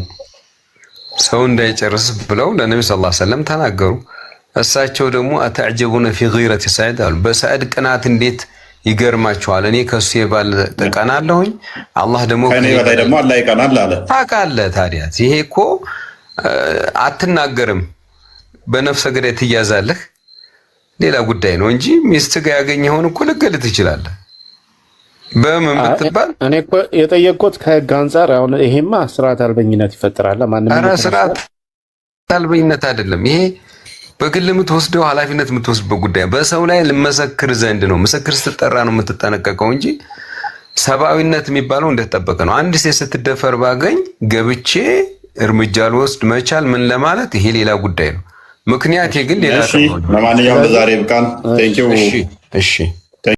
ሰው እንዳይጨርስ ብለው ለነብዩ ሰለላሁ ዐለይሂ ወሰለም ተናገሩ። እሳቸው ደግሞ አተዕጀቡነ ፊ ገይረቲ ሰዒድ አሉ። በሰዒድ ቅናት እንዴት ይገርማችኋል? እኔ ከሱ የባለጠ ቀናለሁኝ፣ አላህ ደግሞ ከኔ በላይ ደግሞ አላህ ይቀናል አለ። ታውቃለህ? ታዲያ ይሄ እኮ አትናገርም፣ በነፍሰ ገዳይ ትያዛለህ፣ ሌላ ጉዳይ ነው እንጂ ሚስት ጋር ያገኘኸውን እኮ ልትገድል ትችላለህ። በምን ብትባል እኔ እኮ የጠየቅኩት ከህግ አንጻር አሁን ይሄማ ስርዓት አልበኝነት ይፈጠራል። ማንም ኧረ ስርዓት አልበኝነት አይደለም ይሄ በግል የምትወስደው ኃላፊነት የምትወስድበት ጉዳይ በሰው ላይ ልመሰክር ዘንድ ነው። ምስክር ስትጠራ ነው የምትጠነቀቀው እንጂ ሰብአዊነት የሚባለው እንደተጠበቀ ነው። አንድ ሴት ስትደፈር ባገኝ ገብቼ እርምጃ ልወስድ መቻል ምን ለማለት ይሄ ሌላ ጉዳይ ነው። ምክንያት ግን ሌላ ነው። ለማንኛውም ዛሬ ብቃን። ቴንኪው። እሺ